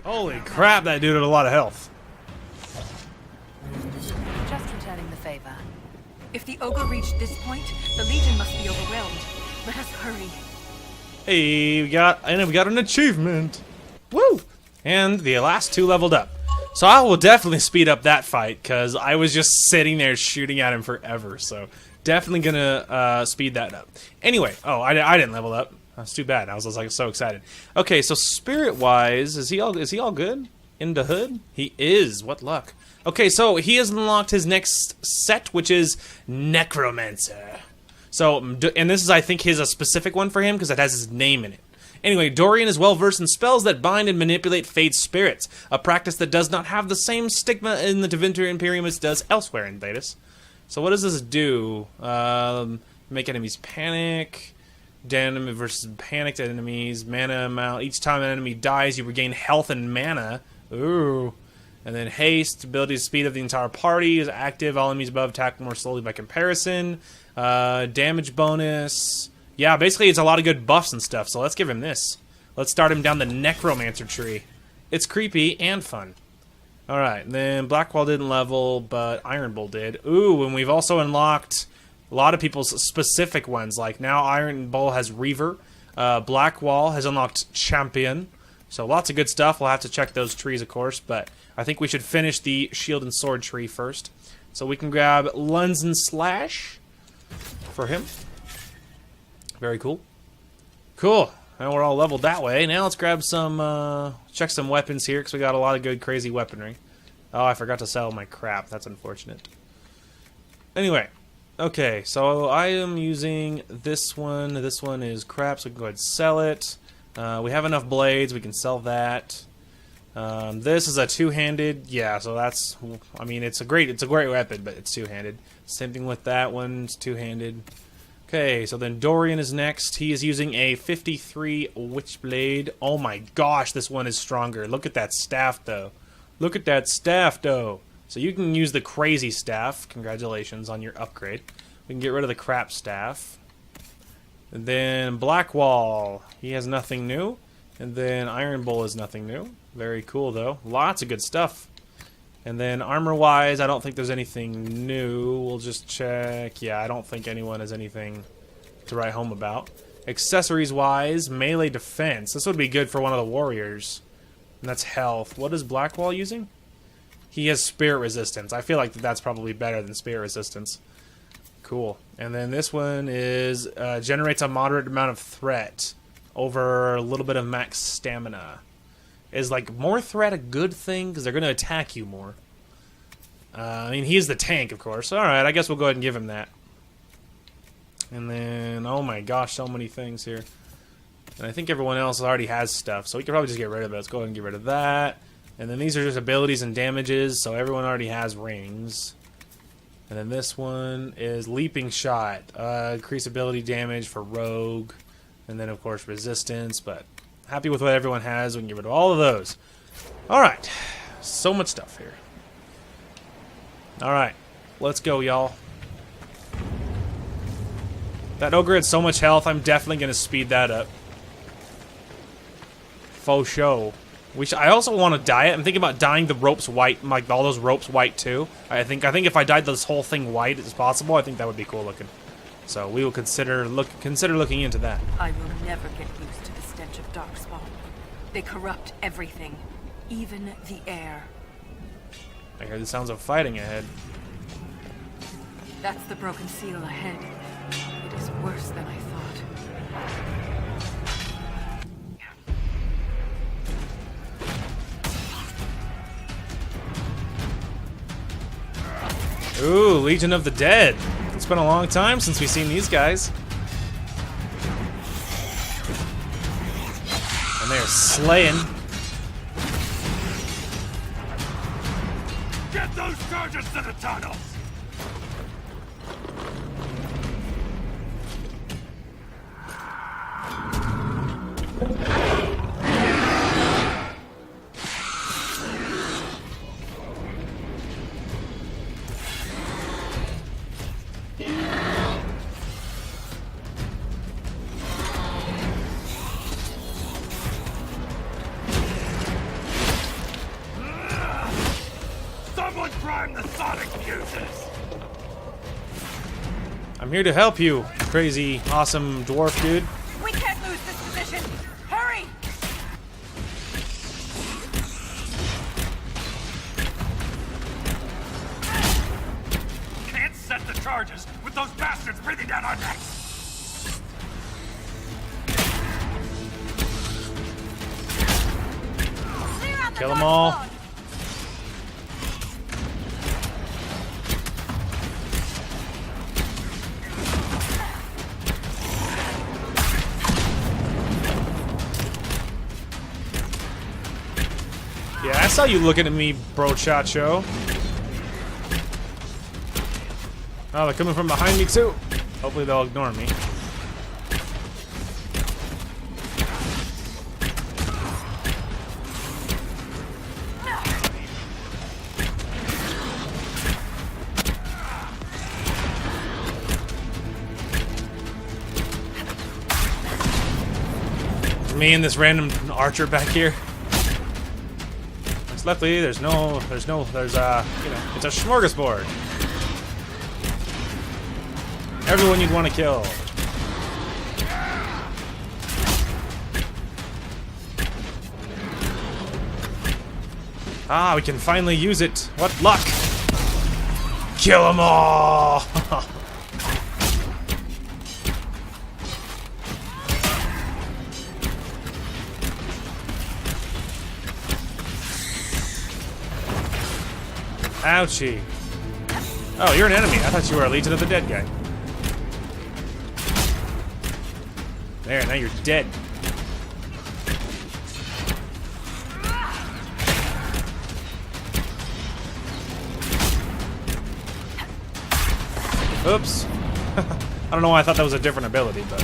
Holy crap, that dude had a lot of health. Just returning the favor. If the ogre reached this point, the Legion must be overwhelmed. Let us hurry. Hey, we got an achievement. Woo! And the last two leveled up. So I will definitely speed up that fight, because I was just sitting there shooting at him forever. So definitely gonna speed that up. Anyway, oh, I didn't level up. That's too bad. I was like so excited. Okay, so spirit-wise, is he all good in the hood? He is. What luck. Okay, so he has unlocked his next set, which is Necromancer. So, and this is, I think, a specific one for him because it has his name in it. Anyway, Dorian is well versed in spells that bind and manipulate fate spirits, a practice that does not have the same stigma in the Tevinter Imperium as does elsewhere in Thedas. So what does this do? Make enemies panic. Enemy versus panicked enemies. Mana amount. Each time an enemy dies, you regain health and mana. Ooh. And then haste. Ability speed of the entire party is active. All enemies above attack more slowly by comparison. Damage bonus. Yeah, basically it's a lot of good buffs and stuff. So let's give him this. Let's start him down the Necromancer tree. It's creepy and fun. Alright, then Blackwall didn't level, but Iron Bull did. Ooh, and we've also unlocked a lot of people's specific ones, like now Iron Bull has Reaver, Blackwall has unlocked Champion, so lots of good stuff. We'll have to check those trees, of course, but I think we should finish the Shield and Sword tree first. So we can grab Lunds and Slash for him. Very cool. Cool. Now we're all leveled that way. Now let's grab some, check some weapons here, because we got a lot of good, crazy weaponry. Oh, I forgot to sell my crap. That's unfortunate. Anyway. Okay, so I am using this one. This one is crap, so we can go ahead and sell it. We have enough blades, we can sell that. This is a two-handed, yeah, so that's, I mean, it's a great weapon, but it's two-handed. Same thing with that one, it's two-handed. Okay, so then Dorian is next. He is using a 53 Witchblade. Oh my gosh, this one is stronger. Look at that staff, though. Look at that staff, though. So you can use the crazy staff. Congratulations on your upgrade. We can get rid of the crap staff. And then Blackwall. He has nothing new. And then Iron Bull is nothing new. Very cool, though. Lots of good stuff. And then armor-wise, I don't think there's anything new. We'll just check. Yeah, I don't think anyone has anything to write home about. Accessories-wise, melee defense. This would be good for one of the warriors. And that's health. What is Blackwall using? He has spirit resistance. I feel like that's probably better than spirit resistance. Cool. And then this one is generates a moderate amount of threat over a little bit of max stamina. Is like more threat a good thing? Because they're going to attack you more. I mean, he's the tank, of course. Alright, I guess we'll go ahead and give him that. And then, oh my gosh, so many things here. And I think everyone else already has stuff, so we can probably just get rid of it. Let's go ahead and get rid of that. And then these are just abilities and damages, so everyone already has rings. And then this one is Leaping Shot. Increase ability damage for Rogue. And then, of course, Resistance. But happy with what everyone has. We can get rid of all of those. Alright. So much stuff here. Alright, let's go, y'all. That ogre had so much health, I'm definitely going to speed that up. Faux show. I also want to dye it. I'm thinking about dyeing the ropes white, like all those ropes white too. I think if I dyed this whole thing white as possible, I think that would be cool looking. So we will consider looking into that. I will never get used to the stench of darkspawn. They corrupt everything, even the air. I hear the sounds of fighting ahead. That's the broken seal ahead. It is worse than I thought. Ooh, Legion of the Dead. It's been a long time since we've seen these guys. And they're slaying. Get those charges to the tunnels! Someone prime the sonic fuses! I'm here to help you, crazy, awesome dwarf dude. We can't lose this position! Hurry! Can't set the charges with those bastards breathing down our necks! Kill them all. Yeah, I saw you looking at me, bro Chacho. Oh, they're coming from behind me too. Hopefully they'll ignore me. Me and this random archer back here. Luckily, there's you know, it's a smorgasbord. Everyone you'd want to kill. Ah, we can finally use it. What luck! Kill them all! Ouchie. Oh, you're an enemy. I thought you were a Legion of the Dead guy. There, now you're dead. Oops. I don't know why I thought that was a different ability, but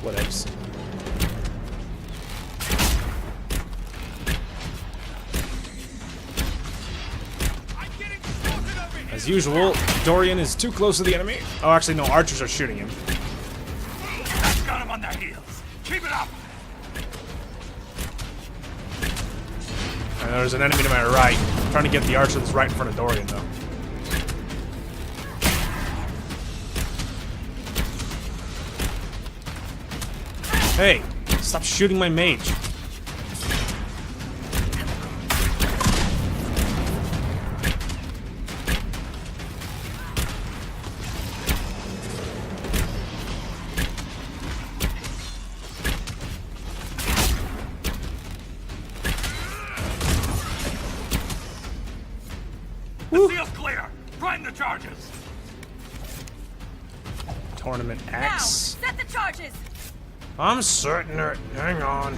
whatevs. As usual, Dorian is too close to the enemy. Oh, actually, no, archers are shooting him. That's got him on their heels. Keep it up! And there's an enemy to my right. I'm trying to get the archer that's right in front of Dorian, though. Hey, stop shooting my mage. The seal's clear! Prime the charges! Tournament X. Now, set the charges! I'm certain it. Hang on.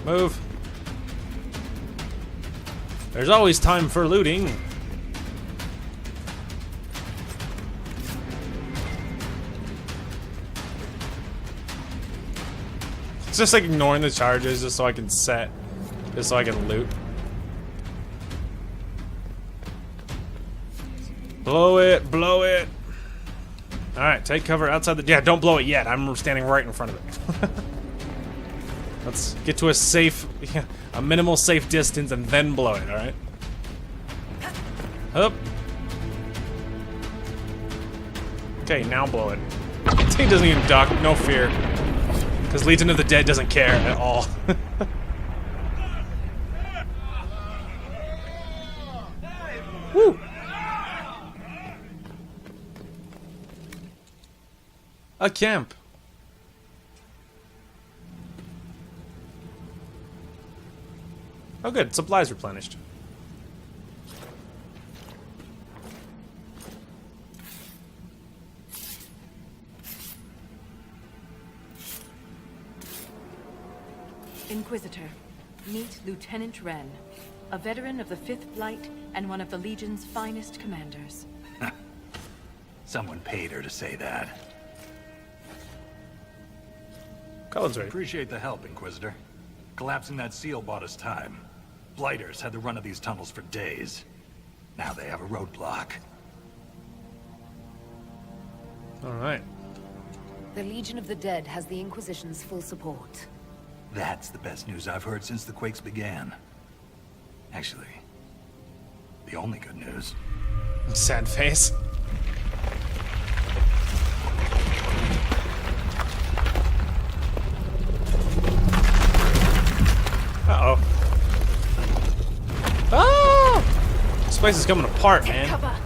Move. There's always time for looting. It's just like ignoring the charges just so I can set Just so I can loot. Blow it, blow it. Alright, take cover outside the... Yeah, don't blow it yet. I'm standing right in front of it. Let's get to a safe... a minimal safe distance and then blow it, alright? Up. Okay, now blow it. He doesn't even duck, no fear. Because Legion of the Dead doesn't care at all. Woo! A camp. Oh good, supplies replenished. Inquisitor, meet Lieutenant Wren, a veteran of the 5th Flight and one of the Legion's finest commanders. Someone paid her to say that. Cullen's ready. Appreciate the help, Inquisitor. Collapsing that seal bought us time. Blighters had the run of these tunnels for days. Now they have a roadblock. Alright. The Legion of the Dead has the Inquisition's full support. That's the best news I've heard since the Quakes began. Actually, the only good news. Sad face. Uh-oh. Ah! This place is coming apart, man. Cover.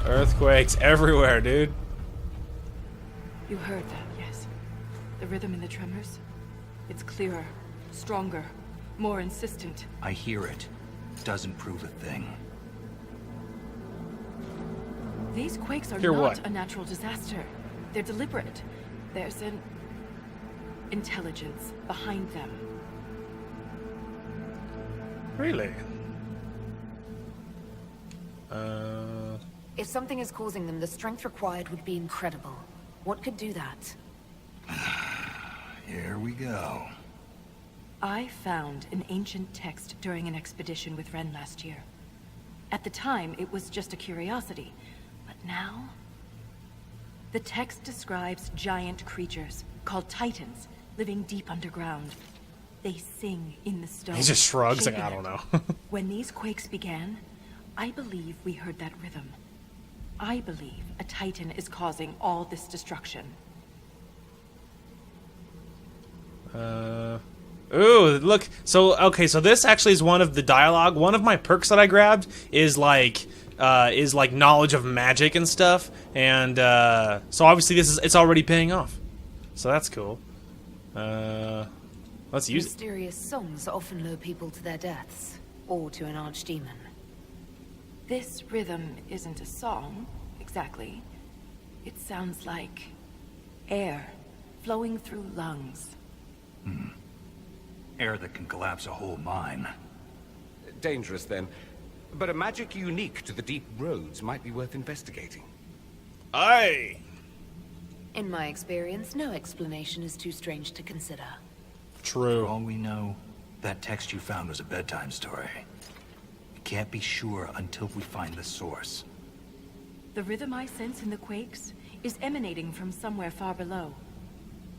Earthquakes everywhere, dude. You heard that, yes. The rhythm in the tremors? It's clearer, stronger, more insistent. I hear it. Doesn't prove a thing. These quakes are Hear not what? a natural disaster. They're deliberate. There's an intelligence behind them. Really? If something is causing them, the strength required would be incredible. What could do that? Here we go. I found an ancient text during an expedition with Ren last year. At the time, it was just a curiosity. But now... The text describes giant creatures, called Titans, living deep underground. They sing in the stone. He just shrugs like, shaping I don't it. know. When these quakes began, I believe we heard that rhythm. I believe a Titan is causing all this destruction. Ooh, look. So, okay, so this actually is one of the dialogue. One of my perks that I grabbed is like knowledge of magic and stuff. And, so obviously it's already paying off. So that's cool. Let's use it. Mysterious songs often lure people to their deaths, or to an archdemon. This rhythm isn't a song, exactly. It sounds like air flowing through lungs. Air that can collapse a whole mine. Dangerous, then. But a magic unique to the deep roads might be worth investigating. Aye! In my experience, no explanation is too strange to consider. True. For all we know, that text you found was a bedtime story. We can't be sure until we find the source. The rhythm I sense in the quakes is emanating from somewhere far below.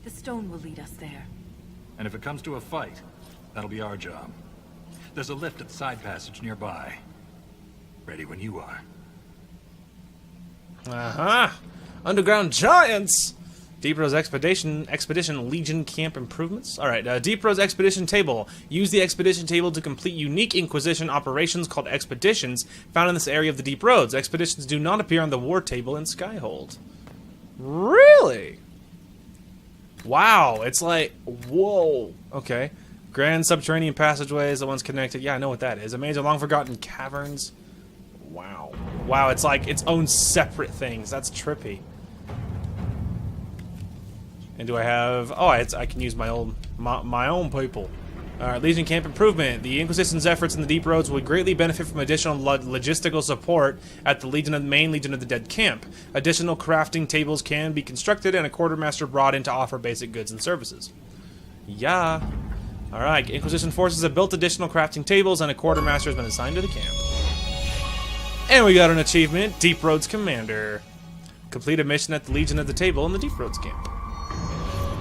The stone will lead us there. And if it comes to a fight, that'll be our job. There's a lift at the side passage nearby. Ready when you are. Uh-huh. Underground Giants! Deep Rose Expedition Legion Camp Improvements. Alright, Deep Rose Expedition Table. Use the Expedition Table to complete unique Inquisition operations called Expeditions found in this area of the Deep Roads. Expeditions do not appear on the War Table in Skyhold. Really? Wow, it's like, whoa. Okay. Grand subterranean passageways, the ones connected. Yeah, I know what that is. A maze of long-forgotten caverns. Wow. Wow, it's like its own separate things. That's trippy. And do I have... Oh, I can use my own people. Alright, Legion Camp improvement. The Inquisition's efforts in the Deep Roads would greatly benefit from additional logistical support at the main Legion of the Dead camp. Additional crafting tables can be constructed and a quartermaster brought in to offer basic goods and services. Yeah. Alright, Inquisition forces have built additional crafting tables and a quartermaster has been assigned to the camp. And we got an achievement, Deep Roads Commander. Complete a mission at the Legion of the Table in the Deep Roads camp.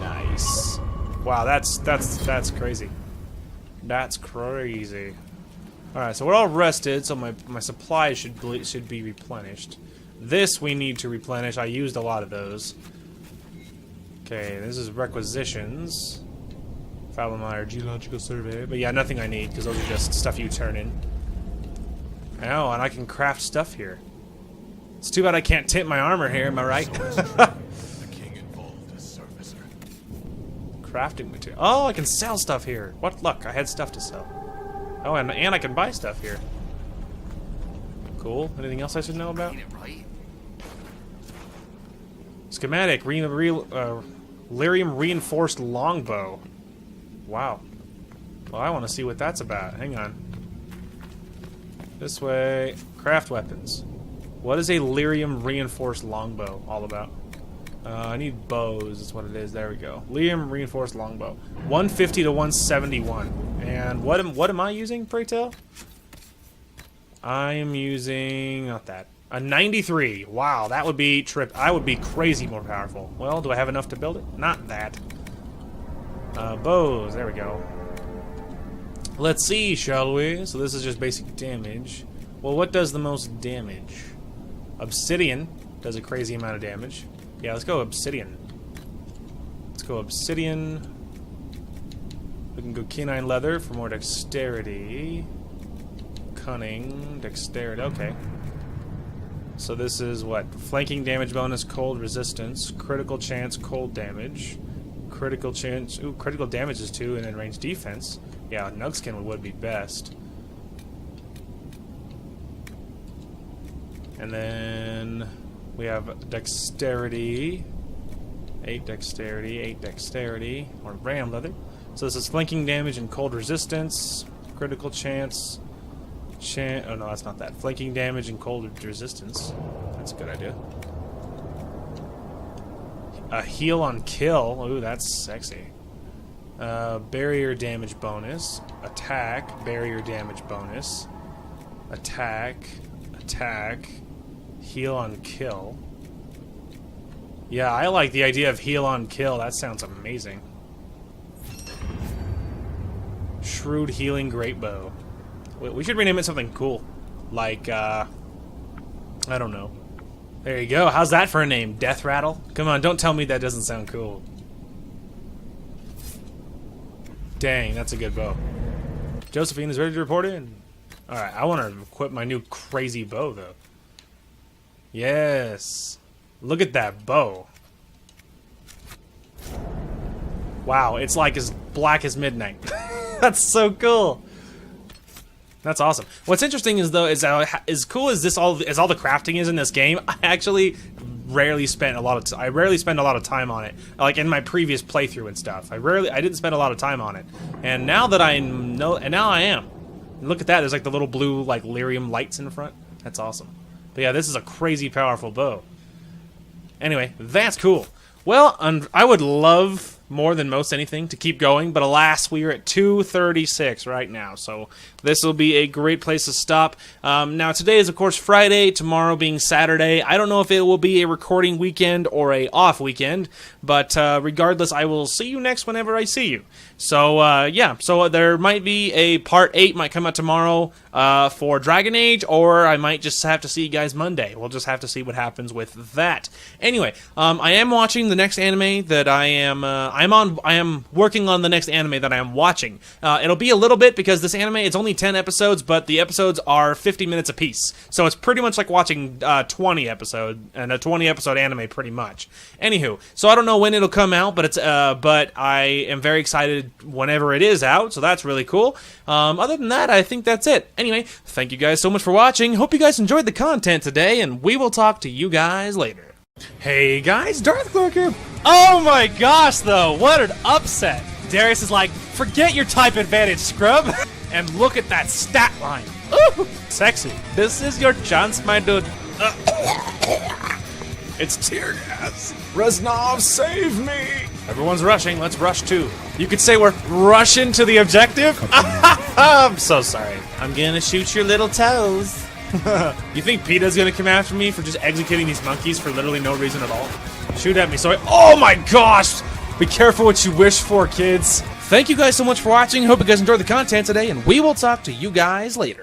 Nice. Wow, that's crazy. That's crazy. Alright, so we're all rested, so my supplies should be replenished. This we need to replenish. I used a lot of those. Okay, this is requisitions. Fallenmeyer Geological Survey. But yeah, nothing I need, because those are just stuff you turn in. Oh, and I can craft stuff here. It's too bad I can't tint my armor here, am I right? The king involved a surfacer. Crafting material. Oh, I can sell stuff here. What luck, I had stuff to sell. Oh, and I can buy stuff here. Cool. Anything else I should know about? Schematic. Lyrium reinforced longbow. Wow. Well, I want to see what that's about. Hang on. This way. Craft weapons. What is a lyrium reinforced longbow all about? I need bows, is what it is. There we go. Lyrium reinforced longbow. 150 to 171. And what am I using, pray tell? I am using not that. A 93. Wow, that would be I would be crazy more powerful. Well, do I have enough to build it? Not that. Bows. There we go. Let's see, shall we? So this is just basic damage. Well, what does the most damage? Obsidian does a crazy amount of damage. Yeah, let's go obsidian. Let's go obsidian. We can go canine leather for more dexterity. Cunning, dexterity, okay. So this is what? Flanking damage bonus, cold resistance, critical chance, cold damage. Critical chance, ooh, critical damage is 2, and then range defense. Yeah, Nugskin would be best. And then we have dexterity. 8 dexterity, 8 dexterity, or ram leather. So this is flanking damage and cold resistance, critical chance, oh no, that's not that. Flanking damage and cold resistance. That's a good idea. A heal on kill. Ooh, that's sexy. Barrier damage bonus. Attack. Barrier damage bonus. Attack. Attack. Heal on kill. Yeah, I like the idea of heal on kill. That sounds amazing. Shrewd healing great bow. We should rename it something cool. Like, I don't know. There you go. How's that for a name? Death Rattle? Come on, don't tell me that doesn't sound cool. Dang, that's a good bow. Josephine is ready to report in. Alright, I want to equip my new crazy bow, though. Yes. Look at that bow. Wow, it's like as black as midnight. That's so cool. That's awesome. What's interesting is though, is as cool as all the crafting is in this game, I actually rarely spent a lot of I rarely spend a lot of time on it. Like in my previous playthrough and stuff, I didn't spend a lot of time on it. And now that I know, and now I am. And look at that. There's like the little blue like lyrium lights in front. That's awesome. But yeah, this is a crazy powerful bow. Anyway, that's cool. Well, I would love more than most anything to keep going, but alas, we are at 2:36 right now, so this will be a great place to stop. Now, today is, of course, Friday, tomorrow being Saturday. I don't know if it will be a recording weekend or a off weekend, but regardless, I will see you next whenever I see you. So, yeah, so there might be a part 8 might come out tomorrow for Dragon Age, or I might just have to see you guys Monday. We'll just have to see what happens with that. Anyway, I am watching the next anime that I am working on the next anime that I am watching. It'll be a little bit because this anime, it's only 10 episodes, but the episodes are 50 minutes apiece. So it's pretty much like watching 20 episodes and a 20 episode anime pretty much. Anywho, so I don't know when it'll come out, but but I am very excited whenever it is out, so that's really cool. Other than that, I think that's it. Anyway, thank you guys so much for watching. Hope you guys enjoyed the content today, and we will talk to you guys later. Hey guys, Darth Clark here. Oh my gosh, though, what an upset. Darius is like Forget your type advantage, scrub! And look at that stat line. Ooh, sexy. This is your chance, my dude. It's tear gas. Reznov, save me! Everyone's rushing. Let's rush too. You could say we're rushing to the objective? I'm so sorry. I'm gonna shoot your little toes. You think PETA's gonna come after me for just executing these monkeys for literally no reason at all? Shoot at me, sorry. Oh my gosh! Be careful what you wish for, kids. Thank you guys so much for watching. Hope you guys enjoyed the content today, and we will talk to you guys later.